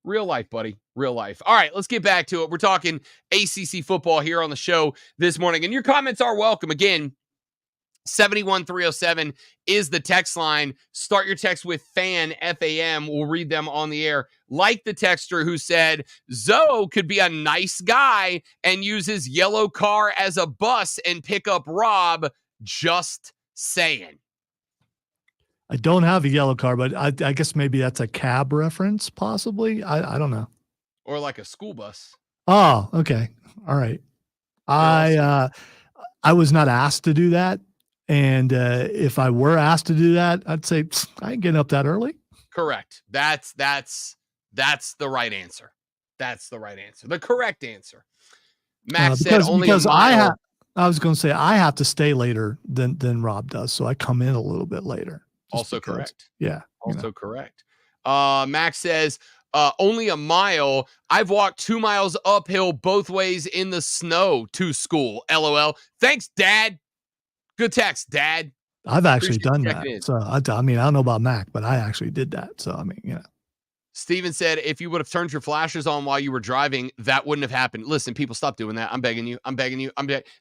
real life, buddy. Real life. All right, let's get back to it. We're talking ACC football here on the show this morning. And your comments are welcome. Again, 71307 is the text line. Start your text with FAN, F-A-M. We'll read them on the air. Like the texter who said, Zoe could be a nice guy and use his yellow car as a bus and pick up Rob. Just saying. I don't have a yellow car, but I guess maybe that's a cab reference, possibly. I don't know. Or like a school bus. Oh, okay. All right. I was not asked to do that. And if I were asked to do that, I'd say I ain't getting up that early. Correct. That's the right answer. That's the right answer. The correct answer. Max said only a mile. I was going to say I have to stay later than Rob does, so I come in a little bit later. Also correct. Yeah. Also correct. Max says, only a mile. I've walked 2 miles uphill both ways in the snow to school. LOL. Thanks, Dad. Good text, Dad. I've actually Appreciate done you that. checking in. So I mean, I don't know about Mac, but I actually did that. So I mean, you know. Steven said, if you would have turned your flashers on while you were driving, that wouldn't have happened. Listen, people, stop doing that. I'm begging you. I'm begging you.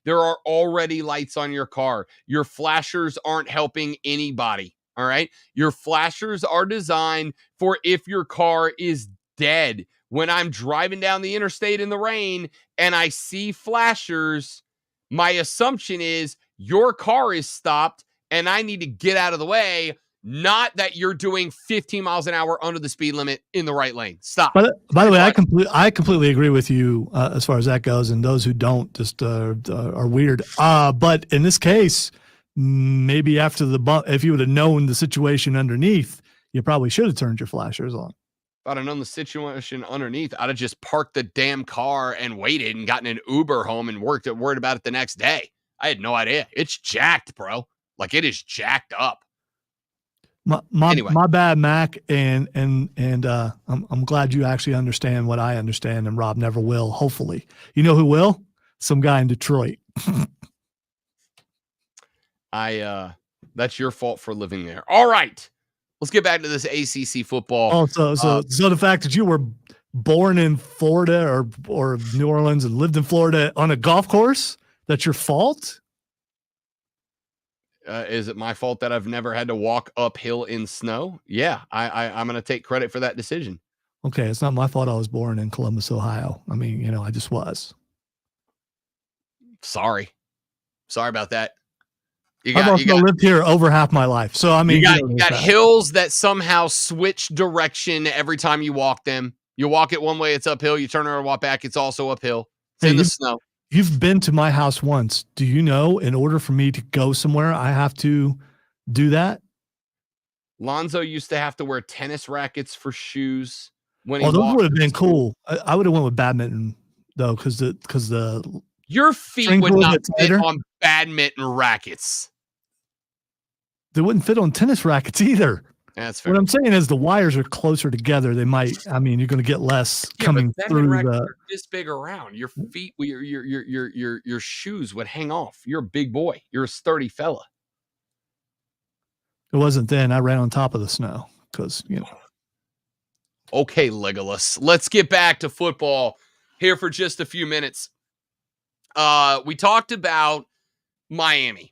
There are already lights on your car. Your flashers aren't helping anybody. All right. Your flashers are designed for if your car is dead. When I'm driving down the interstate in the rain and I see flashers, my assumption is your car is stopped and I need to get out of the way. Not that you're doing 15 miles an hour under the speed limit in the right lane. Stop. But by the way, I completely agree with you as far as that goes, and those who don't just are weird. But in this case, maybe after the bump, if you would have known the situation underneath, you probably should have turned your flashers on. If I'd have known the situation underneath, I'd have just parked the damn car and waited and gotten an Uber home and worried about it the next day. I had no idea. It's jacked, bro. Like, it is jacked up. My bad, Mac, and I'm glad you actually understand what I understand, and Rob never will. Hopefully, you know who will? Some guy in Detroit. That's your fault for living there. All right, let's get back to this ACC football. Oh, so the fact that you were born in Florida or New Orleans and lived in Florida on a golf course, that's your fault? Is it my fault that I've never had to walk uphill in snow? Yeah, I'm going to take credit for that decision. Okay, it's not my fault I was born in Columbus, Ohio. I mean, you know, I just was. Sorry about that. I've also lived here over half my life. So, I mean, you got hills that somehow switch direction every time you walk them. You walk it one way, it's uphill. You turn around and walk back, it's also uphill. It's in the snow. You've been to my house once. Do you know in order for me to go somewhere, I have to do that? Lonzo used to have to wear tennis rackets for shoes when he those walked. would have been cool. I would have went with badminton though, because your feet would not fit on badminton rackets. They wouldn't fit on tennis rackets either. That's fair. What I'm saying is the wires are closer together. They might. I mean, you're going to get less coming through the. This big around your feet, your shoes would hang off. You're a big boy. You're a sturdy fella. It wasn't then. I ran on top of the snow because you know. Okay, Legolas. Let's get back to football here for just a few minutes. We talked about Miami.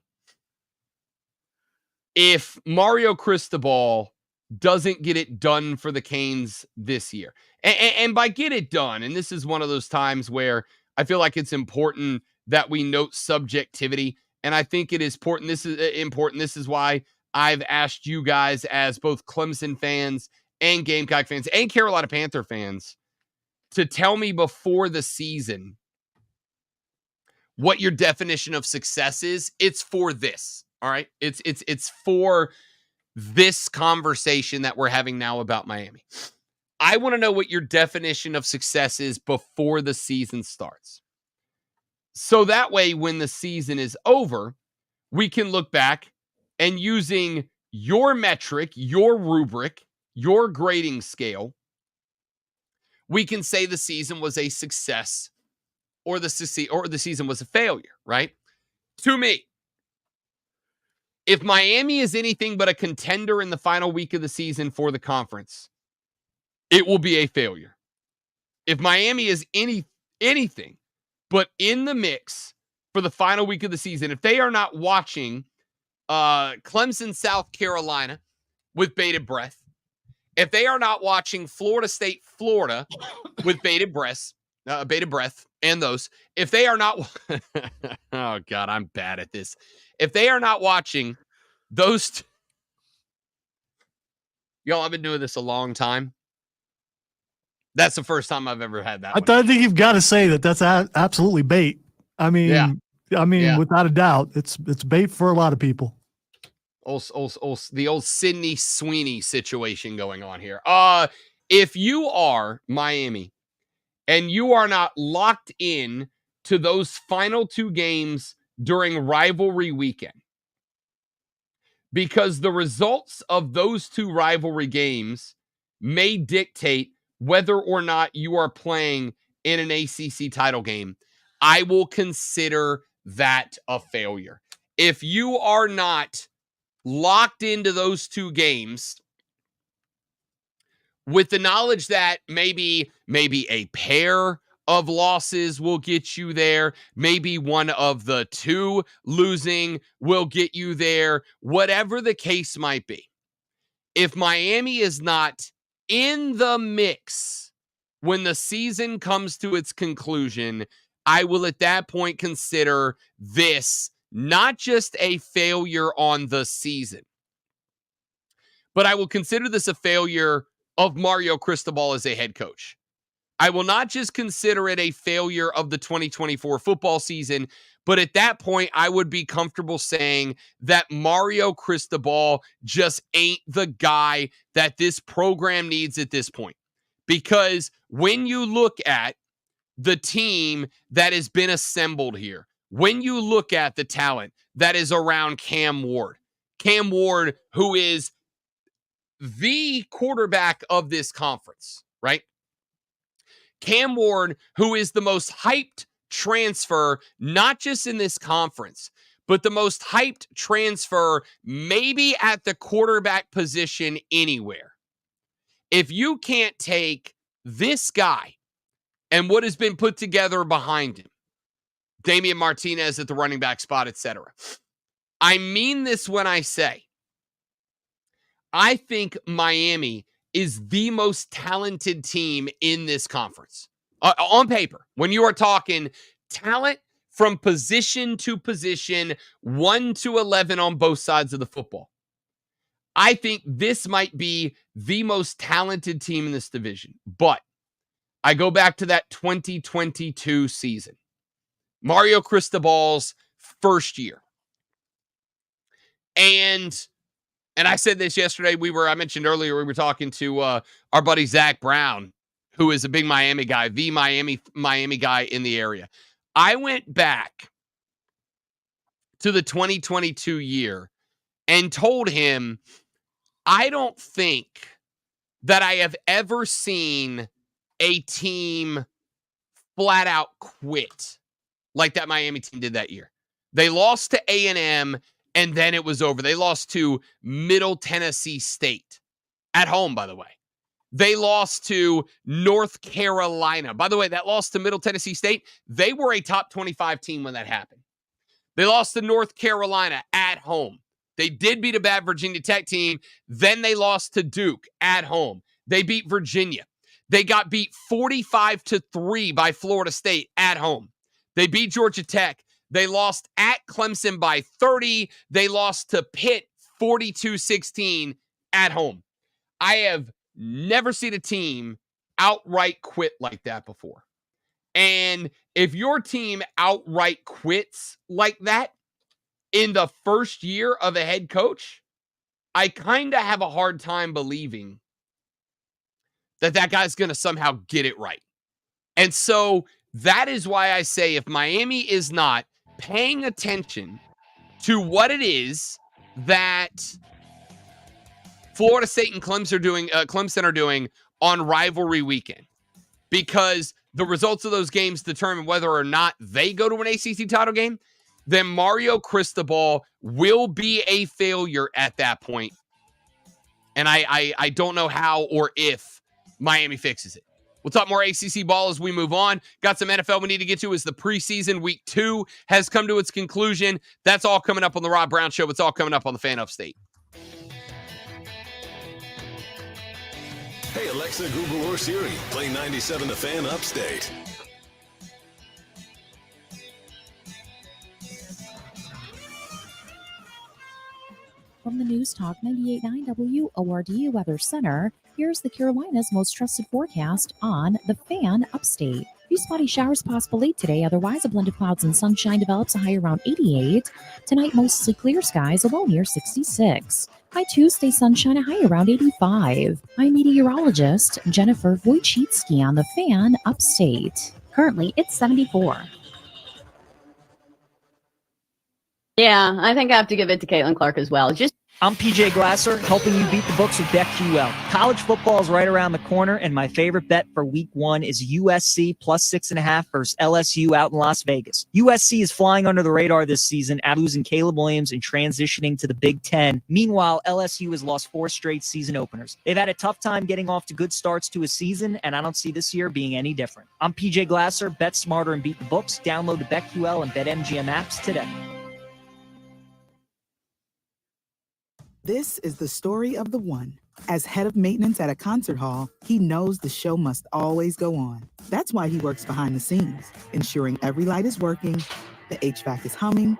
If Mario Cristobal doesn't get it done for the Canes this year, and by get it done, and this is one of those times where I feel like it's important that we note subjectivity, and I think it is important. This is important. This is why I've asked you guys as both Clemson fans and Gamecock fans and Carolina Panther fans to tell me before the season what your definition of success is. It's for this. All right. It's for this conversation that we're having now about Miami. I want to know what your definition of success is before the season starts. So that way, when the season is over, we can look back and using your metric, your rubric, your grading scale, we can say the season was a success or the season was a failure, right? To me, if Miami is anything but a contender in the final week of the season for the conference, it will be a failure. If Miami is anything but in the mix for the final week of the season, if they are not watching Clemson, South Carolina with bated breath, if they are not watching Florida State, Florida with bated breath, and those, if they are not, oh God, I'm bad at this. If they are not watching those, y'all, I've been doing this a long time. That's the first time I've ever had that. I think you've got to say that that's absolutely bait. I mean, without a doubt, it's bait for a lot of people. The old Sydney Sweeney situation going on here. If you are Miami and you are not locked in to those final two games during rivalry weekend, because the results of those two rivalry games may dictate whether or not you are playing in an ACC title game, I will consider that a failure. If you are not locked into those two games with the knowledge that maybe a pair of losses will get you there, maybe one of the two losing will get you there, whatever the case might be. If Miami is not in the mix when the season comes to its conclusion, I will at that point consider this not just a failure on the season, but I will consider this a failure of Mario Cristobal as a head coach. I will not just consider it a failure of the 2024 football season, but at that point, I would be comfortable saying that Mario Cristobal just ain't the guy that this program needs at this point. Because when you look at the team that has been assembled here, when you look at the talent that is around Cam Ward, who is the quarterback of this conference, right? Cam Ward, who is the most hyped transfer, not just in this conference, but the most hyped transfer maybe at the quarterback position anywhere. If you can't take this guy and what has been put together behind him, Damian Martinez at the running back spot, etc. I mean this when I say, I think Miami is the most talented team in this conference. On paper, when you are talking talent from position to position, 1 to 11 on both sides of the football, I think this might be the most talented team in this division. But I go back to that 2022 season, Mario Cristobal's first year. And I said this yesterday. I mentioned earlier, we were talking to our buddy Zach Brown, who is a big Miami guy, the Miami guy in the area. I went back to the 2022 year and told him, I don't think that I have ever seen a team flat out quit like that Miami team did that year. They lost to A&M, and then it was over. They lost to Middle Tennessee State at home, by the way. They lost to North Carolina. By the way, that loss to Middle Tennessee State, they were a top 25 team when that happened. They lost to North Carolina at home. They did beat a bad Virginia Tech team. Then they lost to Duke at home. They beat Virginia. They got beat 45-3 by Florida State at home. They beat Georgia Tech. They lost at Clemson by 30. They lost to Pitt 42-16 at home. I have never seen a team outright quit like that before. And if your team outright quits like that in the first year of a head coach, I kind of have a hard time believing that guy's going to somehow get it right. And so that is why I say if Miami is not paying attention to what it is that Florida State and Clemson are doing on rivalry weekend, because the results of those games determine whether or not they go to an ACC title game, then Mario Cristobal will be a failure at that point. And I don't know how or if Miami fixes it. We'll talk more ACC ball as we move on. Got some NFL we need to get to as the preseason week 2 has come to its conclusion. That's all coming up on the Rob Brown Show. It's all coming up on the Fan Upstate. Hey, Alexa, Google, or Siri, play 97 The Fan Upstate. From the News Talk 98.9 WORD Weather Center, here's the Carolinas' most trusted forecast on the Fan Upstate. Few spotty showers possible late today. Otherwise, a blend of clouds and sunshine develops, a high around 88. Tonight, mostly clear skies, a low near 66. By Tuesday, sunshine, a high around 85. I'm meteorologist Jennifer Wojcicki on the Fan Upstate. Currently, it's 74. Yeah, I think I have to give it to Caitlin Clark as well. I'm PJ Glasser, helping you beat the books with BetQL. College football is right around the corner, and my favorite bet for week 1 is USC plus 6.5 versus LSU out in Las Vegas. USC is flying under the radar this season after losing Caleb Williams and transitioning to the Big Ten. Meanwhile, LSU has lost 4 straight season openers. They've had a tough time getting off to good starts to a season, and I don't see this year being any different. I'm PJ Glasser, bet smarter and beat the books. Download the BetQL and BetMGM apps today. This is the story of the one. As head of maintenance at a concert hall, he knows the show must always go on. That's why he works behind the scenes, ensuring every light is working, the HVAC is humming.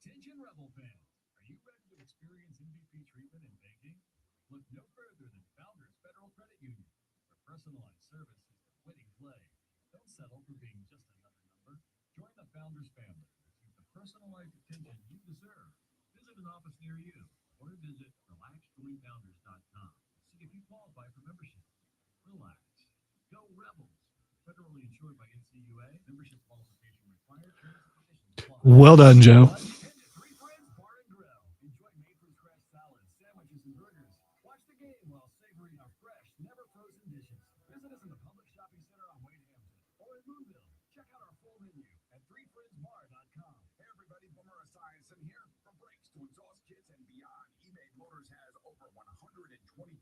Attention Rebel fans, are you ready to experience MVP treatment in banking? Look no further than Founders Federal Credit Union, where personalized service is the winning play. Don't settle for being just another number. Join the Founders family and receive the personalized attention you deserve. Visit an office near you or visit relaxjoinfounders.com to see if you qualify for membership. Relax. Go Rebels. Federally insured by NCUA. Membership qualification required. Terms and conditions apply. Well done, Joe.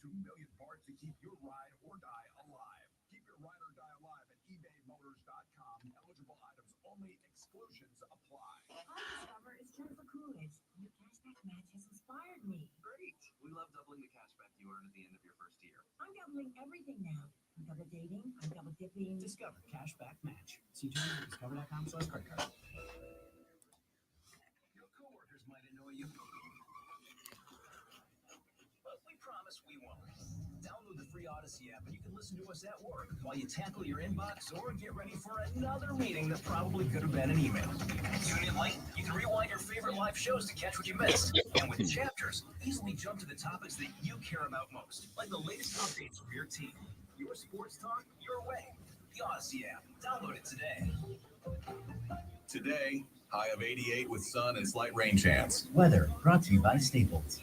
Million parts to keep your ride or die alive. Keep your ride or die alive at ebaymotors.com. Eligible items only. Exclusions apply. Hi, Discover. It's Jennifer Coolidge. Your cashback match has inspired me. Great. We love doubling the cashback you earn at the end of your first year. I'm doubling everything now. I'm double dating. I'm double dipping. Discover cashback match. See terms at discover.com/credit card. Your coworkers might annoy you, but we promise we won't. Download the free Odyssey app and you can listen to us at work while you tackle your inbox or get ready for another meeting that probably could have been an email. Tune in late, you can rewind your favorite live shows to catch what you missed. And with chapters, easily jump to the topics that you care about most, like the latest updates from your team. Your sports talk, your way. The Odyssey app. Download it today. Today, high of 88 with sun and slight rain chance. Weather brought to you by Staples.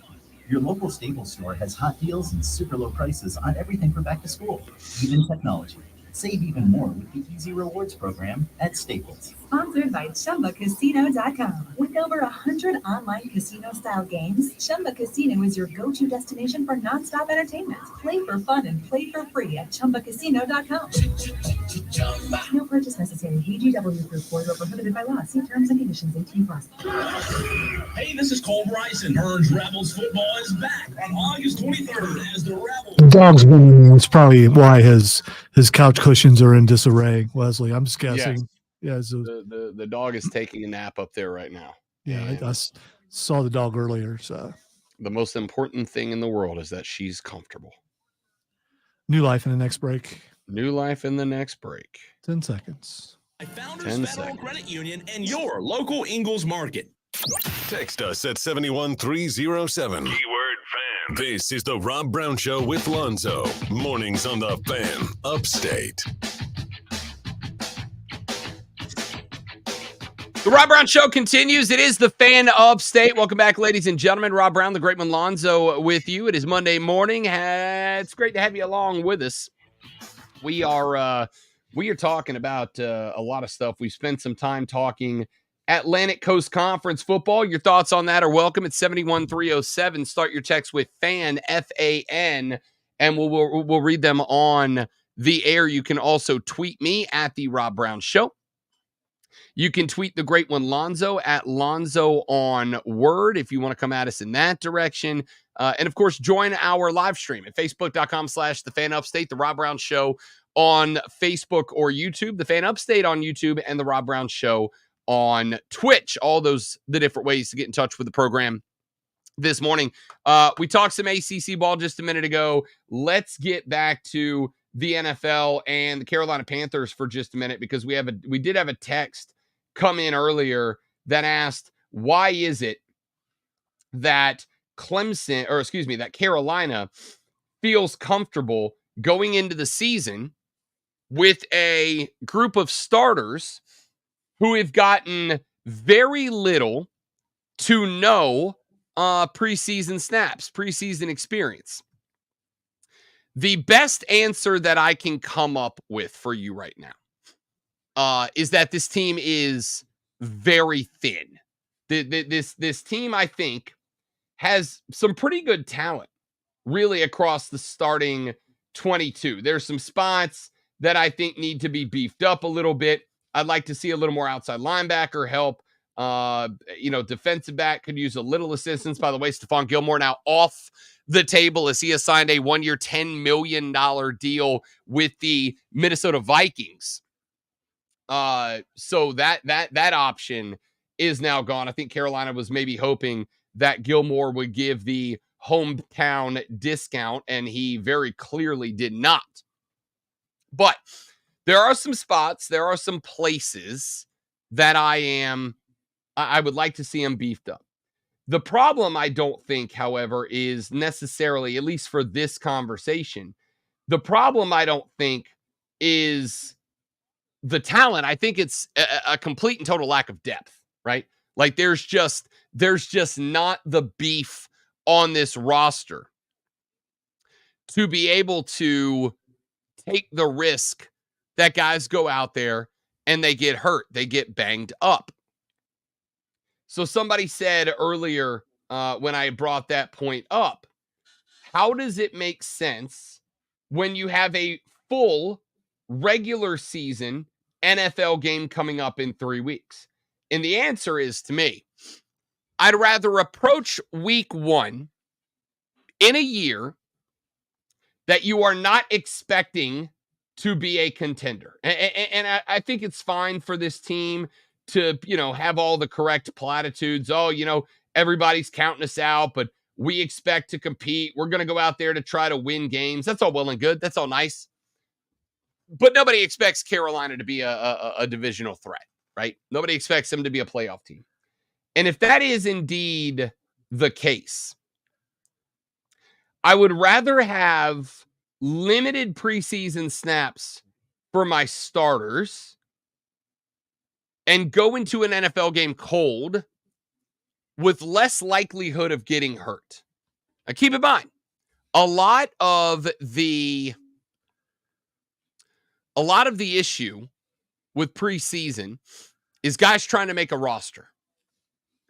Your local Staples store has hot deals and super low prices on everything for back to school, even technology. Save even more with the Easy Rewards program at Staples. Sponsored by ChumbaCasino.com. With over 100 online casino-style games, Chumba Casino is your go-to destination for nonstop entertainment. Play for fun and play for free at ChumbaCasino.com. No purchase necessary. VGW Group. Void or prohibited by law. See terms and conditions. 18+. Hey, this is Cole Bryson. Hearns Rebels football is back on August 23rd as the Rebels. Dog's it's probably why his couch cushions are in disarray, Wesley. I'm just guessing. Yes. The dog is taking a nap up there right now. Yeah, I saw the dog earlier. So the most important thing in the world is that she's comfortable. New life in the next break. New life in the next break. 10 seconds. Founders Federal Credit Union and your local Ingalls Market. Text us at 71307. Keyword fan. This is the Rob Brown Show with Lonzo. Mornings on the Fan, Upstate. The Rob Brown Show continues. It is the Fan Upstate. Welcome back, ladies and gentlemen. Rob Brown, the great one, Lonzo, with you. It is Monday morning. It's great to have you along with us. We are talking about a lot of stuff. We spent some time talking Atlantic Coast Conference football. Your thoughts on that are welcome at 71307. Start your text with FAN, F-A-N, and we'll read them on the air. You can also tweet me at the Rob Brown Show. You can tweet the great one, Lonzo, at Lonzo on Word if you want to come at us in that direction. And, of course, join our live stream at facebook.com/The Fan Upstate, The Rob Brown Show on Facebook or YouTube, The Fan Upstate on YouTube, and The Rob Brown Show on Twitch. All those the different ways to get in touch with the program this morning. We talked some ACC ball just a minute ago. Let's get back to the NFL and the Carolina Panthers for just a minute because we did have a text come in earlier that asked, why is it that that Carolina feels comfortable going into the season with a group of starters who have gotten very little to no preseason snaps, preseason experience. The best answer that I can come up with for you right now is that this team is very thin. This team, I think, has some pretty good talent, really, across the starting 22. There's some spots that I think need to be beefed up a little bit. I'd like to see a little more outside linebacker help. Defensive back could use a little assistance. By the way, Stephon Gilmore now off the table as he has signed a 1-year, $10 million deal with the Minnesota Vikings. So that option is now gone. I think Carolina was maybe hoping that Gilmore would give the hometown discount, and he very clearly did not. But there are some spots, there are some places that I would like to see him beefed up. The problem, I don't think, however, is necessarily, at least for this conversation, the problem, I don't think, is the talent. I think it's a complete and total lack of depth, right? Like there's just not the beef on this roster to be able to take the risk that guys go out there and they get hurt, they get banged up. So somebody said earlier when I brought that point up, how does it make sense when you have a full regular season NFL game coming up in 3 weeks? And the answer is, to me, I'd rather approach week 1 in a year that you are not expecting to be a contender. And I think it's fine for this team to, have all the correct platitudes. Oh, everybody's counting us out, but we expect to compete. We're going to go out there to try to win games. That's all well and good. That's all nice. But nobody expects Carolina to be a divisional threat, right? Nobody expects them to be a playoff team. And if that is indeed the case, I would rather have limited preseason snaps for my starters and go into an NFL game cold with less likelihood of getting hurt. Now, keep in mind, a lot of the issue with preseason is guys trying to make a roster.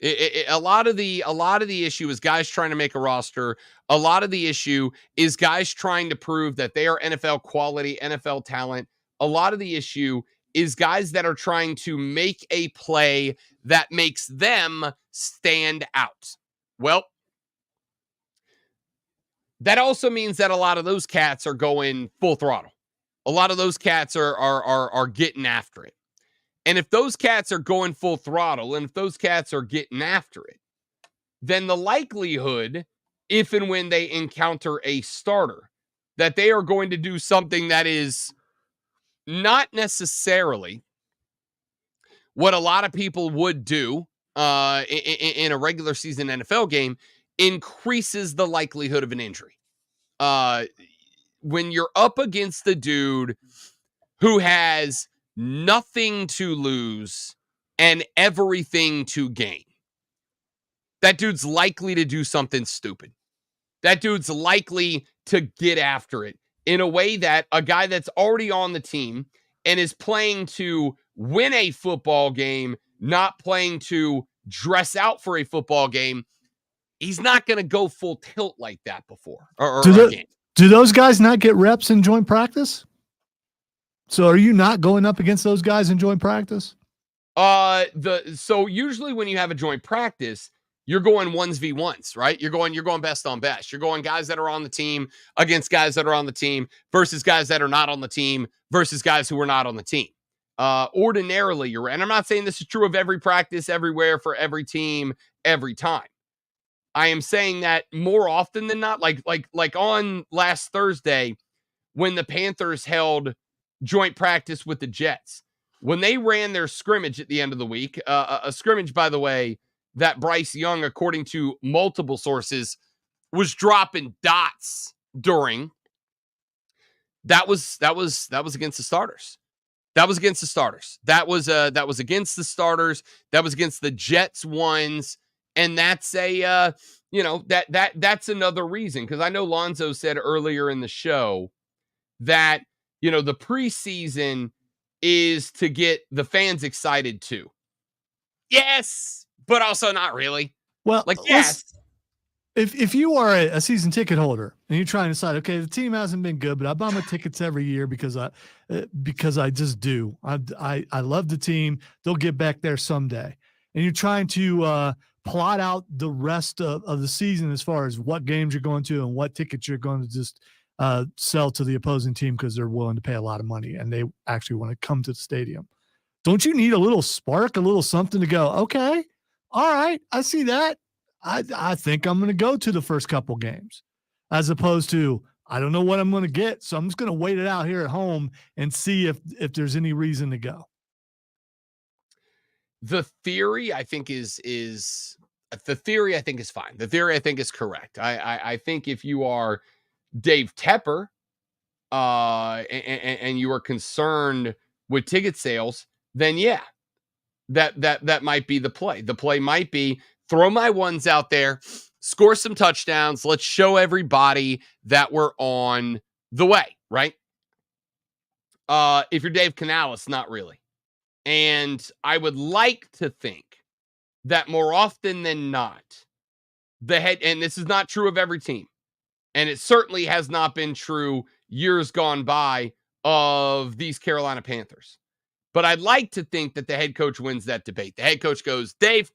A lot of the issue is guys trying to make a roster. A lot of the issue is guys trying to prove that they are NFL quality, NFL talent. A lot of the issue is guys that are trying to make a play that makes them stand out. Well, that also means that a lot of those cats are going full throttle. A lot of those cats are getting after it. And if those cats are going full throttle, and if those cats are getting after it, then the likelihood, if and when they encounter a starter, that they are going to do something that is not necessarily what a lot of people would do in a regular season NFL game, increases the likelihood of an injury. When you're up against the dude who has nothing to lose and everything to gain, that dude's likely to do something stupid. That dude's likely to get after it in a way that a guy that's already on the team and is playing to win a football game, not playing to dress out for a football game, he's not going to go full tilt like that before. Do those guys not get reps in joint practice? So are you not going up against those guys in joint practice? So usually when you have a joint practice, you're going 1v1s, right? You're going best on best. You're going guys that are on the team against guys that are on the team versus guys that are not on the team versus guys who are not on the team. Ordinarily, you're, and I'm not saying this is true of every practice, everywhere, for every team, every time. I am saying that more often than not, like on last Thursday when the Panthers held joint practice with the Jets, when they ran their scrimmage at the end of the week, a scrimmage, by the way, that Bryce Young, according to multiple sources, was dropping dots during. That was against the starters. That was against the starters. That was against the starters. That was against the Jets ones. And that's that's another reason. Because I know Lonzo said earlier in the show that, the preseason is to get the fans excited too. Yes, but also not really. Well, yes. If you are a season ticket holder and you're trying to decide, okay, the team hasn't been good, but I buy my tickets every year because I just do. I love the team. They'll get back there someday. And you're trying to plot out the rest of the season as far as what games you're going to and what tickets you're going to just sell to the opposing team because they're willing to pay a lot of money and they actually want to come to the stadium. Don't you need a little spark, a little something to go, okay, all right, I see that. I think I'm going to go to the first couple games as opposed to, I don't know what I'm going to get. So I'm just going to wait it out here at home and see if there's any reason to go. The theory I think is fine. The theory I think is correct. I think if you are Dave Tepper, and you are concerned with ticket sales, then yeah, that might be the play. The play might be throw my ones out there, score some touchdowns. Let's show everybody that we're on the way, right? If you're Dave Canales, not really. And I would like to think that more often than not, the head, and this is not true of every team, and it certainly has not been true years gone by of these Carolina Panthers. But I'd like to think that the head coach wins that debate. The head coach goes, Dave,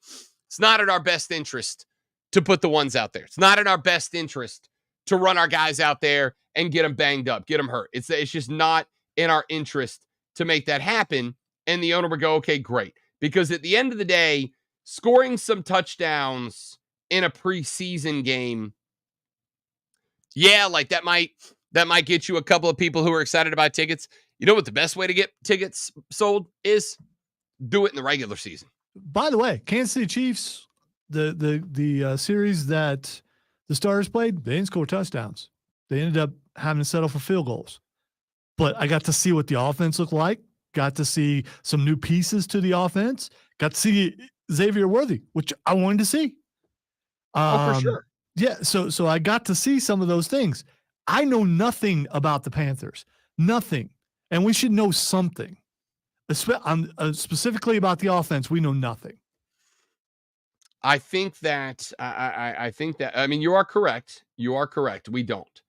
it's not in our best interest to put the ones out there. It's not in our best interest to run our guys out there and get them banged up, get them hurt. It's just not in our interest to make that happen. And the owner would go, okay, great. Because at the end of the day, scoring some touchdowns in a preseason game, yeah, like that might get you a couple of people who are excited about tickets. You know what the best way to get tickets sold is? Do it in the regular season. By the way, Kansas City Chiefs, the series that the Stars played, they didn't score touchdowns. They ended up having to settle for field goals. But I got to see what the offense looked like. Got to see some new pieces to the offense. Got to see Xavier Worthy, which I wanted to see. For sure. Yeah, so I got to see some of those things. I know nothing about the Panthers. Nothing. And we should know something. Specifically about the offense, we know nothing. I think that I mean, you are correct. You are correct. We don't.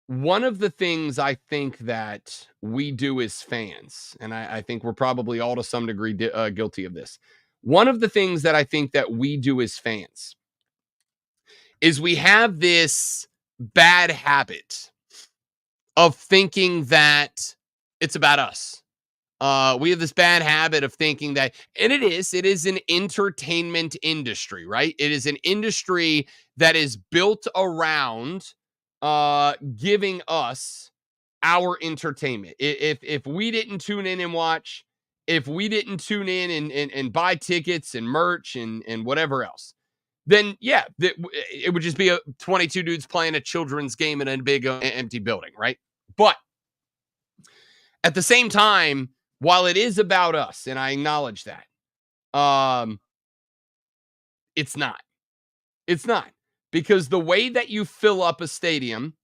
One of the things I think that we do as fans, and I think we're probably all to some degree guilty of this. One of the things that I think that we do as fans is we have this bad habit of thinking that it's about us. We have this bad habit of thinking that, and it is an entertainment industry, right? It is an industry that is built around giving us our entertainment. If we didn't tune in and watch, if we didn't tune in and buy tickets and merch and whatever else, then yeah, it would just be 22 dudes playing a children's game in a big empty building, right? But at the same time, while it is about us, and I acknowledge that, it's not. It's not. Because the way that you fill up a stadium,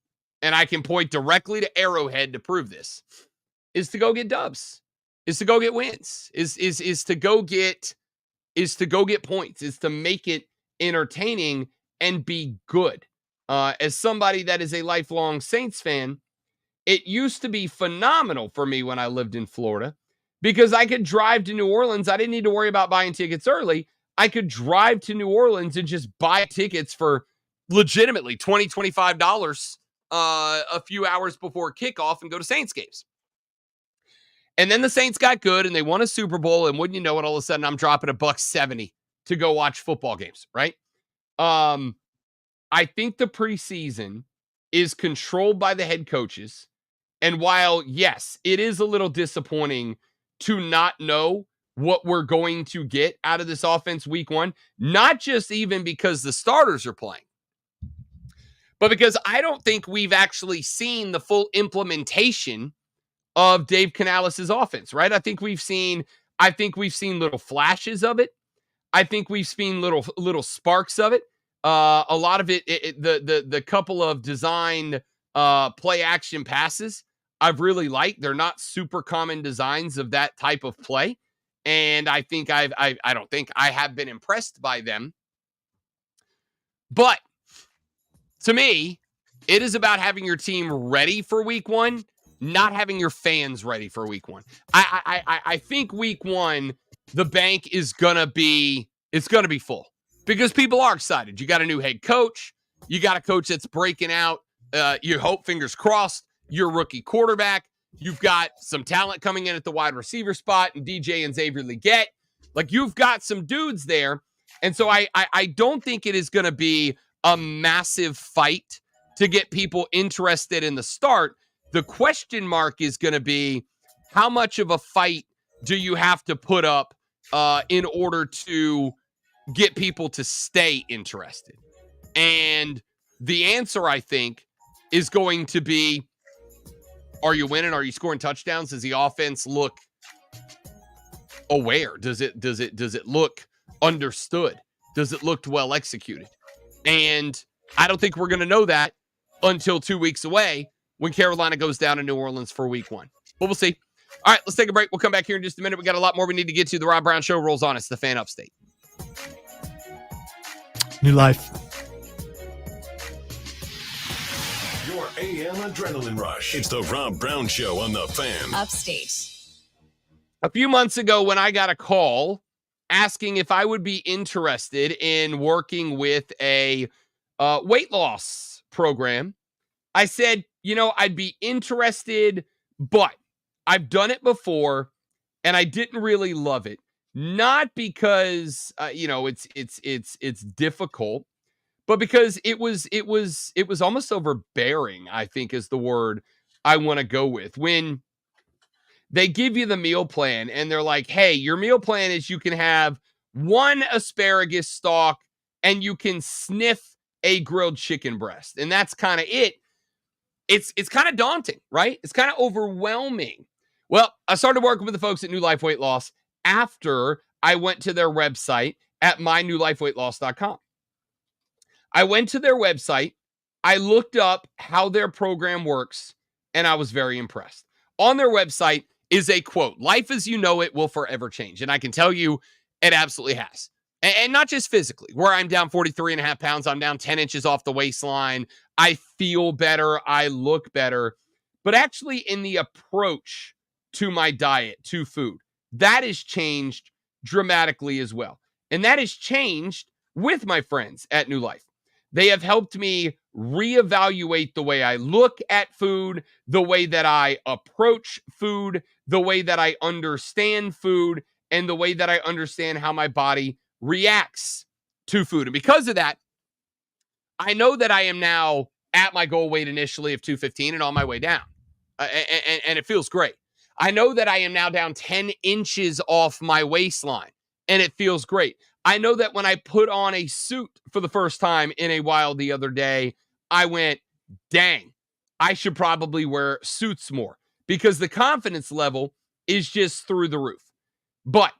and I can point directly to Arrowhead to prove this, is to go get dubs, is to go get wins, is to go get points, is to make it entertaining and be good. As somebody that is a lifelong Saints fan, it used to be phenomenal for me when I lived in Florida because I could drive to New Orleans. I didn't need to worry about buying tickets early. I could drive to New Orleans and just buy tickets for legitimately $20, $25 a few hours before kickoff and go to Saints games. And then the Saints got good and they won a Super Bowl. And wouldn't you know it, all of a sudden I'm dropping $1.70 to go watch football games, right? I think the preseason is controlled by the head coaches And while, yes, it is a little disappointing to not know what we're going to get out of this offense week one, not just even because the starters are playing, but because I don't think we've actually seen the full implementation of Dave Canales' offense, right? I think we've seen little flashes of it. I think we've seen little sparks of it. A lot of it, the couple of designed play action passes I've really liked. They're not super common designs of that type of play, and I think I don't think I have been impressed by them. But to me, it is about having your team ready for week one, not having your fans ready for week one. I think week one, the bank is gonna be full because people are excited. You got a new head coach, you got a coach that's breaking out. You hope, fingers crossed, your rookie quarterback. You've got some talent coming in at the wide receiver spot, and DJ and Xavier Legette. Like, you've got some dudes there, and so I don't think it is going to be a massive fight to get people interested in the start. The question mark is going to be, how much of a fight do you have to put up in order to get people to stay interested? And the answer, I think, is going to be, are you winning? Are you scoring touchdowns? Does the offense look aware? Does it look understood? Does it look well executed? And I don't think we're going to know that until 2 weeks away when Carolina goes down to New Orleans for week one. But we'll see. All right, let's take a break. We'll come back here in just a minute. We got a lot more we need to get to. The Rob Brown Show rolls on. It's the Fan Upstate. New life. Your AM adrenaline rush. It's the Rob Brown Show on the Fan Upstate. A few months ago, when I got a call asking if I would be interested in working with a weight loss program, I said, I'd be interested, but I've done it before and I didn't really love it. Not because it's difficult, but because it was almost overbearing, I think, is the word I want to go with. When they give you the meal plan and they're like, hey, your meal plan is you can have one asparagus stalk and you can sniff a grilled chicken breast. And that's kind of it. It's kind of daunting, right? It's kind of overwhelming. Well, I started working with the folks at New Life Weight Loss after I went to their website at mynewlifeweightloss.com. I went to their website, I looked up how their program works, and I was very impressed. On their website is a quote, "Life as you know it will forever change." And I can tell you it absolutely has. And not just physically, where I'm down 43.5 pounds, I'm down 10 inches off the waistline. I feel better, I look better, but actually in the approach to my diet, to food, that has changed dramatically as well. And that has changed with my friends at New Life. They have helped me reevaluate the way I look at food, the way that I approach food, the way that I understand food, and the way that I understand how my body reacts to food. And because of that, I know that I am now at my goal weight initially of 215 and on my way down. And it feels great. I know that I am now down 10 inches off my waistline, and it feels great. I know that when I put on a suit for the first time in a while the other day, I went, dang, I should probably wear suits more, because the confidence level is just through the roof. But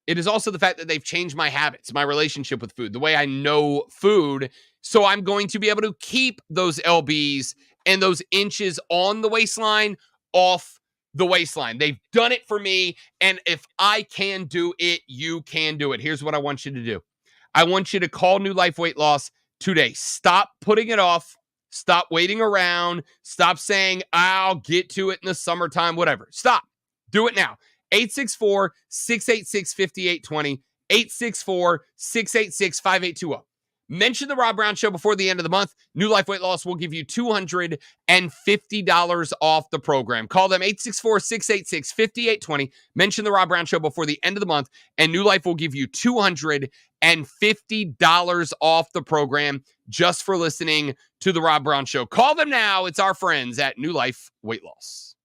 it is also the fact that they've changed my habits, my relationship with food, the way I know food. So I'm going to be able to keep those LBs and those inches on the waistline off the waistline. They've done it for me. And if I can do it, you can do it. Here's what I want you to do. I want you to call New Life Weight Loss today. Stop putting it off. Stop waiting around. Stop saying, I'll get to it in the summertime, whatever. Stop. Do it now. 864-686-5820. 864-686-5820. Mention the Rob Brown Show before the end of the month. New Life Weight Loss will give you $250 off the program. Call them 864-686-5820. Mention the Rob Brown Show before the end of the month, and New Life will give you $250 and $50 off the program just for listening to The Rob Brown Show. Call them now. It's our friends at New Life Weight Loss.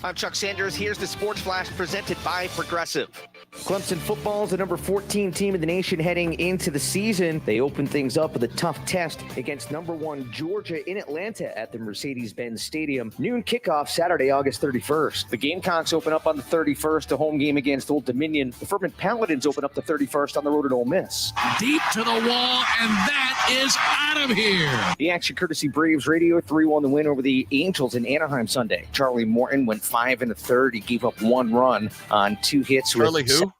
I'm Chuck Sanders. Here's the Sports Flash presented by Progressive. Clemson football is the number 14 team in the nation heading into the season. They open things up with a tough test against number 1 Georgia in Atlanta at the Mercedes-Benz Stadium. Noon kickoff Saturday, August 31st. The Gamecocks open up on the 31st, a home game against Old Dominion. The Furman Paladins open up the 31st on the road at Ole Miss. Deep to the wall, and that is out of here. The action courtesy Braves Radio 3-1 the win over the Angels in Anaheim Sunday. Charlie Morton went 5 1/3. He gave up 1 run on 2 hits. Charlie who?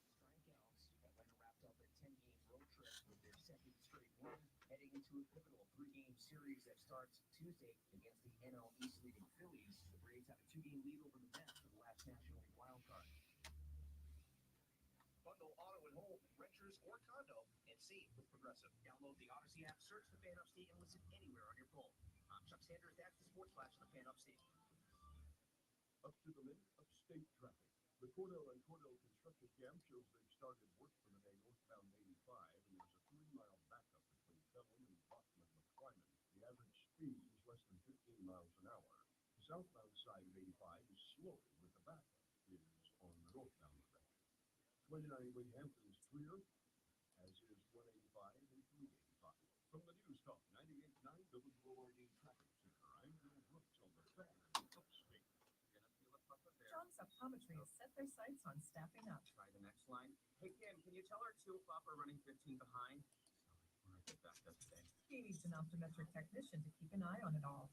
Download the Odyssey app, search the Fan Upstate, and listen anywhere on your phone. I'm Chuck Sanders. That's the Sports Flash of the Fan Upstate. Up to the minute, upstate traffic. The Cordell and Cordell construction cam shows they've started work for the day northbound 85, and there's a 3-mile backup between Pelham and Brockman McClyman. The average speed is less than 15 miles an hour. The southbound side of 85 is slow, with the backup is on the northbound direction. 29 Wade Hampton is clear, as is 185 and 385. From the News Talk 98.9 WORD Traffic Center, I'm Bill Brooks on the Fan Upstate. John's Optometry has set their sights on staffing up. Try the next line. Hey, Kim, can you tell our 2 o'clock we're running 15 behind? Sorry, we're back up today. He needs an optometric technician to keep an eye on it all.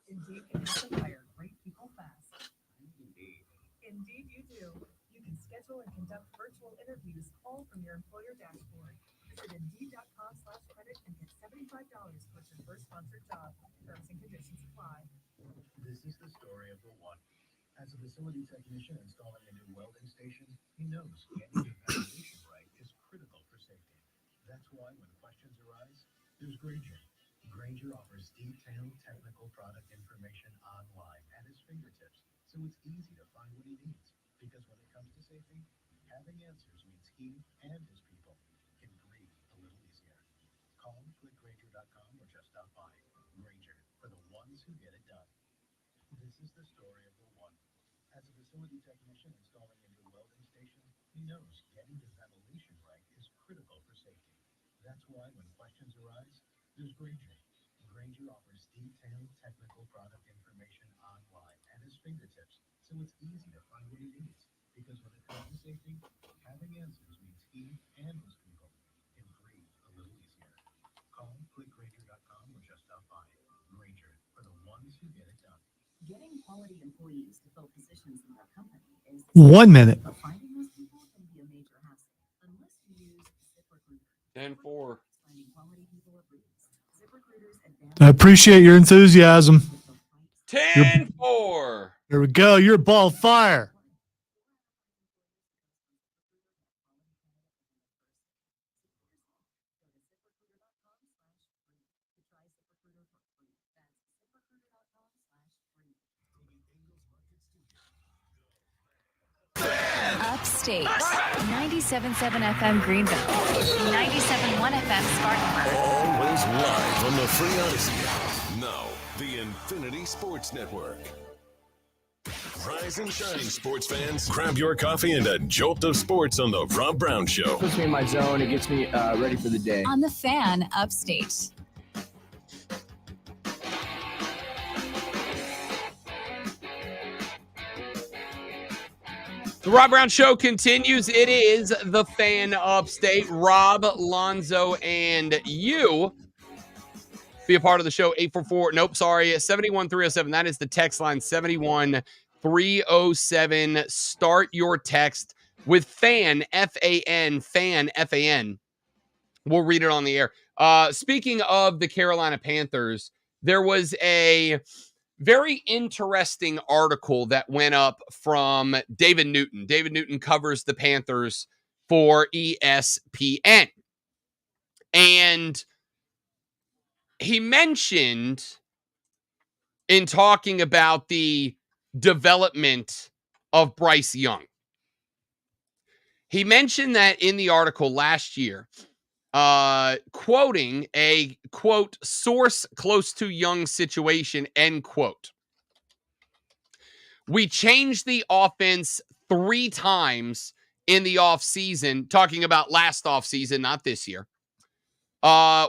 Indeed can help them hire great people fast. Indeed you do. You can schedule and conduct virtual interviews all from your employer dashboard. Visit Indeed.com/credit and get $75 towards your first sponsored job. Terms and conditions apply. This is the story of the one. As a facility technician installing a new welding station, he knows getting your ventilation right is critical for safety. That's why when questions arise, there's Granger. Granger offers detailed technical product information online at his fingertips, so it's easy to find what he needs. Because when it comes to safety, having answers means he and his people can breathe a little easier. Call clickgranger.com or just stop by. Granger, for the ones who get it done. This is the story of the one. As a facility technician installing a new welding station, he knows getting the ventilation right is critical for safety. That's why when questions arise, there's Granger. Granger offers detailed technical product information online at his fingertips, so it's easy to find what he needs. Because when it comes to safety, having answers means he and his people can breathe a little easier. Call clickgranger.com or just stop by. Granger, for the ones who get it done. Getting quality employees to fill positions in your company is 1 minute. but finding those people can be a major hassle unless you use ZipRecruiter. 10-4. Finding quality people a breeze. ZipRecruiter's advanced I appreciate your enthusiasm. 10-4. There we go. You're a ball of fire. Upstate. 97.7 FM Greenville. 97.1 FM Spartanburg. Always live on the free Odyssey app. Now, the Infinity Sports Network. Rise and shine, sports fans. Grab your coffee and a jolt of sports on the Rob Brown Show. It puts me in my zone. It gets me ready for the day. On the Fan Upstate. The Rob Brown Show continues. It is the Fan Upstate. Rob, Lonzo, and you. Be a part of the show. 71307. That is the text line. 71307. Start your text with FAN, F-A-N, FAN, F-A-N. We'll read it on the air. Speaking of the Carolina Panthers, there was a very interesting article that went up from David Newton. David Newton covers the Panthers for ESPN. And he mentioned in talking about the development of Bryce Young. He mentioned that in the article last year, quoting a, quote, source close to Young's situation, end quote. We changed the offense 3 times in the offseason, talking about last offseason, not this year.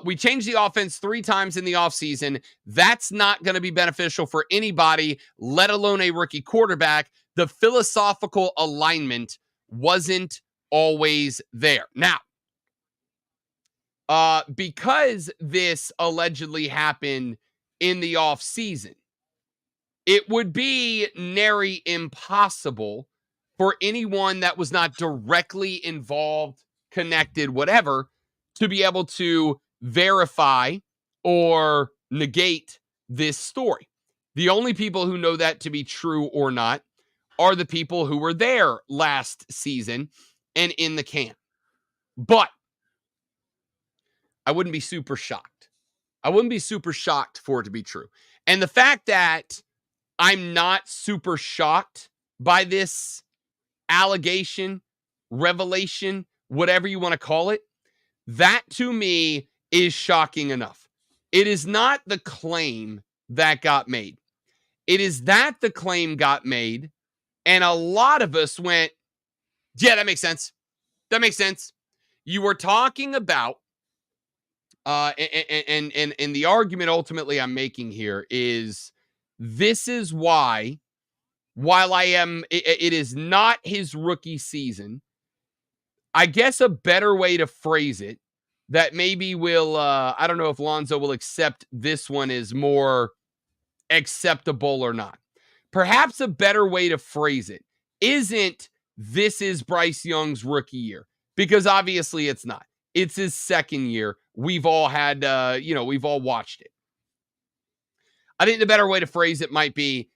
We changed the offense 3 times in the offseason. That's not going to be beneficial for anybody, let alone a rookie quarterback. The philosophical alignment wasn't always there. Now, because this allegedly happened in the offseason, it would be nary impossible for anyone that was not directly involved, connected, whatever, to be able to verify or negate this story. The only people who know that to be true or not are the people who were there last season and in the camp. But I wouldn't be super shocked. I wouldn't be super shocked for it to be true. And the fact that I'm not super shocked by this allegation, revelation, whatever you want to call it, that to me is shocking enough. It is not the claim that got made. It is that the claim got made, and a lot of us went, yeah, that makes sense. That makes sense. You were talking about, and the argument ultimately I'm making here is this is why, while it is not his rookie season, I guess a better way to phrase it that maybe will, I don't know if Lonzo will accept this one is more acceptable or not. Perhaps a better way to phrase it isn't this is Bryce Young's rookie year, because obviously it's not. It's his second year. We've all had, we've all watched it. I think the better way to phrase it might be,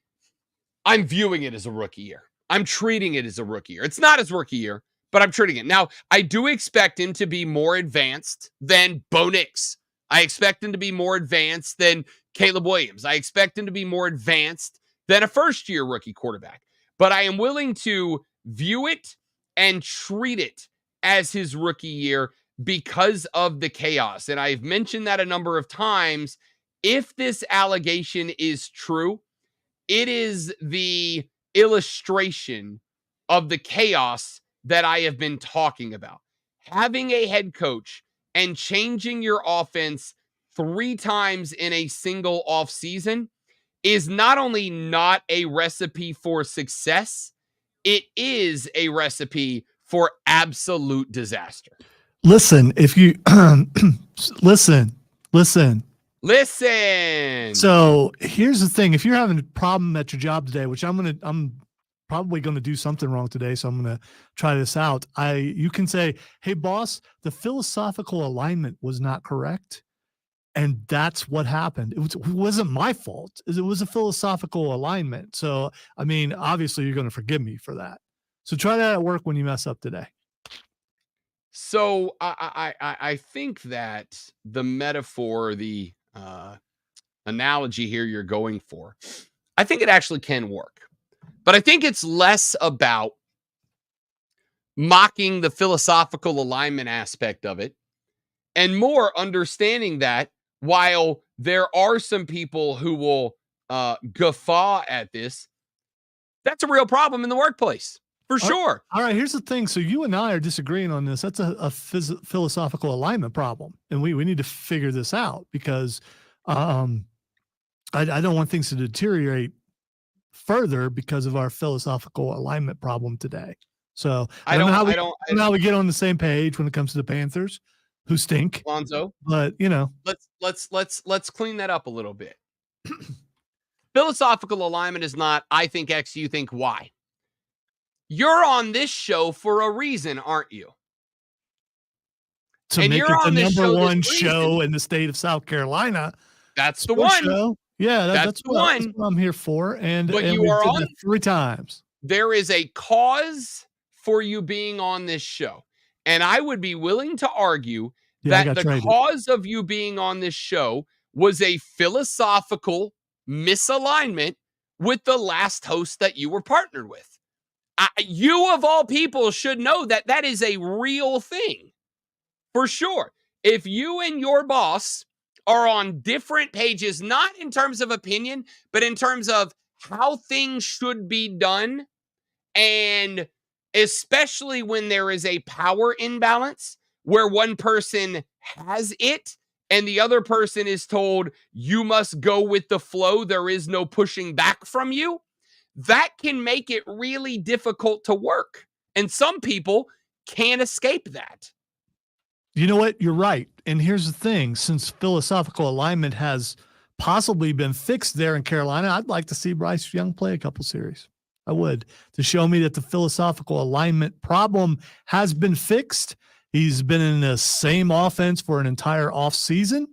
I'm viewing it as a rookie year. I'm treating it as a rookie year. It's not his rookie year, but I'm treating it. Now, I do expect him to be more advanced than Bo Nix. I expect him to be more advanced than Caleb Williams. I expect him to be more advanced than a first-year rookie quarterback. But I am willing to view it and treat it as his rookie year because of the chaos. And I've mentioned that a number of times. If this allegation is true, it is the illustration of the chaos that I have been talking about. Having a head coach and changing your offense 3 times in a single offseason is not only not a recipe for success, it is a recipe for absolute disaster. Listen, if you listen. So here's the thing. If you're having a problem at your job today, which I'm probably going to do something wrong today, so I'm going to try this out. You can say, hey boss, the philosophical alignment was not correct. And that's what happened. It wasn't my fault. It was a philosophical alignment. So, I mean, obviously you're going to forgive me for that. So try that at work when you mess up today. So I think that the metaphor, the analogy here you're going for, I think it actually can work. But I think it's less about mocking the philosophical alignment aspect of it and more understanding that while there are some people who will guffaw at this, that's a real problem in the workplace. For sure. All right, here's the thing. So you and I are disagreeing on this. That's a philosophical alignment problem. And we need to figure this out because I don't want things to deteriorate further because of our philosophical alignment problem today. So I don't know how we get on the same page when it comes to the Panthers, who stink, Lonzo. But let's clean that up a little bit. Philosophical alignment is not I think X, you think Y. You're on this show for a reason, aren't you? To make it the number one show in the state of South Carolina. That's the one. Show. Yeah, that's the one. That's what I'm here for. But you are on 3 times. There is a cause for you being on this show. And I would be willing to argue that the cause of you being on this show was a philosophical misalignment with the last host that you were partnered with. you of all people should know that that is a real thing for sure. If you and your boss are on different pages, not in terms of opinion, but in terms of how things should be done, and especially when there is a power imbalance where one person has it and the other person is told, you must go with the flow, there is no pushing back from you, that can make it really difficult to work. And some people can't escape that. You know what? You're right. And here's the thing, since philosophical alignment has possibly been fixed there in Carolina, I'd like to see Bryce Young play a couple series. I would, to show me that the philosophical alignment problem has been fixed. He's been in the same offense for an entire offseason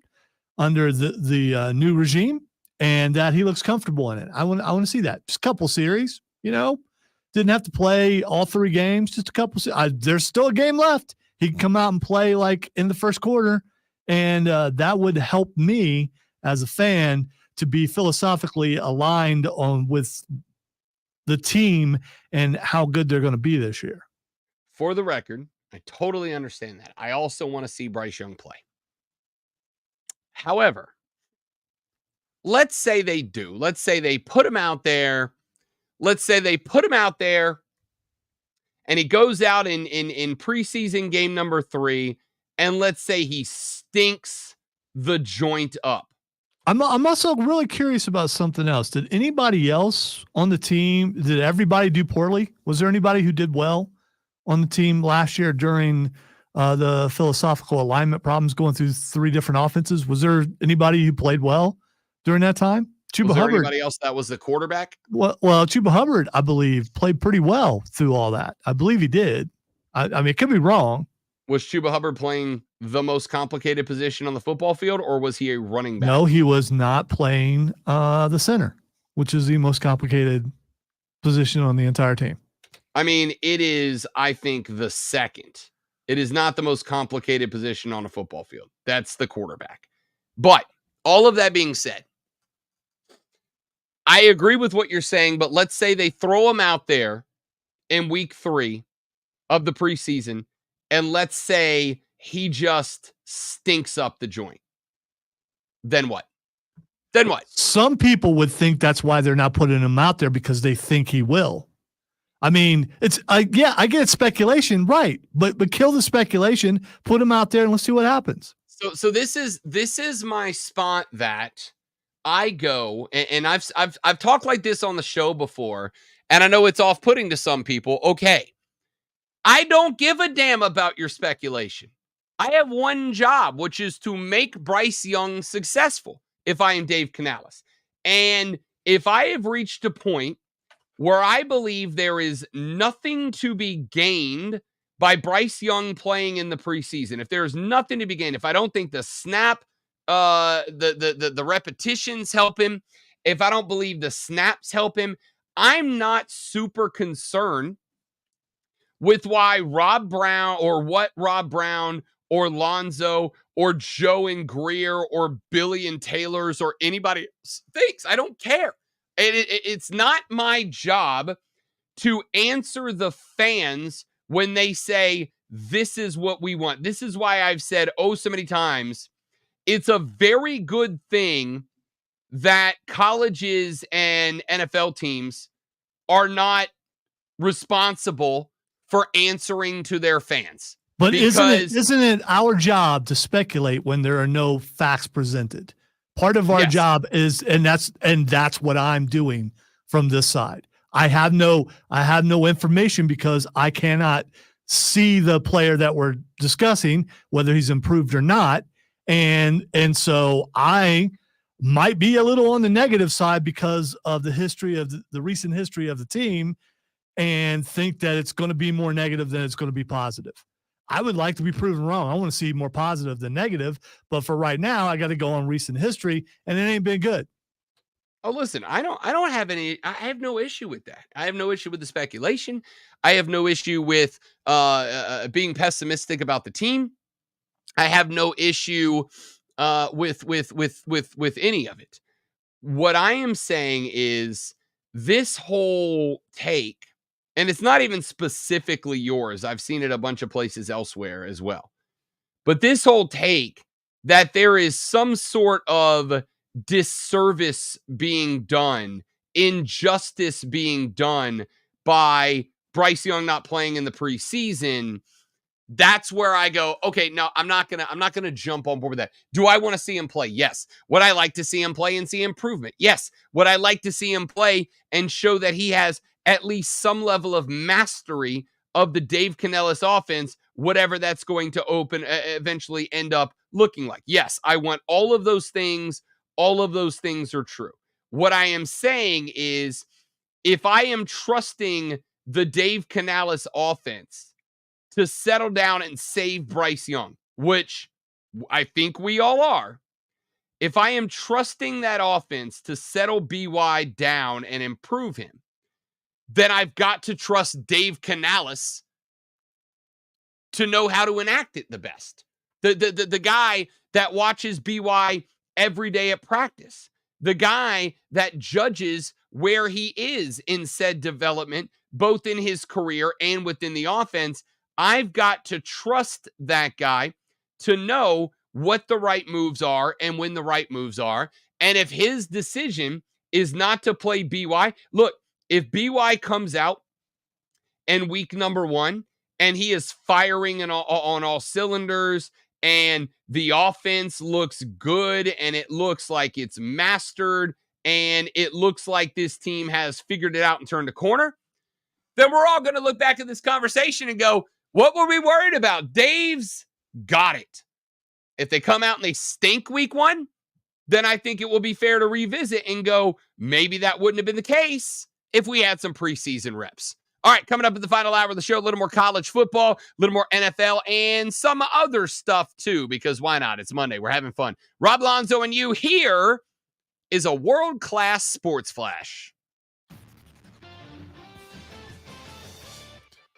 under the new regime, and that he looks comfortable in it. I want to see that. Just a couple series, didn't have to play all 3 games, just a couple. There's still a game left. He can come out and play like in the first quarter, and that would help me as a fan to be philosophically aligned with the team and how good they're going to be this year. For the record, I totally understand that. I also want to see Bryce Young play. However, let's say they do. Let's say they put him out there. Let's say they put him out there and he goes out in preseason game number 3, and let's say he stinks the joint up. I'm also really curious about something else. Did anybody else on the team, did everybody do poorly? Was there anybody who did well on the team last year during the philosophical alignment problems going through 3 different offenses? Was there anybody who played well during that time? Was there anybody else that was the quarterback? Well, Chuba Hubbard, I believe, played pretty well through all that. I believe he did. I mean, it could be wrong. Was Chuba Hubbard playing the most complicated position on the football field, or was he a running back? No, he was not playing the center, which is the most complicated position on the entire team. I mean, it is, I think, the second. It is not the most complicated position on a football field. That's the quarterback. But all of that being said, I agree with what you're saying, but let's say they throw him out there in week 3 of the preseason, and let's say he just stinks up the joint. Then what? Some people would think that's why they're not putting him out there, because they think he will. I mean, I get it's speculation, right? But kill the speculation, put him out there, and let's see what happens. So this is my spot that I go, and I've talked like this on the show before, and I know it's off-putting to some people. Okay, I don't give a damn about your speculation. I have one job, which is to make Bryce Young successful if I am Dave Canales. And if I have reached a point where I believe there is nothing to be gained by Bryce Young playing in the preseason, if there's nothing to be gained, if I don't think the snap, the repetitions help him, if I don't believe the snaps help him, I'm not super concerned with why Rob Brown or Lonzo or Joe and Greer or Billy and Taylor's or anybody else thinks. I don't care. It's not my job to answer the fans when they say, this is what we want. This is why I've said so many times, it's a very good thing that colleges and NFL teams are not responsible for answering to their fans. But isn't it our job to speculate when there are no facts presented? Part of our job is, and that's what I'm doing from this side. I have no information because I cannot see the player that we're discussing, whether he's improved or not. And so I might be a little on the negative side because of the history of the recent history of the team, and think that it's going to be more negative than it's going to be positive. I would like to be proven wrong. I want to see more positive than negative, but for right now, I got to go on recent history, and it ain't been good. Oh, listen, I have no issue with that. I have no issue with the speculation. I have no issue with being pessimistic about the team. I have no issue with any of it. What I am saying is this whole take, and it's not even specifically yours. I've seen it a bunch of places elsewhere as well. But this whole take that there is some sort of disservice being done, injustice being done by Bryce Young not playing in the preseason, that's where I go, okay, no, I'm not gonna jump on board with that. Do I want to see him play? Yes. Would I like to see him play and see improvement? Yes. Would I like to see him play and show that he has at least some level of mastery of the Dave Canellis offense, whatever that's going to eventually end up looking like? Yes, I want all of those things. All of those things are true. What I am saying is, if I am trusting the Dave Canellis offense to settle down and save Bryce Young, which I think we all are, if I am trusting that offense to settle BY down and improve him, then I've got to trust Dave Canellis to know how to enact it the best. The guy that watches BY every day at practice, the guy that judges where he is in said development, both in his career and within the offense. I've got to trust that guy to know what the right moves are and when the right moves are. And if his decision is not to play BY, look, if BY comes out in week number 1 and he is firing on all cylinders and the offense looks good and it looks like it's mastered and it looks like this team has figured it out and turned a corner, then we're all going to look back at this conversation and go, what were we worried about? Dave's got it. If they come out and they stink week 1, then I think it will be fair to revisit and go, maybe that wouldn't have been the case if we had some preseason reps. All right, coming up at the final hour of the show, a little more college football, a little more NFL, and some other stuff too, because why not? It's Monday. We're having fun. Rob Lonzo and you, here is a world-class sports flash.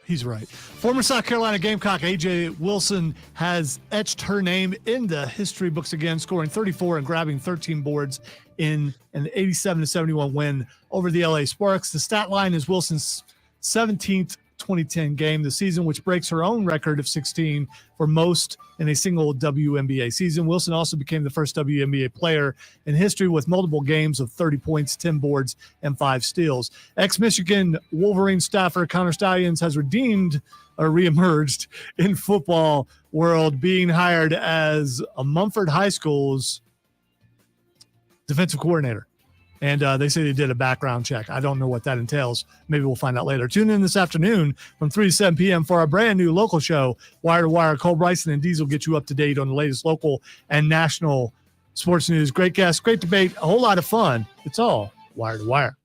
He's right. Former South Carolina Gamecock A.J. Wilson has etched her name in the history books again, scoring 34 and grabbing 13 boards in an 87-71 win over the LA Sparks. The stat line is Wilson's 17th 2010 game this season, which breaks her own record of 16 for most in a single WNBA season. Wilson also became the first WNBA player in history with multiple games of 30 points, 10 boards, and 5 steals. Ex-Michigan Wolverine staffer Connor Stallions has reemerged in football world, being hired as a Mumford High School's defensive coordinator. And they say they did a background check. I don't know what that entails. Maybe we'll find out later. Tune in this afternoon from 3 to 7 p.m. for our brand new local show, Wire to Wire. Cole Bryson and Diesel get you up to date on the latest local and national sports news. Great guests, great debate, a whole lot of fun. It's all Wire to Wire.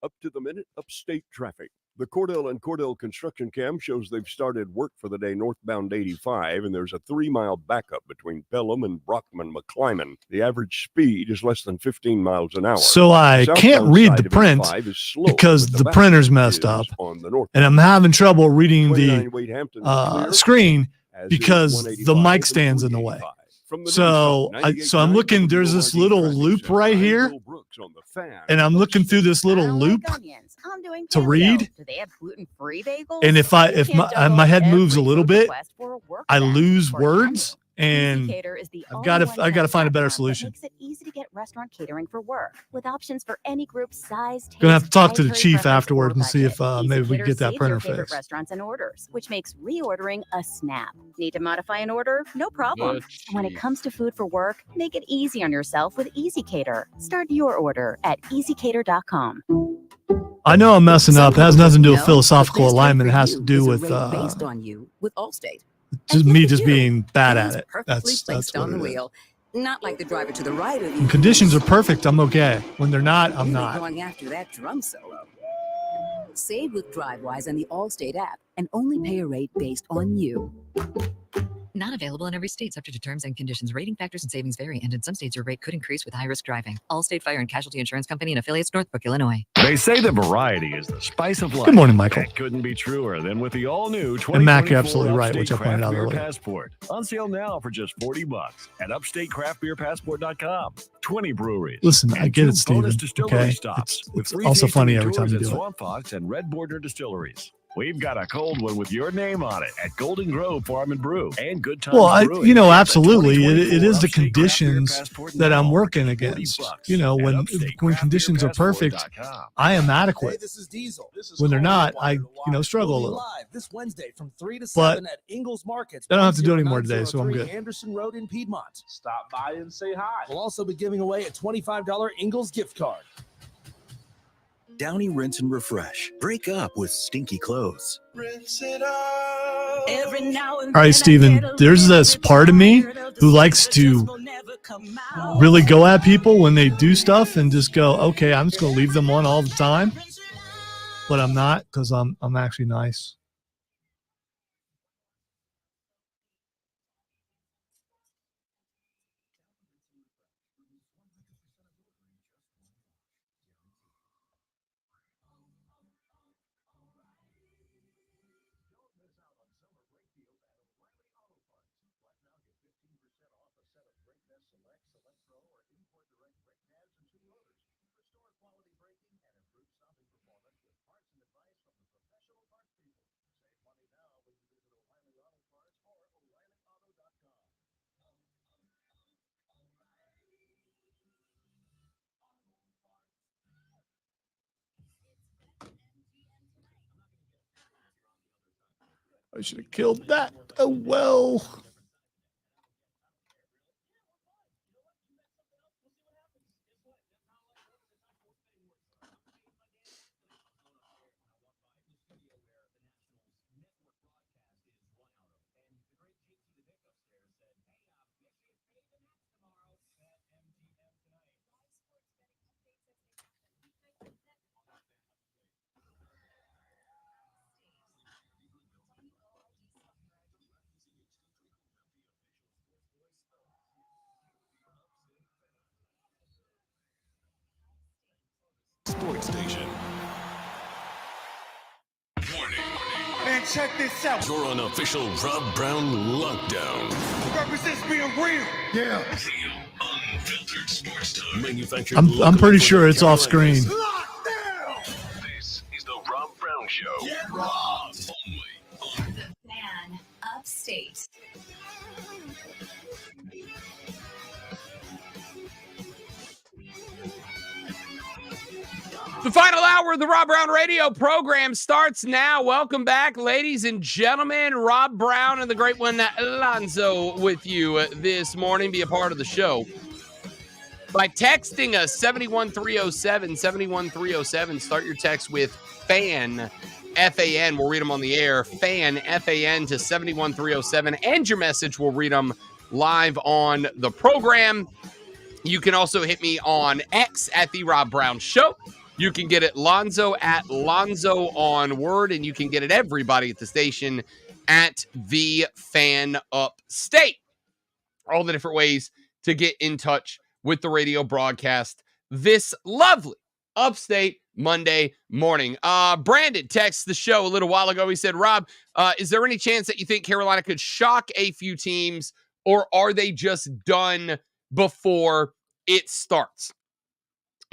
Up to the minute upstate traffic. The Cordell and Cordell construction cam shows they've started work for the day northbound 85, and there's a 3-mile backup between Pelham and Brockman-McClyman. The average speed is less than 15 miles an hour. So I can't read the print because the printer's messed up, and I'm having trouble reading the screen because the mic stands in the way. So I'm looking, there's this little loop right here, and I'm looking through this little loop to read. And if my head moves a little bit, I lose words. And I got to find a better solution. Makes it easy to get restaurant catering for work with options for any group size. Gonna have to talk to the chief afterwards and see if maybe we can get that printer fixed. Restaurants and orders, which makes reordering a snap. Need to modify an order? No problem. When it comes to food for work, make it easy on yourself with EasyCater. Start your order at EasyCater.com. I know I'm messing up. It has nothing to do with philosophical alignment. It has to do with based on you with Allstate. Just me just being bad at it. That's what on the it is. wheel. Not like the driver to the right of you. When conditions are perfect, I'm okay. When they're not, I'm not. Going after that drum solo. Save with DriveWise and the Allstate app and only pay a rate based on you. Not available in every state, subject to terms and conditions. Rating factors and savings vary, and in some states your rate could increase with high-risk driving. Allstate Fire and Casualty Insurance Company and affiliates, Northbrook, Illinois. They say that variety is the spice of life. Good morning, Michael. That couldn't be truer than with the all-new 2024 And Mac, you're absolutely right, which I Upstate pointed Craft out Beer earlier. Passport. On sale now for just $40 at upstatecraftbeerpassport.com. 20 breweries. Listen, I get it, bonus Steven. distillery Okay, stops with it's free also tasting funny every time tours you at do it. Swamp Fox and Red Border Distilleries. We've got a cold one with your name on it at Golden Grove Farm and Brew and Good Times Well, Brewing. absolutely. It 2024 is the Upstate Craft Beer conditions Passport that I'm now working for against. $40 at When conditions are perfect, upstatecraftbeerpassport.com. I am Hey, adequate. this is Diesel. This is When they're Cole not, Whitewater, I the struggle a We'll be little. live this Wednesday from 3 to But 7 at Ingles Markets. I don't have to do any more today, so I'm 10903 good. Anderson Road in Piedmont. Stop by and say hi. We'll also be giving away a $25 Ingles gift card. Downy Rinse and Refresh. Break up with stinky clothes. Rinse it out. Every now and All right, Steven, there's this part of me who likes to really go at people when they do stuff and just go, okay, I'm just going to leave them on all the time. But I'm not, because I'm actually nice. I should have killed that. Oh, well. Sports Station. Man, check this out. Your unofficial Rob Brown lockdown. Represents being real. Yeah. Real, unfiltered sports talk. Manufactured I'm pretty sure it's off screen. This is the Rob Brown Show. Get robbed. Only on The Fan Upstate. The final hour of the Rob Brown radio program starts now. Welcome back, ladies and gentlemen. Rob Brown and the great one, Alonzo, with you this morning. Be a part of the show by texting us 71307, 71307. Start your text with FAN, F-A-N. We'll read them on the air. FAN, F-A-N to 71307. And your message, we'll read them live on the program. You can also hit me on X at The Rob Brown Show. You can get it Lonzo at Lonzo on Word, and you can get it everybody at the station at The Fan Upstate. All the different ways to get in touch with the radio broadcast this lovely Upstate Monday morning. Brandon texted the show a little while ago. He said, Rob, is there any chance that you think Carolina could shock a few teams, or are they just done before it starts?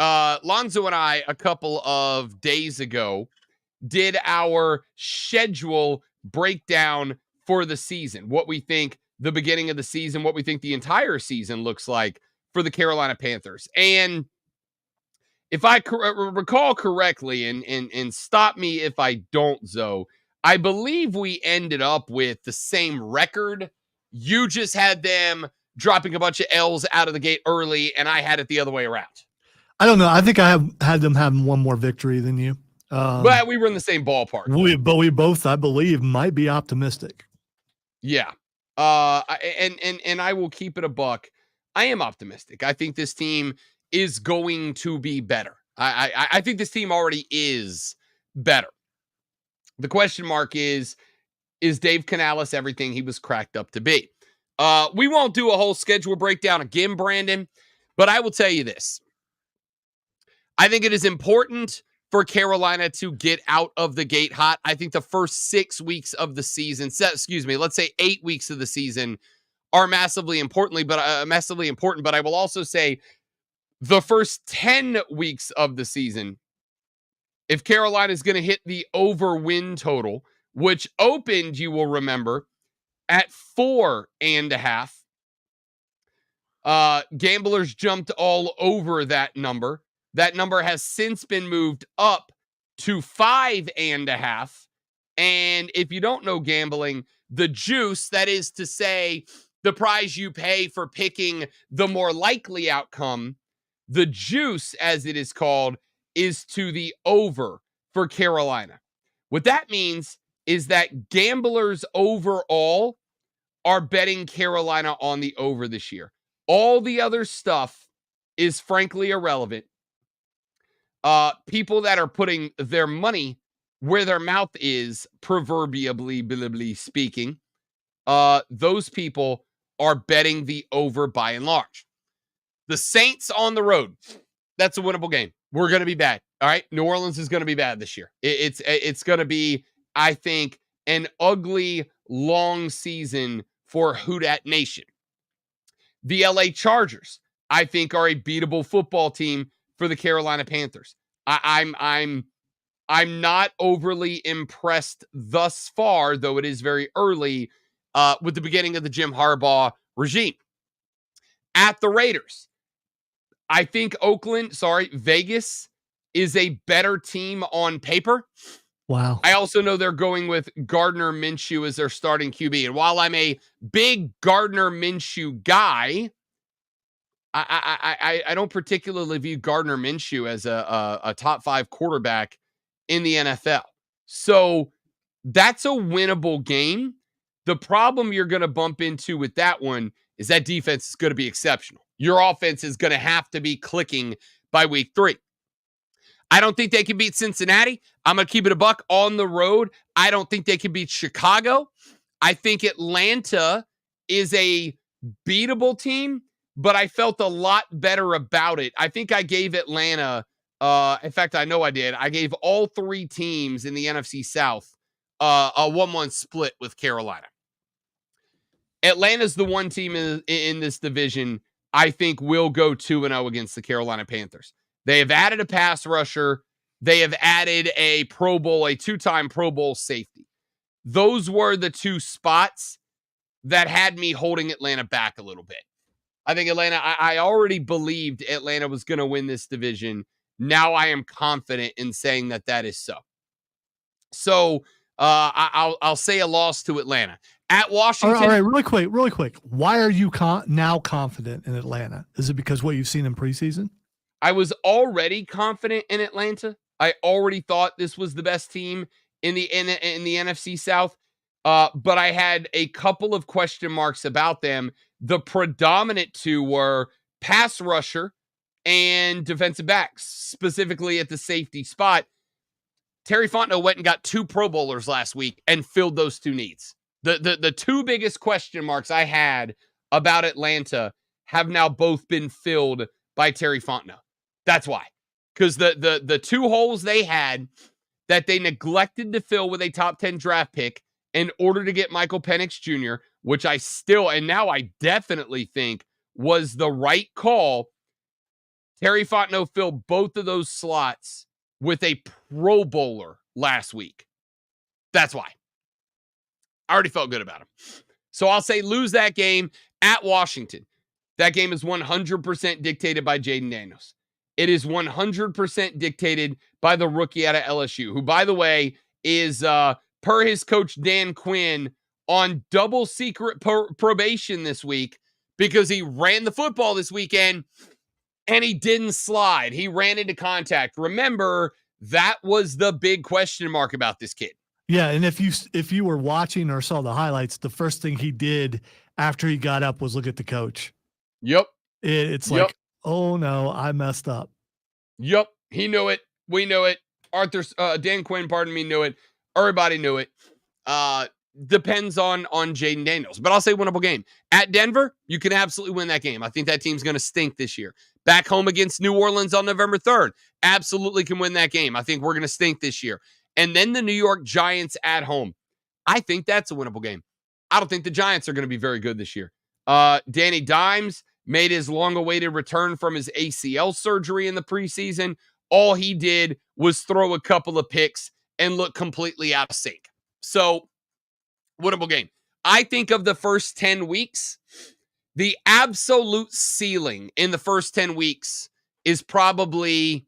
Lonzo and I, a couple of days ago, did our schedule breakdown for the season. What we think the beginning of the season, what we think the entire season looks like for the Carolina Panthers. And if I recall correctly, and stop me if I don't, Zoe, I believe we ended up with the same record. You just had them dropping a bunch of L's out of the gate early, and I had it the other way around. I don't know. I think I have had them having one more victory than you. But we were in the same ballpark. But we both, I believe, might be optimistic. Yeah. And I will keep it a buck. I am optimistic. I think this team is going to be better. I think this team already is better. The question mark is Dave Canales everything he was cracked up to be? We won't do a whole schedule breakdown again, Brandon, but I will tell you this. I think it is important for Carolina to get out of the gate hot. I think the first 6 weeks of the season, let's say 8 weeks of the season are massively important, but I will also say the first 10 weeks of the season if Carolina is going to hit the over win total, which opened, you will remember, at 4.5. Gamblers jumped all over that number. That number has since been moved up to 5.5. And if you don't know gambling, the juice, that is to say, the prize you pay for picking the more likely outcome, the juice, as it is called, is to the over for Carolina. What that means is that gamblers overall are betting Carolina on the over this year. All the other stuff is frankly irrelevant. People that are putting their money where their mouth is, proverbially speaking, those people are betting the over by and large. The Saints on the road, that's a winnable game. We're going to be bad. All right. New Orleans is going to be bad this year. It's going to be, I think, an ugly, long season for Houdat Nation. The LA Chargers, I think, are a beatable football team for the Carolina Panthers. I'm not overly impressed thus far, though it is very early, with the beginning of the Jim Harbaugh regime. At the Raiders, I think Vegas is a better team on paper. Wow. I also know they're going with Gardner Minshew as their starting QB. And while I'm a big Gardner Minshew guy, I don't particularly view Gardner Minshew as a top 5 quarterback in the NFL. So that's a winnable game. The problem you're going to bump into with that one is that defense is going to be exceptional. Your offense is going to have to be clicking by week 3. I don't think they can beat Cincinnati. I'm going to keep it a buck on the road. I don't think they can beat Chicago. I think Atlanta is a beatable team, but I felt a lot better about it. I think I gave Atlanta, in fact, I know I did. I gave all 3 teams in the NFC South a 1-1 split with Carolina. Atlanta's the one team in this division I think will go 2-0 against the Carolina Panthers. They have added a pass rusher. They have added a Pro Bowl, a 2-time Pro Bowl safety. Those were the 2 spots that had me holding Atlanta back a little bit. I think Atlanta, I already believed Atlanta was going to win this division. Now I am confident in saying that is so. So I'll say a loss to Atlanta. At Washington. All right, really quick. Why are you now confident in Atlanta? Is it because what you've seen in preseason? I was already confident in Atlanta. I already thought this was the best team in the NFC South. But I had a couple of question marks about them. The predominant 2 were pass rusher and defensive backs, specifically at the safety spot. Terry Fontenot went and got 2 Pro Bowlers last week and filled those 2 needs. The 2 biggest question marks I had about Atlanta have now both been filled by Terry Fontenot. That's why. Because the 2 holes they had that they neglected to fill with a top 10 draft pick in order to get Michael Penix Jr., which I still, and now I definitely think was the right call. Terry Fontenot filled both of those slots with a Pro Bowler last week. That's why. I already felt good about him. So I'll say lose that game at Washington. That game is 100% dictated by Jaden Daniels. It is 100% dictated by the rookie out of LSU, who, by the way, is, per his coach Dan Quinn, on double secret probation this week because he ran the football this weekend and he didn't slide. He ran into contact. Remember, that was the big question mark about this kid. Yeah, and if you were watching or saw the highlights, the first thing he did after he got up was look at the coach. Yep. It's like, oh no, I messed up. Yep. He knew it. We knew it. Dan Quinn, knew it. Everybody knew it. Depends on Jaden Daniels. But I'll say winnable game. At Denver, you can absolutely win that game. I think that team's going to stink this year. Back home against New Orleans on November 3rd, absolutely can win that game. I think we're going to stink this year. And then the New York Giants at home. I think that's a winnable game. I don't think the Giants are going to be very good this year. Danny Dimes made his long-awaited return from his ACL surgery in the preseason. All he did was throw a couple of picks and look completely out of sync. So, winnable game. I think of the first 10 weeks, the absolute ceiling in the first 10 weeks is probably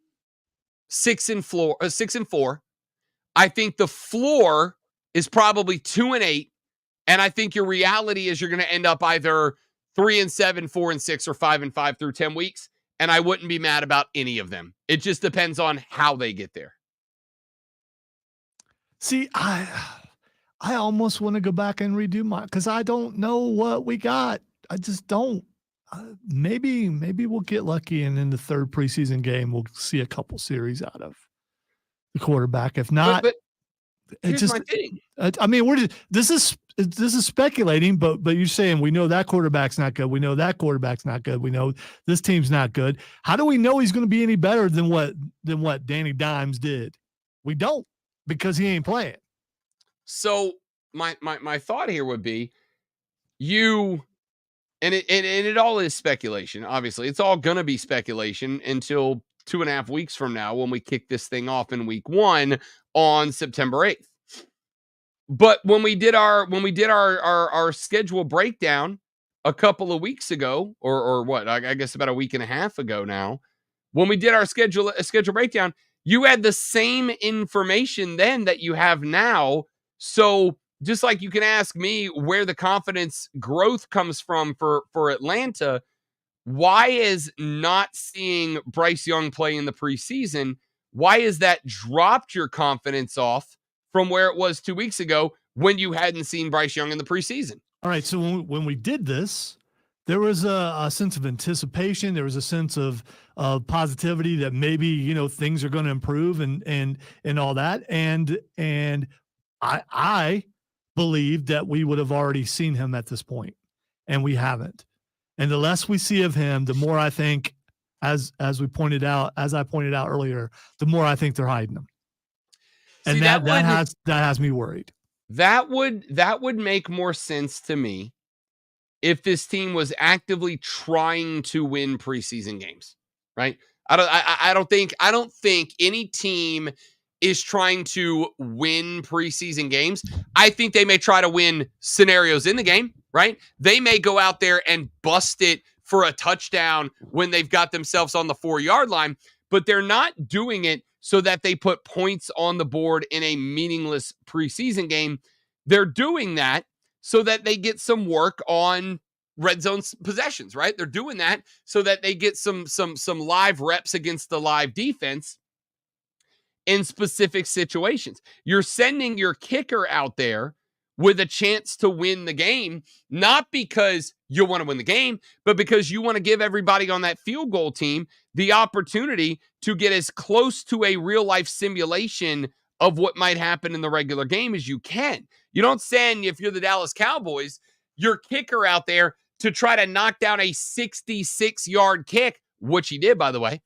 6-4. I think the floor is probably 2-8. And I think your reality is you're going to end up either 3-7, 4-6, or 5-5 through 10 weeks. And I wouldn't be mad about any of them. It just depends on how they get there. See, I almost want to go back and redo mine because I don't know what we got. I just don't. Maybe we'll get lucky, and in the third preseason game, we'll see a couple series out of the quarterback. If not, but it's here's just. my thing. I mean, this is speculating, but you're saying we know that quarterback's not good. We know that quarterback's not good. We know this team's not good. How do we know he's going to be any better than what Danny Dimes did? We don't, because he ain't playing. So my thought here would be and it all is speculation. Obviously, it's all going to be speculation until 2.5 weeks from now when we kick this thing off in week 1 on September 8th. But when we did our schedule breakdown a couple of weeks ago, or what, I guess about a week and a half ago now, when we did our schedule breakdown, you had the same information then that you have now. So just like you can ask me where the confidence growth comes from for Atlanta, why is not seeing Bryce Young play in the preseason, why is that dropped your confidence off from where it was 2 weeks ago when you hadn't seen Bryce Young in the preseason? All right, so when we did this, there was a sense of anticipation. There was a sense of positivity that maybe, things are going to improve and all that. And I believed that we would have already seen him at this point, and we haven't. And the less we see of him, the more I think, as I pointed out earlier, the more I think they're hiding him. And See, that has me worried. That would make more sense to me if this team was actively trying to win preseason games, right? I don't think any team is trying to win preseason games. I think they may try to win scenarios in the game, right? They may go out there and bust it for a touchdown when they've got themselves on the 4-yard line, but they're not doing it so that they put points on the board in a meaningless preseason game. They're doing that so that they get some work on red zone possessions, right? They're doing that so that they get some live reps against the live defense in specific situations. You're sending your kicker out there with a chance to win the game, not because you want to win the game, but because you want to give everybody on that field goal team the opportunity to get as close to a real life simulation of what might happen in the regular game as you can. You don't send, if you're the Dallas Cowboys, your kicker out there to try to knock down a 66-yard kick, which he did, by the way.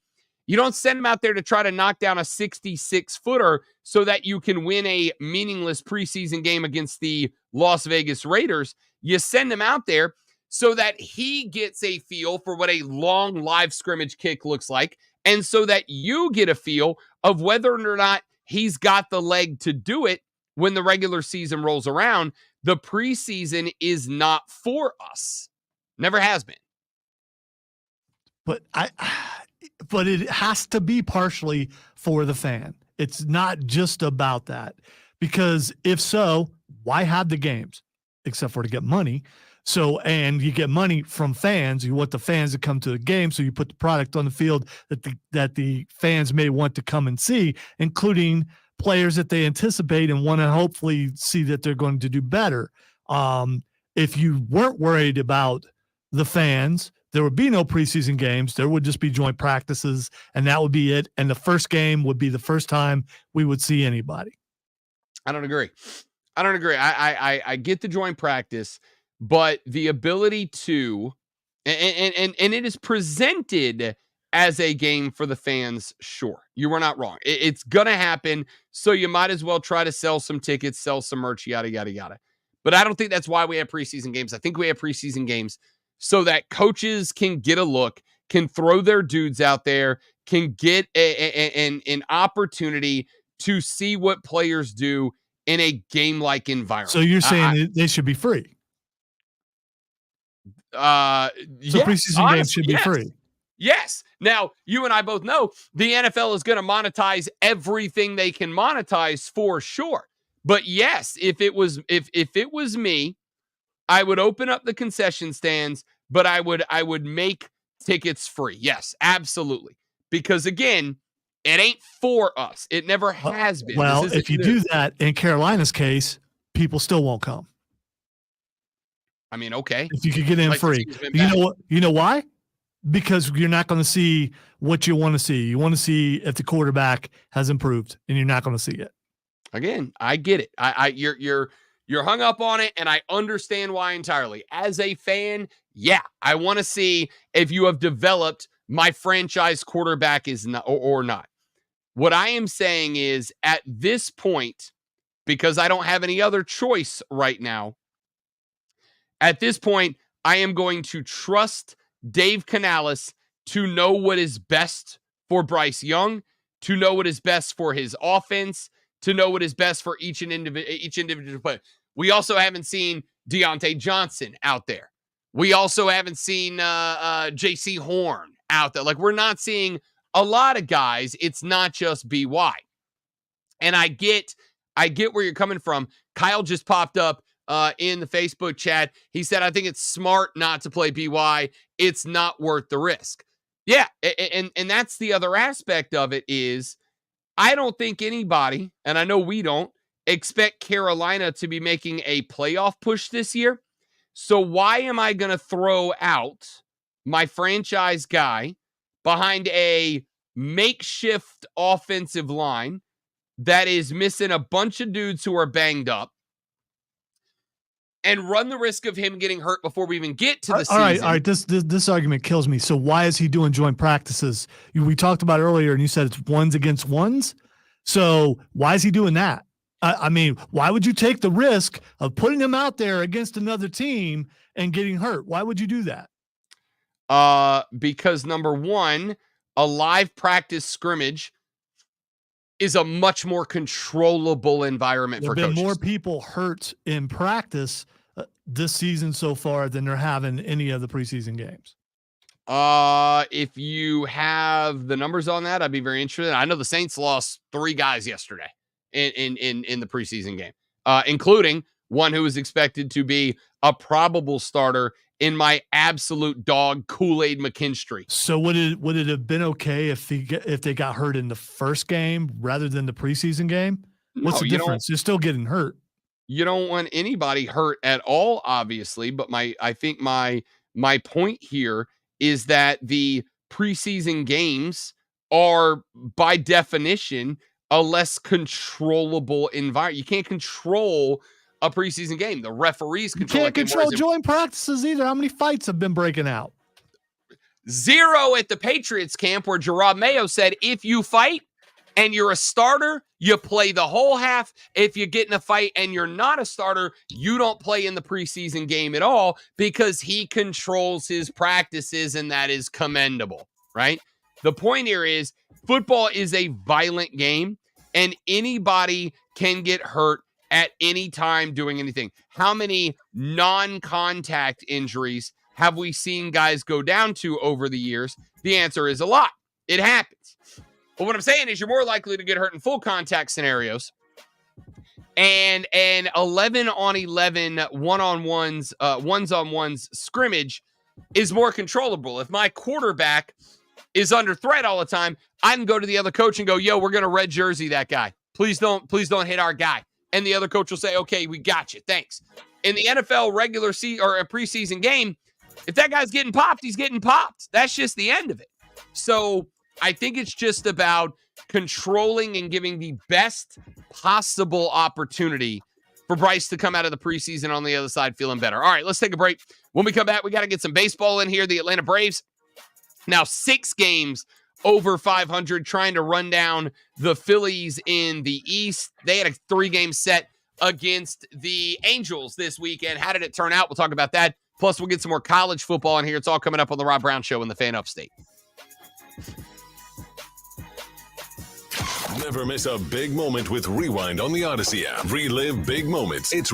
You don't send him out there to try to knock down a 66-footer so that you can win a meaningless preseason game against the Las Vegas Raiders. You send him out there so that he gets a feel for what a long live scrimmage kick looks like, and so that you get a feel of whether or not he's got the leg to do it when the regular season rolls around. The preseason is not for us. Never has been. But it has to be partially for the fan. It's not just about that, because if so, why have the games except for to get money? So, and you get money from fans. You want the fans to come to the game, so you put the product on the field that the fans may want to come and see, including players that they anticipate and want to hopefully see that they're going to do better. If you weren't worried about the fans, there would be no preseason games. There would just be joint practices, and that would be it. And the first game would be the first time we would see anybody. I don't agree. I get the joint practice, but the ability to, and it is presented as a game for the fans. Sure, you were not wrong. It's going to happen. So you might as well try to sell some tickets, sell some merch, yada, yada, yada. But I don't think that's why we have preseason games. I think we have preseason games so that coaches can get a look, can throw their dudes out there, can get an opportunity to see what players do in a game-like environment. So you're saying they should be free? So yes, preseason games should be free. Yes. Now, you and I both know the NFL is going to monetize everything they can monetize for sure. But yes, if it was me, I would open up the concession stands, but I would make tickets free. Yes, absolutely. Because again, it ain't for us. It never has been. Well, if you do that in Carolina's case, people still won't come. I mean, okay. If you could get in free. You know why? Because you're not going to see what you want to see. You want to see if the quarterback has improved, and you're not going to see it. Again, I get it. You're hung up on it, and I understand why entirely. As a fan, yeah, I want to see if you have developed my franchise quarterback is not or not. What I am saying is at this point, because I don't have any other choice right now, at this point, I am going to trust Dave Canales to know what is best for Bryce Young, to know what is best for his offense, to know what is best for each individual player. We also haven't seen Deontay Johnson out there. We also haven't seen J.C. Horn out there. Like, we're not seeing a lot of guys. It's not just BY. And I get where you're coming from. Kyle just popped up in the Facebook chat. He said, I think it's smart not to play BY. It's not worth the risk. Yeah, and that's the other aspect of it is I don't think anybody, and I know we don't, expect Carolina to be making a playoff push this year. So why am I going to throw out my franchise guy behind a makeshift offensive line that is missing a bunch of dudes who are banged up and run the risk of him getting hurt before we even get to the season? All right. This argument kills me. So why is he doing joint practices? We talked about it earlier, and you said it's ones against ones. So why is he doing that? I mean, why would you take the risk of putting him out there against another team and getting hurt? Why would you do that? Because number one, a live practice scrimmage is a much more controllable environment for coaches. There have been more people hurt in practice this season so far than there have in any of the preseason games. If you have the numbers on that, I'd be very interested. I know the Saints lost 3 guys yesterday in the preseason game, including one who was expected to be a probable starter in my absolute dog Kool-Aid McKinstry. So would it have been okay if they got hurt in the first game rather than the preseason game? What's the difference? You're still getting hurt. You don't want anybody hurt at all, obviously. But I think my point here is that the preseason games are, by definition, a less controllable environment. You can't control a preseason game. The referees control. You can't control joint practices either. How many fights have been breaking out? 0 at the Patriots camp, where Gerard Mayo said, if you fight and you're a starter, you play the whole half. If you get in a fight and you're not a starter, you don't play in the preseason game at all, because he controls his practices, and that is commendable, right? The point here is football is a violent game, and anybody can get hurt at any time doing anything. How many non-contact injuries have we seen guys go down to over the years? The answer is a lot. It happens. But what I'm saying is you're more likely to get hurt in full contact scenarios. And an 11-on-11 one-on-ones, ones-on-ones scrimmage is more controllable. If my quarterback is under threat all the time, I can go to the other coach and go, yo, we're going to red jersey that guy. Please don't hit our guy. And the other coach will say, okay, we got you. Thanks. In the NFL regular or a preseason game, if that guy's getting popped, he's getting popped. That's just the end of it. So I think it's just about controlling and giving the best possible opportunity for Bryce to come out of the preseason on the other side feeling better. All right, let's take a break. When we come back, we got to get some baseball in here. The Atlanta Braves, now 6 games over 500, trying to run down the Phillies in the East. They had a 3-game set against the Angels this weekend. How did it turn out? We'll talk about that. Plus, we'll get some more college football in here. It's all coming up on the Rob Brown Show in the Fan Upstate. Never miss a big moment with Rewind on the Odyssey app. Relive big moments. It's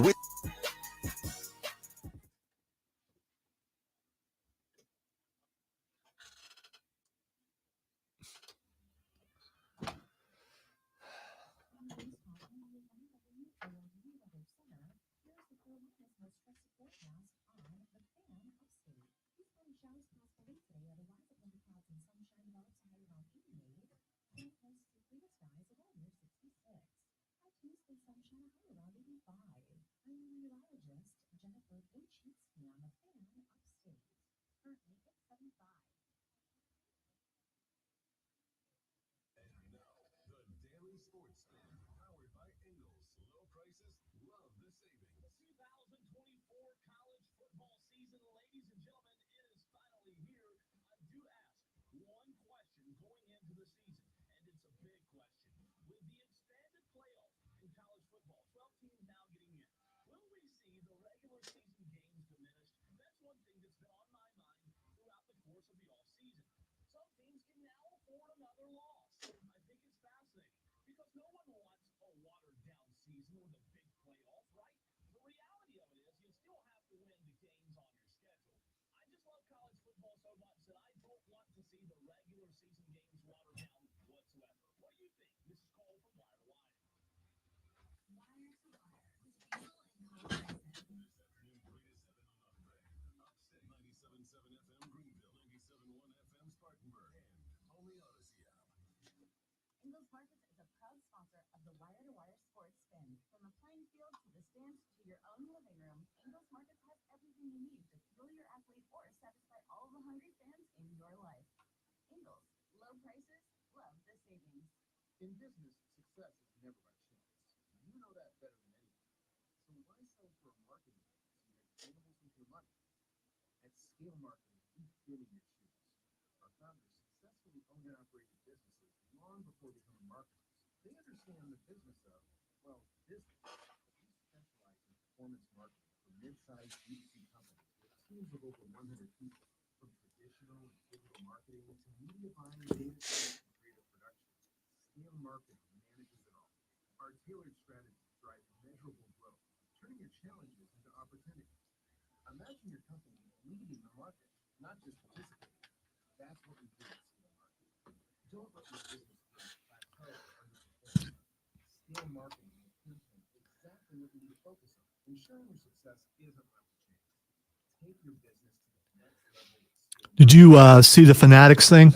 Did you see the Fanatics thing?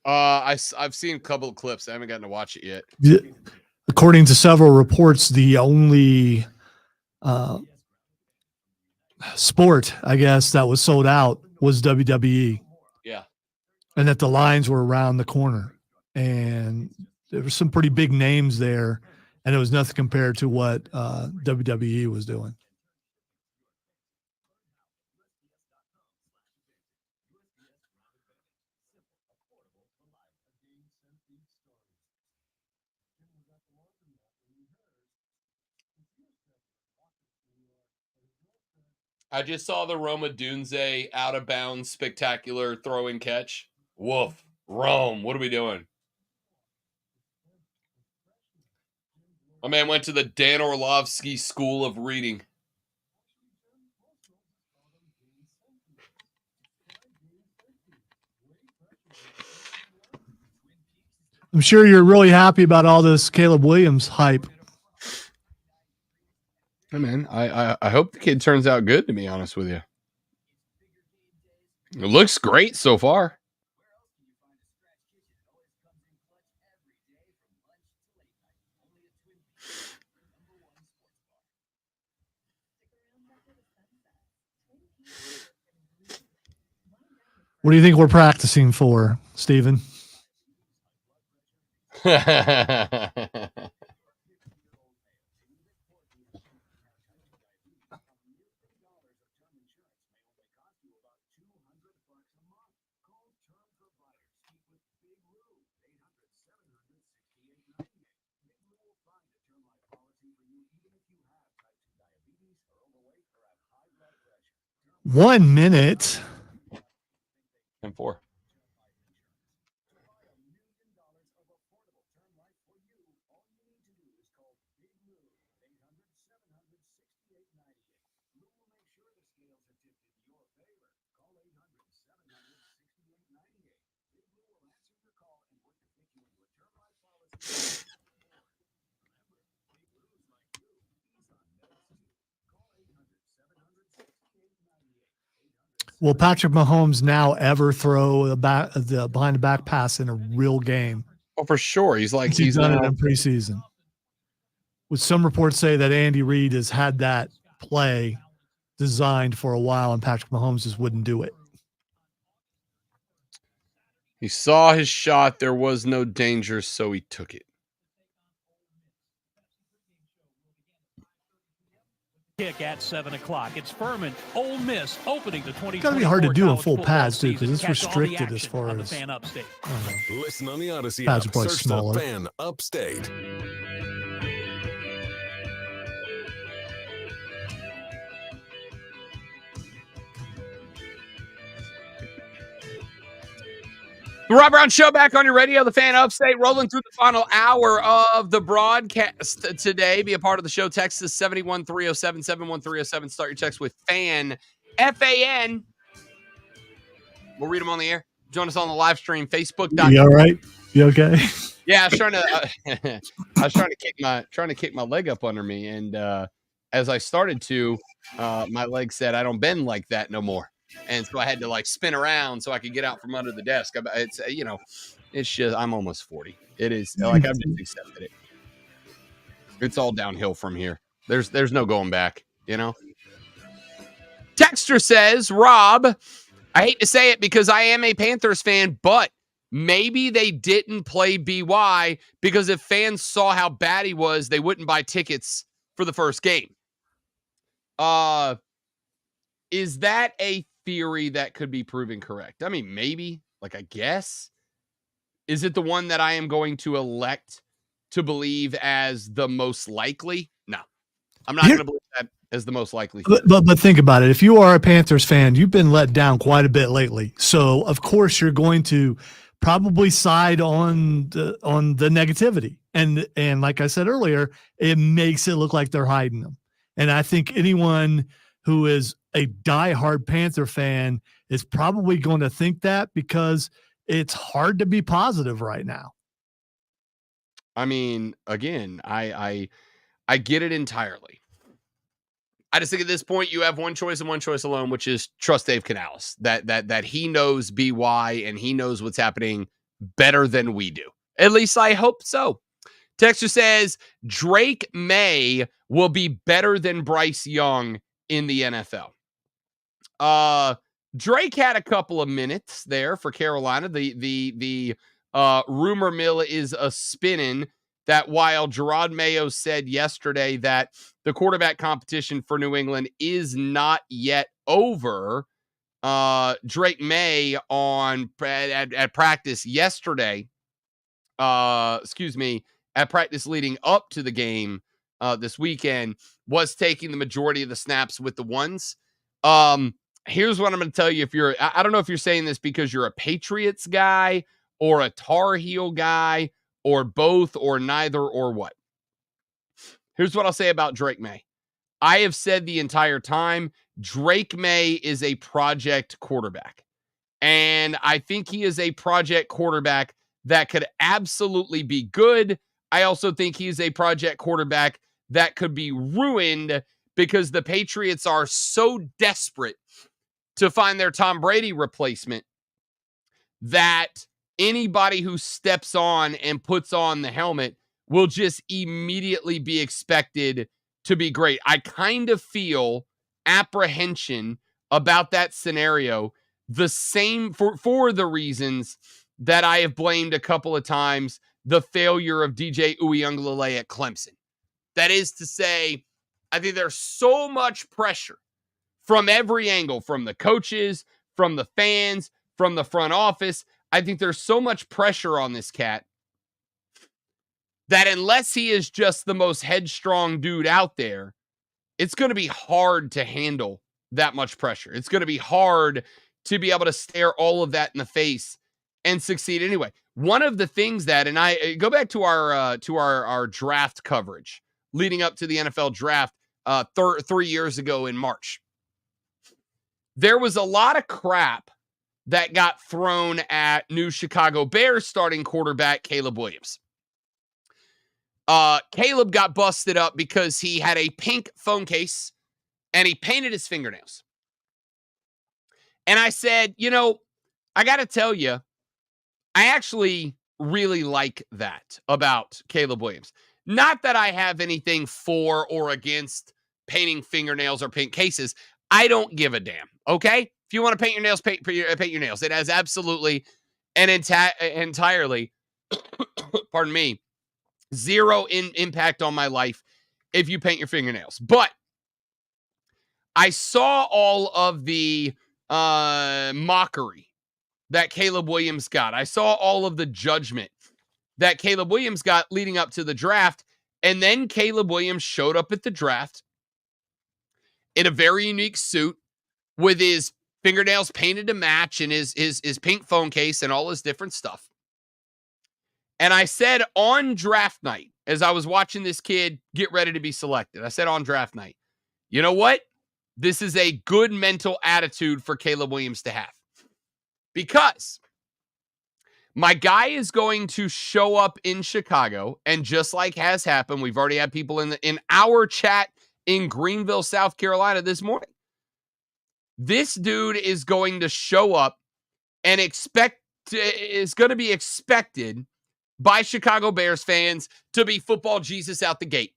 I've seen a couple of clips. I haven't gotten to watch it yet. According to several reports, the only sport, I guess, that was sold out was WWE. Yeah. And that the lines were around the corner. And there were some pretty big names there. And it was nothing compared to what WWE was doing. I just saw the Roma Dunze out of bounds spectacular throw and catch. Woof. Rome. What are we doing? My man went to the Dan Orlovsky School of Reading. I'm sure you're really happy about all this Caleb Williams hype. Hey man, I hope the kid turns out good, to be honest with you. It looks great so far. What do you think we're practicing for, Steven? One minute. 10-4. Will Patrick Mahomes now ever throw the behind the back pass in a real game? Oh, for sure. He's done now, it in preseason. With some reports say that Andy Reid has had that play designed for a while, and Patrick Mahomes just wouldn't do it. He saw his shot. There was no danger, so he took it. Kick at 7 o'clock. It's Furman, Ole Miss, opening the 2024. It's got to be hard to do in full college pads too, football because it's season. Catch all the restricted as action far on the as. Fan Upstate. Listen on the Odyssey Pads app. are probably Search smaller. the Fan Upstate. The Rob Brown Show back on your radio, the Fan Upstate, rolling through the final hour of the broadcast today. Be a part of the show. Text us 71307, 71307. Start your text with FAN, F-A-N. We'll read them on the air. Join us on the live stream, Facebook.com. You all right? You okay? Yeah, I was trying to kick my leg up under me, and as I started to, my leg said, "I don't bend like that no more." And so I had to spin around so I could get out from under the desk. It's it's just I'm almost 40. It is I've just accepted it. It's all downhill from here. There's no going back. Texter says, Rob, I hate to say it because I am a Panthers fan, but maybe they didn't play BY because if fans saw how bad he was, they wouldn't buy tickets for the first game. Is that a theory that could be proven correct? I mean, maybe, I guess. Is it the one that I am going to elect to believe as the most likely? No, I'm not going to believe that as the most likely. But think about it. If you are a Panthers fan, you've been let down quite a bit lately. So of course you're going to probably side on the negativity. And like I said earlier, it makes it look like they're hiding them. And I think anyone who is a diehard Panther fan is probably going to think that because it's hard to be positive right now. I mean, again, I get it entirely. I just think at this point you have one choice and one choice alone, which is trust Dave Canales. That he knows BY and he knows what's happening better than we do. At least I hope so. Texter says Drake May will be better than Bryce Young in the NFL. Drake had a couple of minutes there for Carolina. The rumor mill is a spinning that while Gerard Mayo said yesterday that the quarterback competition for New England is not yet over, Drake May at practice yesterday, at practice leading up to the game this weekend was taking the majority of the snaps with the ones. Here's what I'm going to tell you. I don't know if you're saying this because you're a Patriots guy or a Tar Heel guy or both or neither or what. Here's what I'll say about Drake May. I have said the entire time, Drake May is a project quarterback. And I think he is a project quarterback that could absolutely be good. I also think he's a project quarterback that could be ruined because the Patriots are so desperate to find their Tom Brady replacement that anybody who steps on and puts on the helmet will just immediately be expected to be great. I kind of feel apprehension about that scenario, the same for the reasons that I have blamed a couple of times the failure of DJ Uiagalelei at Clemson. That is to say, I think there's so much pressure from every angle, from the coaches, from the fans, from the front office. I think there's so much pressure on this cat that unless he is just the most headstrong dude out there, it's going to be hard to handle that much pressure. It's going to be hard to be able to stare all of that in the face and succeed anyway. One of the things that, and I go back to our draft coverage leading up to the NFL draft 3 years ago in March. There was a lot of crap that got thrown at new Chicago Bears starting quarterback Caleb Williams. Caleb got busted up because he had a pink phone case and he painted his fingernails. And I said, I got to tell you, I actually really like that about Caleb Williams. Not that I have anything for or against painting fingernails or paint cases. I don't give a damn. Okay. If you want to paint your nails, paint your nails. It has absolutely and entirely, pardon me, zero impact on my life if you paint your fingernails. But I saw all of the mockery that Caleb Williams got. I saw all of the judgment that Caleb Williams got leading up to the draft. And then Caleb Williams showed up at the draft in a very unique suit with his fingernails painted to match and his pink phone case and all his different stuff. And I said on draft night, as I was watching this kid get ready to be selected, I said on draft night, you know what? This is a good mental attitude for Caleb Williams to have. Because my guy is going to show up in Chicago, and just like has happened, we've already had people in our chat in Greenville, South Carolina this morning. This dude is going to show up and is going to be expected by Chicago Bears fans to be football Jesus out the gate.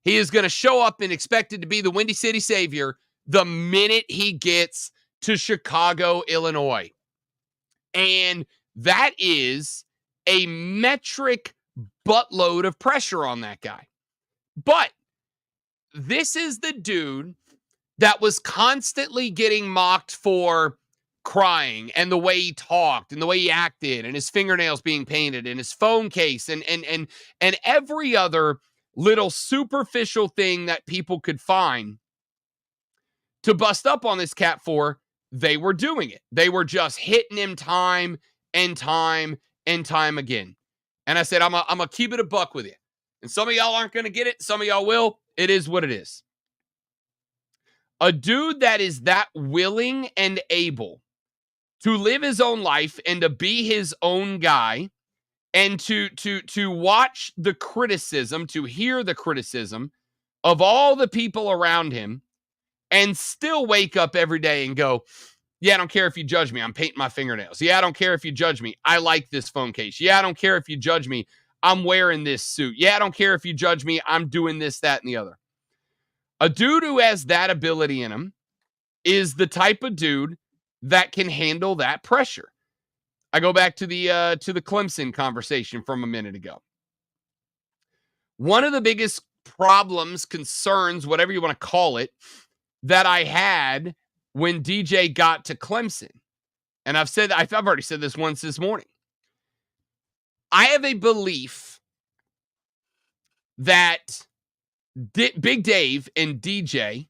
He is going to show up and expected to be the Windy City Savior the minute he gets to Chicago, Illinois. And that is a metric buttload of pressure on that guy. But this is the dude that was constantly getting mocked for crying and the way he talked and the way he acted and his fingernails being painted and his phone case and every other little superficial thing that people could find to bust up on this cat for. They were doing it. They were just hitting him time and time and time again. And I said, I'm going to keep it a buck with you. And some of y'all aren't going to get it. Some of y'all will. It is what it is. A dude that is that willing and able to live his own life and to be his own guy and to watch the criticism, to hear the criticism of all the people around him and still wake up every day and go, yeah, I don't care if you judge me. I'm painting my fingernails. Yeah, I don't care if you judge me. I like this phone case. Yeah, I don't care if you judge me. I'm wearing this suit. Yeah, I don't care if you judge me. I'm doing this, that, and the other. A dude who has that ability in him is the type of dude that can handle that pressure. I go back to the Clemson conversation from a minute ago. One of the biggest problems, concerns, whatever you want to call it, that I had when DJ got to Clemson, and I've already said this once this morning. I have a belief that Big Dave and DJ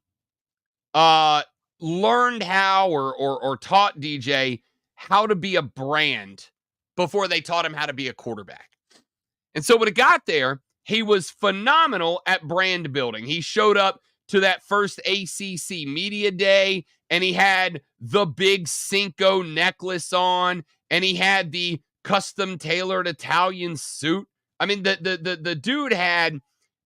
learned how or taught DJ how to be a brand before they taught him how to be a quarterback. And so when it got there, he was phenomenal at brand building. He showed up to that first ACC media day, and he had the big Cinco necklace on, and he had the custom tailored Italian suit. I mean, the dude had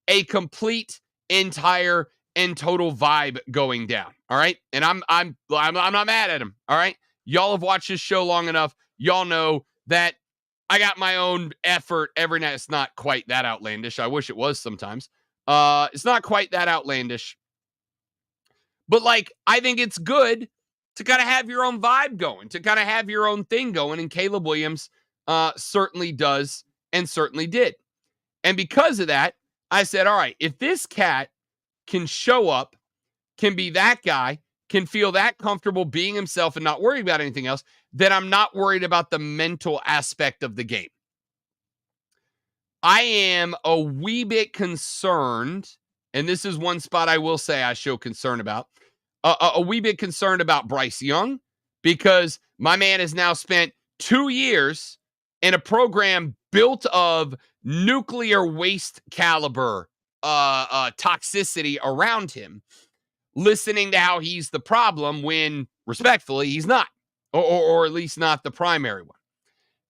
a complete, entire, and total vibe going down. All right, and I'm not mad at him. All right, y'all have watched this show long enough. Y'all know that I got my own effort every night. It's not quite that outlandish. I wish it was sometimes. It's not quite that outlandish. But like, I think it's good to kind of have your own vibe going, to kind of have your own thing going. And Caleb Williams certainly does and certainly did. And because of that, I said, all right, if this cat can show up, can be that guy, can feel that comfortable being himself and not worry about anything else, then I'm not worried about the mental aspect of the game. I am a wee bit concerned, and this is one spot I will say I show concern about, a wee bit concerned about Bryce Young, because my man has now spent 2 years in a program built of nuclear waste caliber toxicity around him, listening to how he's the problem when, respectfully, he's not, or at least not the primary one.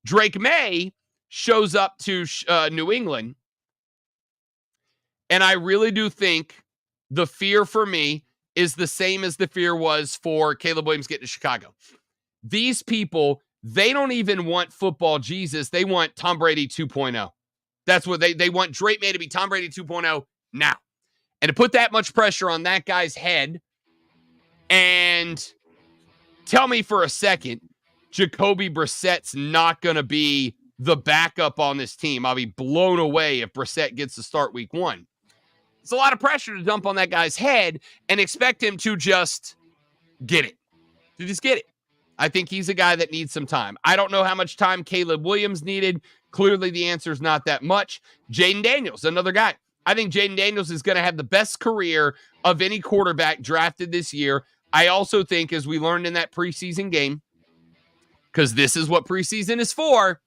Drake May shows up to New England, and I really do think the fear for me is the same as the fear was for Caleb Williams getting to Chicago. These people, they don't even want football Jesus. They want Tom Brady 2.0. That's what they want Drake May to be Tom Brady 2.0 now. And to put that much pressure on that guy's head and tell me for a second, Jacoby Brissett's not going to be the backup on this team. I'll be blown away if Brissett gets to start week 1. It's a lot of pressure to dump on that guy's head and expect him to just get it. To just get it. I think he's a guy that needs some time. I don't know how much time Caleb Williams needed. Clearly, the answer is not that much. Jaden Daniels, another guy. I think Jaden Daniels is going to have the best career of any quarterback drafted this year. I also think, as we learned in that preseason game, because this is what preseason is for,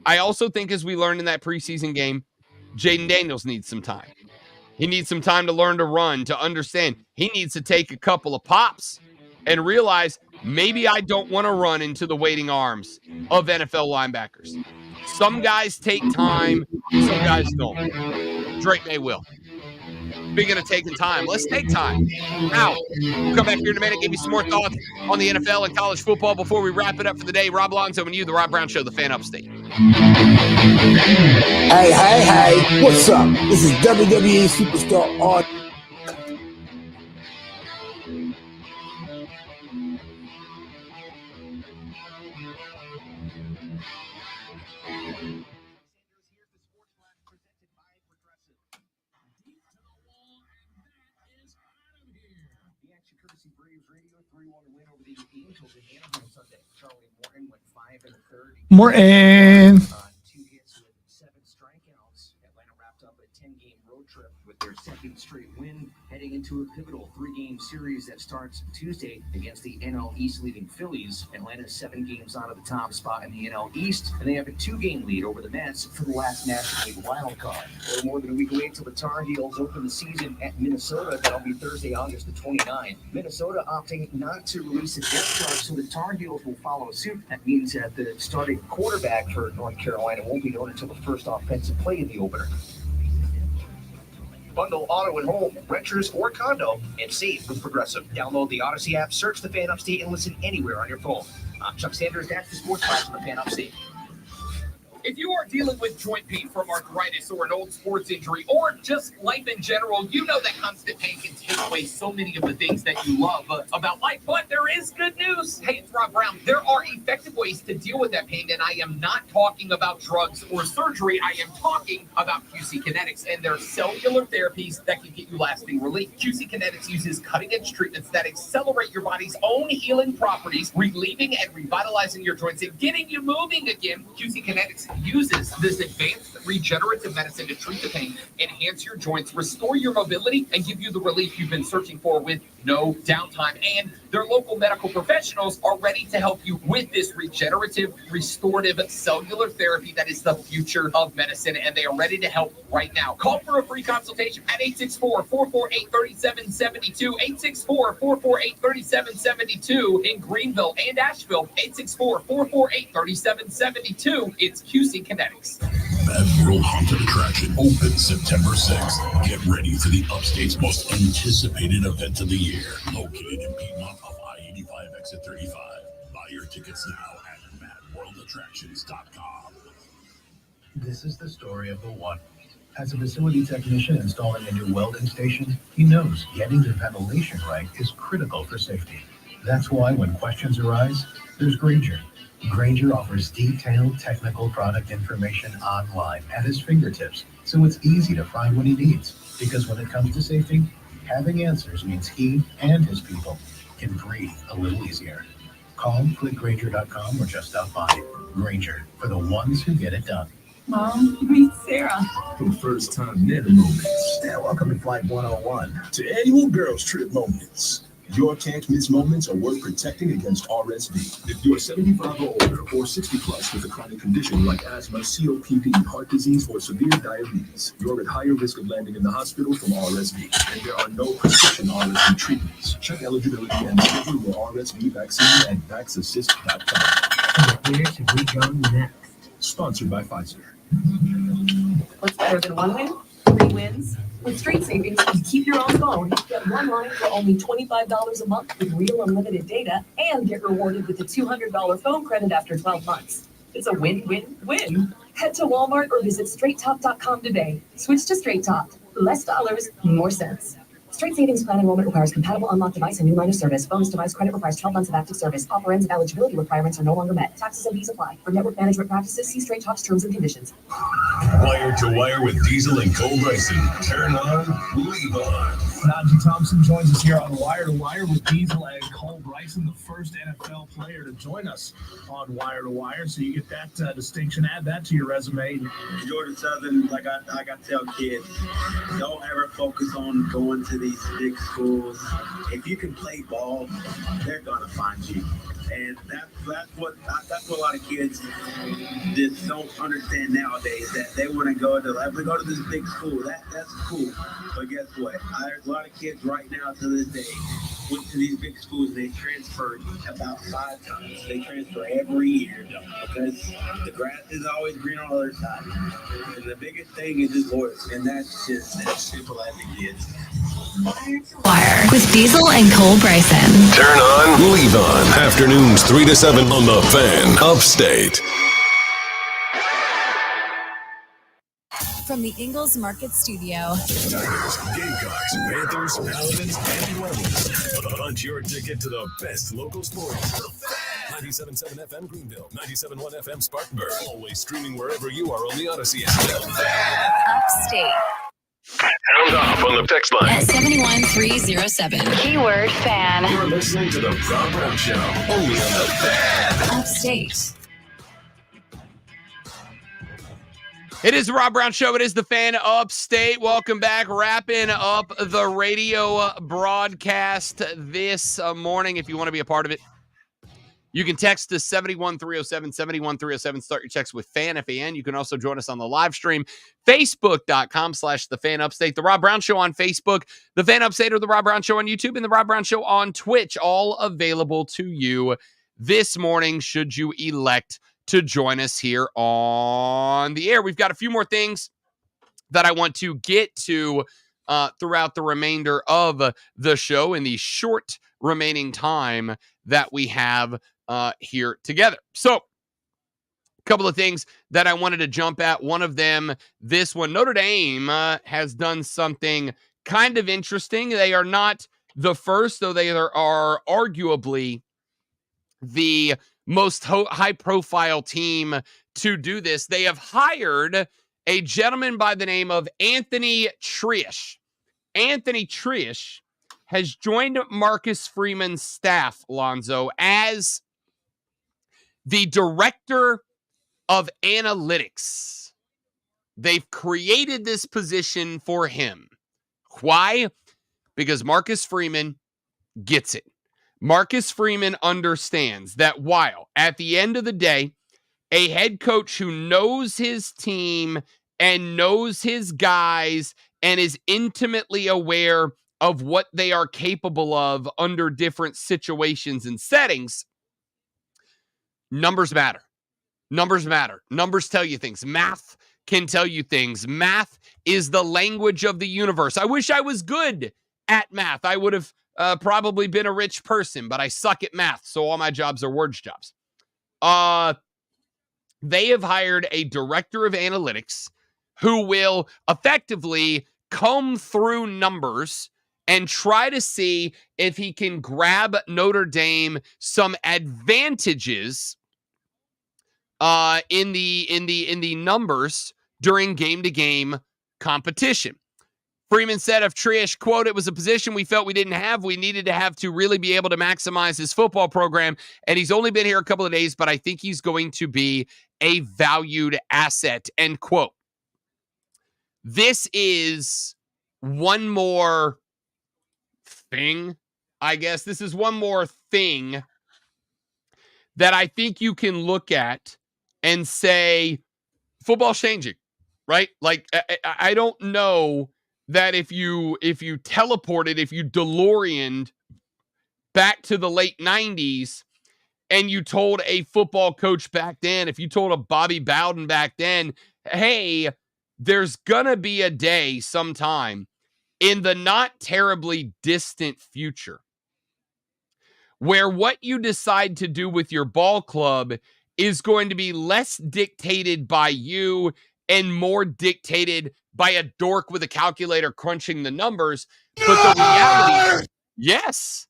I also think, as we learned in that preseason game, Jaden Daniels needs some time. He needs some time to learn to run, to understand. He needs to take a couple of pops and realize maybe I don't want to run into the waiting arms of NFL linebackers. Some guys take time, some guys don't. Drake May will. Speaking of taking time, let's take time. Now, we'll come back here in a minute, give you some more thoughts on the NFL and college football before we wrap it up for the day. Rob Lonzo and you, The Rob Brown Show, the Fan Upstate. Hey, what's up? This is WWE Superstar Art. Morton. 2 hits with 7 strikeouts. Atlanta wrapped up a 10-game road trip with their second straight win, heading into a pivotal 3-game series that starts Tuesday against the NL East leading Phillies. Atlanta's 7 games out of the top spot in the NL East, and they have a 2-game lead over the Mets for the last National League wild card. A little more than a week away till the Tar Heels open the season at Minnesota. That'll be Thursday, August the 29th. Minnesota opting not to release a depth chart, so the Tar Heels will follow suit. That means that the starting quarterback for North Carolina won't be known until the first offensive play in the opener. Bundle auto and home, renters, or condo, and save with Progressive. Download the Odyssey app, search the Fan Upstate, and listen anywhere on your phone. I'm Chuck Sanders, that's the Sports Class on the Fan Upstate. If you are dealing with joint pain from arthritis or an old sports injury or just life in general, you know that constant pain can take away so many of the things that you love about life. But there is good news. Hey, it's Rob Brown. There are effective ways to deal with that pain, and I am not talking about drugs or surgery. I am talking about QC Kinetics and their cellular therapies that can get you lasting relief. QC Kinetics uses cutting-edge treatments that accelerate your body's own healing properties, relieving and revitalizing your joints and getting you moving again. QC Kinetics uses this advanced regenerative medicine to treat the pain, enhance your joints, restore your mobility, and give you the relief you've been searching for with no downtime. And their local medical professionals are ready to help you with this regenerative, restorative cellular therapy that is the future of medicine, and they are ready to help right now. Call for a free consultation at 864-448-3772, 864-448-3772 in Greenville and Asheville, 864-448-3772. It's QC Kinetics. Mad World Haunted Attraction opens September 6th. Get ready for the Upstate's most anticipated event of the year. Located in Piedmont of I-85 exit 35. Buy your tickets now at madworldattractions.com. This is the story of the one. As a facility technician installing a new welding station, he knows getting the ventilation right is critical for safety. That's why when questions arise, there's Granger. Granger offers detailed technical product information online at his fingertips, so it's easy to find what he needs. Because when it comes to safety, having answers means he and his people can breathe a little easier. Call, click Granger.com, or just stop by. Granger, for the ones who get it done. Mom, meet Sarah. For first-time men moments. Yeah, welcome to Flight 101. To annual girls trip moments. Your can't miss moments are worth protecting against RSV. If you're 75 or older or 60 plus with a chronic condition like asthma, COPD, heart disease, or severe diabetes, you're at higher risk of landing in the hospital from RSV. And there are no prescription RSV treatments. Check eligibility and schedule your RSV vaccine at vaxassist.com. Where should we go next? Sponsored by Pfizer. What's better than one win? 3 wins? With Straight Savings, you keep your own phone, get one line for only $25 a month with real unlimited data, and get rewarded with a $200 phone credit after 12 months. It's a win-win-win. Head to Walmart or visit straighttalk.com today. Switch to Straight Talk. Less dollars, more sense. Straight Savings Plan enrollment requires compatible unlocked device and new line of service. Bonus device credit requires 12 months of active service. Offer ends if eligibility requirements are no longer met. Taxes and fees apply. For network management practices, see Straight Talk's terms and conditions. Wire to Wire with Diesel and Cole Bryson. Turn on, leave on. Najee Thompson joins us here on Wire to Wire with Diesel and Cole Bryson, the first NFL player to join us on Wire to Wire. So you get that distinction, add that to your resume. Georgia Southern, like I tell kids, don't ever focus on going to these big schools. If you can play ball, they're gonna find you. And that's what a lot of kids just don't understand nowadays. That they want to go to this big school. That's cool. But guess what? There's a lot of kids right now to this day went to these big schools. They transferred about 5 times. They transfer every year because the grass is always green on the other side. And the biggest thing is just loyalty, and that's just as simple as it gets. Wire with Diesel and Cole Bryson. Turn on, leave on. Afternoons 3 to 7 on the Fan Upstate. From the Ingalls Market Studio. Tigers, Gamecocks, Panthers, Paladins, and Rebels. Punch your ticket to the best local sports. 97.7 FM Greenville, 97.1 FM Spartanburg. Always streaming wherever you are on the Odyssey app. Upstate. Sound off on the text line. At 71307. Keyword fan. You're listening to the Rob Brown Show. Only on the Fan. Upstate. It is the Rob Brown Show. It is the Fan Upstate. Welcome back. Wrapping up the radio broadcast this morning. If you want to be a part of it, you can text us 71307, 71307. Start your text with FAN, F-A-N. You can also join us on the live stream, Facebook.com/The Fan Upstate. The Rob Brown Show on Facebook, The Fan Upstate, or The Rob Brown Show on YouTube, and The Rob Brown Show on Twitch. All available to you this morning should you elect to join us here on the air. We've got a few more things that I want to get to throughout the remainder of the show in the short remaining time that we have here together. So, a couple of things that I wanted to jump at. One of them, this one, Notre Dame has done something kind of interesting. They are not the first, though they are arguably the most high-profile team to do this. They have hired a gentleman by the name of Anthony Trish. Anthony Trish has joined Marcus Freeman's staff, Lonzo, as the director of analytics. They've created this position for him. Why? Because Marcus Freeman gets it. Marcus Freeman understands that while at the end of the day, a head coach who knows his team and knows his guys and is intimately aware of what they are capable of under different situations and settings, numbers matter. Numbers matter. Numbers tell you things. Math can tell you things. Math is the language of the universe. I wish I was good at math. I would have probably been a rich person, but I suck at math, so all my jobs are words jobs. They have hired a director of analytics who will effectively comb through numbers and try to see if he can grab Notre Dame some advantages in the numbers during game-to-game competition. Freeman said of Trish, quote, "It was a position we felt we didn't have. We needed to have to really be able to maximize his football program. And he's only been here a couple of days, but I think he's going to be a valued asset," end quote. This is one more thing, I guess. This is one more thing that I think you can look at and say, football's changing, right? Like, I don't know that if you teleported, if you DeLoreaned back to the late 90s and you told a football coach back then, if you told a Bobby Bowden back then, hey, there's going to be a day sometime in the not terribly distant future where what you decide to do with your ball club is going to be less dictated by you and more dictated by a dork with a calculator crunching the numbers. But the reality, yes,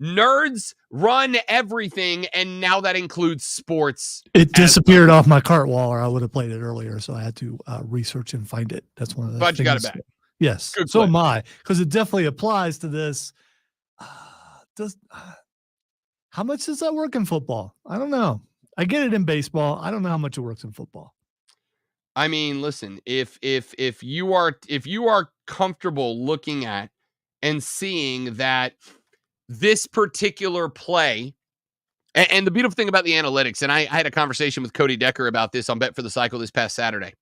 nerds run everything, and now that includes sports. It disappeared off my cart wall, or I would have played it earlier, so I had to research and find it. That's one of the But things. you got it back. Yes, Good so clip. am I, because it definitely applies to this. How much does that work in football? I don't know. I get it in baseball. I don't know how much it works in football. I mean, listen, if you are comfortable looking at and seeing that this particular play, and the beautiful thing about the analytics, and I had a conversation with Cody Decker about this on Bet for the Cycle this past Saturday.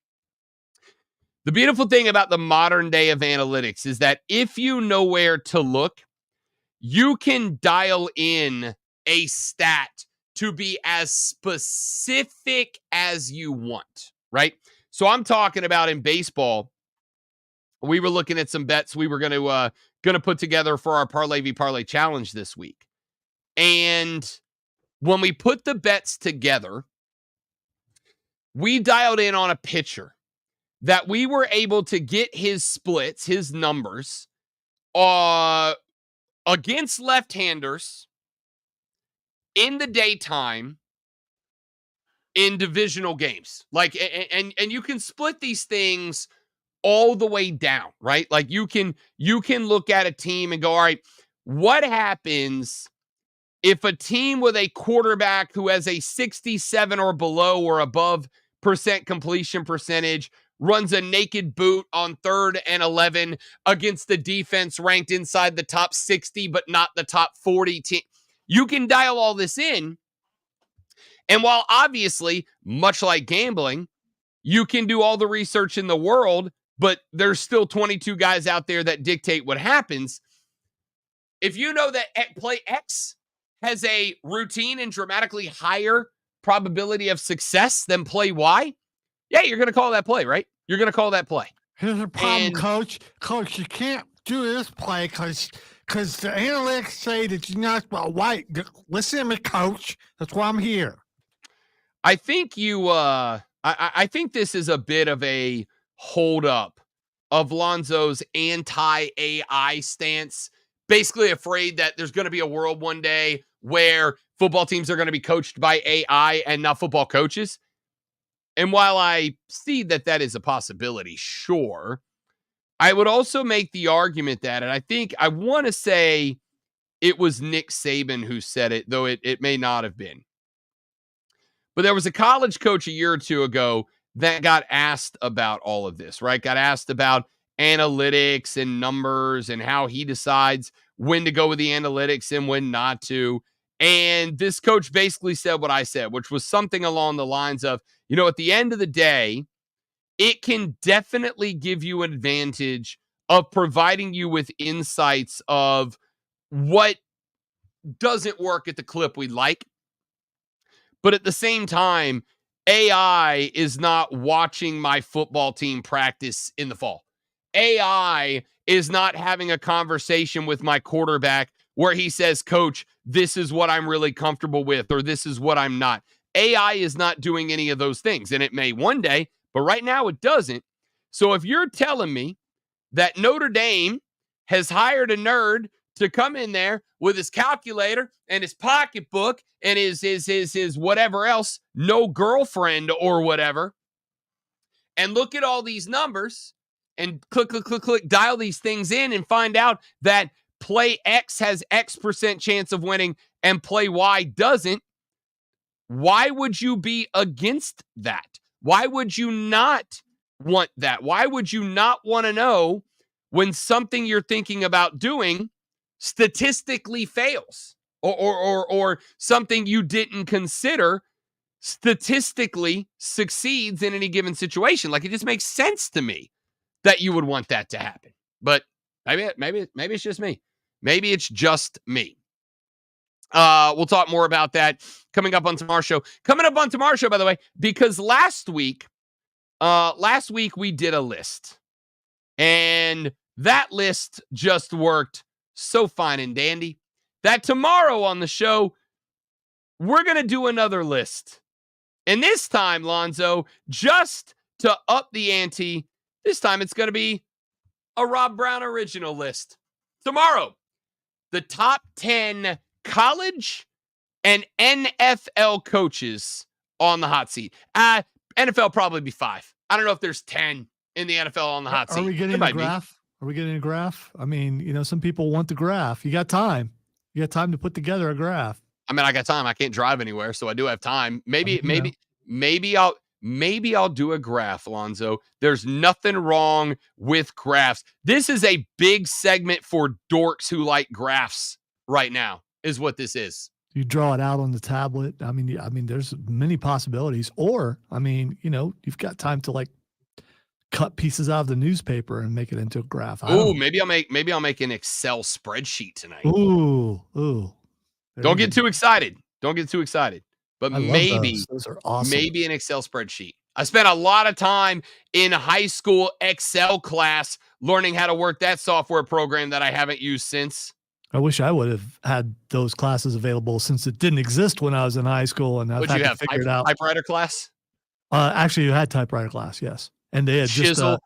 The beautiful thing about the modern day of analytics is that if you know where to look, you can dial in a stat to be as specific as you want, right? So I'm talking about in baseball, we were looking at some bets we were going to put together for our Parlay v Parlay challenge this week. And when we put the bets together, we dialed in on a pitcher that we were able to get his splits, his numbers, against left-handers in the daytime in divisional games. Like, and you can split these things all the way down, right? Like you can look at a team and go, all right, what happens if a team with a quarterback who has a 67 or below or above % completion percentage runs a naked boot on 3rd and 11 against the defense ranked inside the top 60, but not the top 40 team? You can dial all this in. And while obviously, much like gambling, you can do all the research in the world, but there's still 22 guys out there that dictate what happens. If you know that play X has a routine and dramatically higher probability of success than play Y, yeah, you're going to call that play, right? You're going to call that play. Here's the problem, Coach. Coach, you can't do this play because the analytics say that you're not white. Listen to me, Coach. That's why I'm here. I think I think this is a bit of a holdup of Lonzo's anti-AI stance. Basically afraid that there's going to be a world one day where football teams are going to be coached by AI and not football coaches. And while I see that is a possibility, sure, I would also make the argument that, and I want to say it was Nick Saban who said it, though it may not have been. But there was a college coach a year or two ago that got asked about all of this, right? Got asked about analytics and numbers and how he decides when to go with the analytics and when not to. And this coach basically said what I said, which was something along the lines of, at the end of the day, it can definitely give you an advantage of providing you with insights of what doesn't work at the clip we'd like. But at the same time, AI is not watching my football team practice in the fall. AI is not having a conversation with my quarterback where he says, Coach, this is what I'm really comfortable with, or this is what I'm not. AI is not doing any of those things, and it may one day, but right now it doesn't. So if you're telling me that Notre Dame has hired a nerd to come in there with his calculator and his pocketbook and his whatever else, no girlfriend or whatever, and look at all these numbers and click, dial these things in and find out that play X has X% chance of winning and play Y doesn't, why would you be against that? Why would you not want that? Why would you not want to know when something you're thinking about doing statistically fails or something you didn't consider statistically succeeds in any given situation? Like, it just makes sense to me that you would want that to happen. But maybe it's just me. Maybe it's just me. We'll talk more about that coming up on tomorrow's show. Coming up on tomorrow's show, by the way, because last week last week we did a list, and that list just worked so fine and dandy that tomorrow on the show, we're going to do another list. And this time, Lonzo, just to up the ante, this time it's going to be a Rob Brown original list. Tomorrow, the top 10 college and NFL coaches on the hot seat. NFL probably be 5. I don't know if there's 10 in the NFL on the hot seat. Are we getting a graph? Are we getting a graph? I mean, some people want the graph. You got time. You got time to put together a graph. I mean, I got time. I can't drive anywhere, so I do have time. Maybe I'll do a graph, Alonzo. There's nothing wrong with graphs. This is a big segment for dorks who like graphs right now, is what this is. You draw it out on the tablet. I mean, there's many possibilities. Or, you've got time to cut pieces out of the newspaper and make it into a graph. Ooh, maybe I'll make an Excel spreadsheet tonight. Ooh. Don't get too excited. But maybe those are awesome. Maybe an Excel spreadsheet. I spent a lot of time in high school Excel class learning how to work that software program that I haven't used since. I wish I would have had those classes available since it didn't exist when I was in high school, and I've had to figure it out. Typewriter class? Actually, you had typewriter class, yes, and they had chisel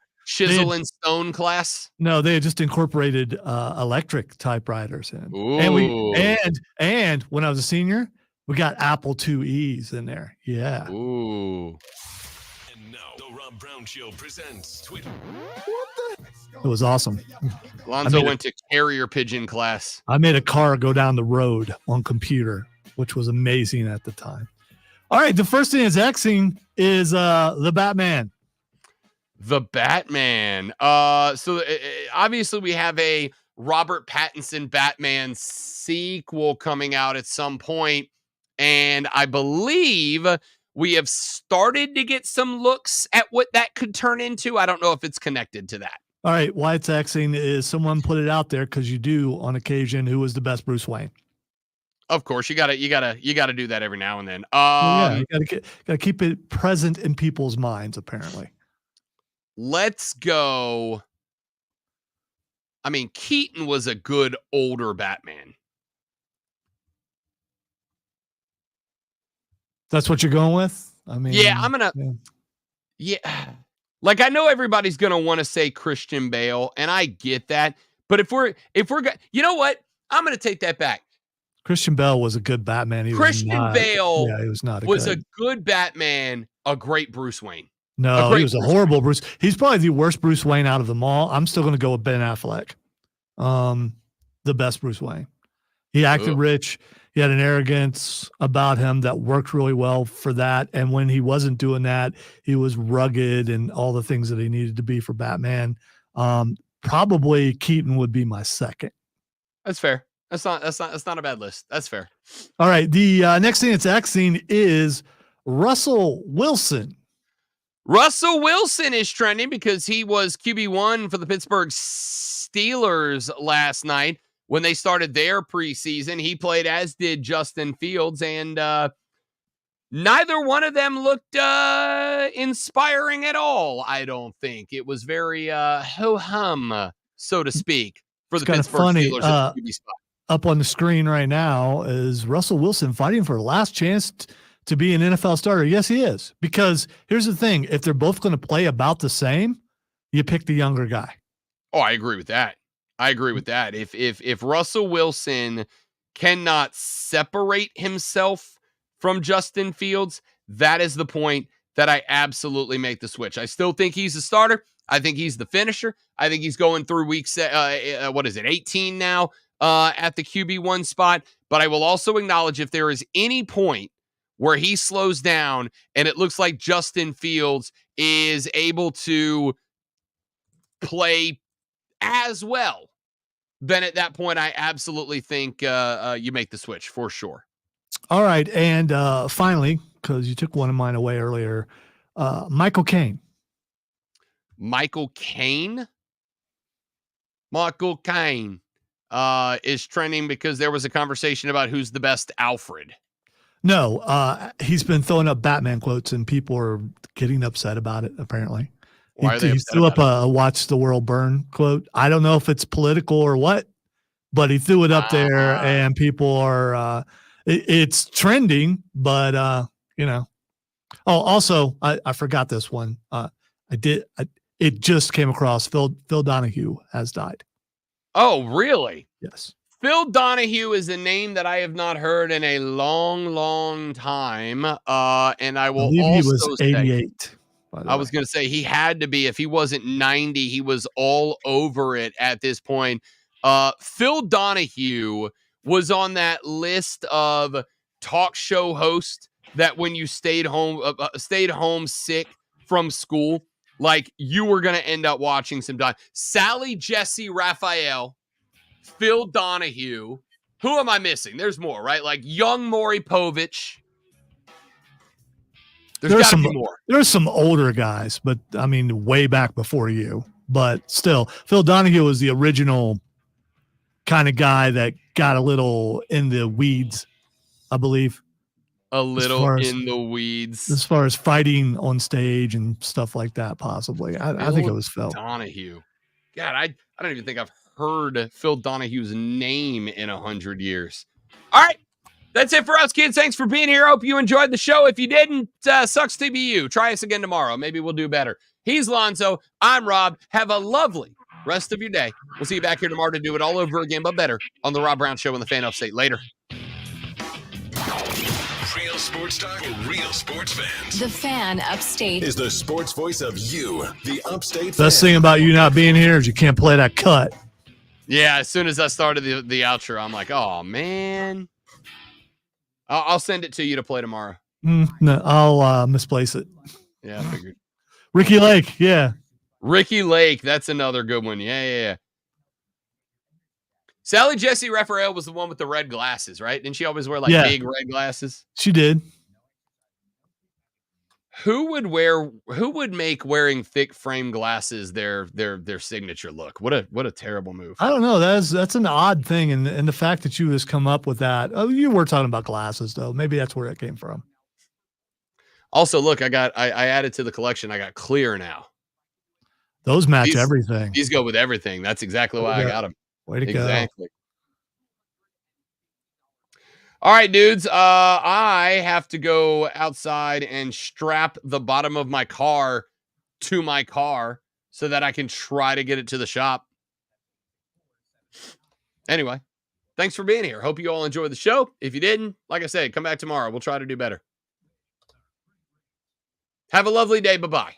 and stone class. No, they had just incorporated electric typewriters in. Ooh. And when I was a senior, we got Apple IIe's in there. Yeah. Ooh. And now the Rob Brown Show presents Twitter. It was awesome. Lonzo went to carrier pigeon class. I made a car go down the road on computer, which was amazing at the time. All right, the first thing that's Xing is the Batman. The Batman. So obviously we have a Robert Pattinson Batman sequel coming out at some point, and I believe we have started to get some looks at what that could turn into. I don't know if it's connected to that. All right, why it's Xing is someone put it out there because you do on occasion who was the best Bruce Wayne. Of course, you gotta do that every now and then. You gotta keep it present in people's minds. Apparently, let's go. I mean, Keaton was a good older Batman. That's what you're going with? I mean, yeah, I'm gonna. Yeah. Like, I know everybody's going to want to say Christian Bale, and I get that. But if we're you know what? I'm going to take that back. Christian Bale was a good Batman. Bale was a good Batman, a great Bruce Wayne. No, he was a horrible Bruce. He's probably the worst Bruce Wayne out of them all. I'm still going to go with Ben Affleck. The best Bruce Wayne. He acted rich. He had an arrogance about him that worked really well for that. And when he wasn't doing that, he was rugged and all the things that he needed to be for Batman. Probably Keaton would be my second. That's fair. That's not a bad list. That's fair. All right. The next thing that's Xing is Russell Wilson. Russell Wilson is trending because he was QB1 for the Pittsburgh Steelers last night. When they started their preseason, he played, as did Justin Fields, and neither one of them looked inspiring at all, I don't think. It was very ho-hum, so to speak, for the Pittsburgh Steelers at the QB spot. Up on the screen right now is Russell Wilson fighting for a last chance to be an NFL starter. Yes, he is. Because here's the thing. If they're both going to play about the same, you pick the younger guy. Oh, I agree with that. If Russell Wilson cannot separate himself from Justin Fields, that is the point that I absolutely make the switch. I still think he's a starter. I think he's the finisher. I think he's going through week 18 now at the QB1 spot. But I will also acknowledge if there is any point where he slows down and it looks like Justin Fields is able to play as well, then at that point, I absolutely think you make the switch for sure. All right. And finally, because you took one of mine away earlier, Michael Caine. Michael Caine is trending because there was a conversation about who's the best Alfred. No, he's been throwing up Batman quotes, and people are getting upset about it. Apparently, Why are they he upset threw up about a "Watch the World Burn" quote. I don't know if it's political or what, but he threw it up there, and people are. It's trending, but you know. Oh, also, I forgot this one. It just came across. Phil Donahue has died. Oh, really? Yes. Phil Donahue is a name that I have not heard in a long, long time. And I I will believe he was also say, 88. By the I way, was going to say he had to be. If he wasn't 90, he was all over it at this point. Phil Donahue was on that list of talk show hosts that when you stayed home sick from school, like you were going to end up watching some time. Sally Jesse Raphael, Phil Donahue. Who am I missing? There's more, right? Like young Maury Povich. There's got to be more. There's some older guys, but I mean, way back before you. But still, Phil Donahue was the original kind of guy that got a little in the weeds, I believe. A little in the weeds. As far as fighting on stage and stuff like that, possibly. I think it was Phil Donahue. God, I don't even think I've heard Phil Donahue's name in 100 years. All right. That's it for us, kids. Thanks for being here. Hope you enjoyed the show. If you didn't, sucks to be you. Try us again tomorrow. Maybe we'll do better. He's Lonzo. I'm Rob. Have a lovely rest of your day. We'll see you back here tomorrow to do it all over again, but better on the Rob Brown Show in the Fan Upstate. Later. Real sports talk for real sports fans. The Fan Upstate Is the sports voice of you, the Upstate Best fan. thing about you not being here is you can't play that cut. Yeah, as soon as I started the outro, I'm like, oh, man. I'll send it to you to play tomorrow. No, I'll misplace it. Yeah, I figured. Ricky Lake, yeah. Ricky Lake, that's another good one. Yeah. Sally Jesse Raphael was the one with the red glasses, right? Didn't she always wear like big red glasses? She did. Who would make wearing thick frame glasses their signature look? What a terrible move. I don't know. That's an odd thing, and the fact that you just come up with that. Oh, you were talking about glasses, though. Maybe that's where it came from. Also, look, I added to the collection. I got clear now. Those match everything. These go with everything. That's exactly why I got them. Way to exactly. All right, dudes. I have to go outside and strap the bottom of my car to my car so that I can try to get it to the shop. Anyway, thanks for being here. Hope you all enjoyed the show. If you didn't, like I said, come back tomorrow. We'll try to do better. Have a lovely day. Bye-bye.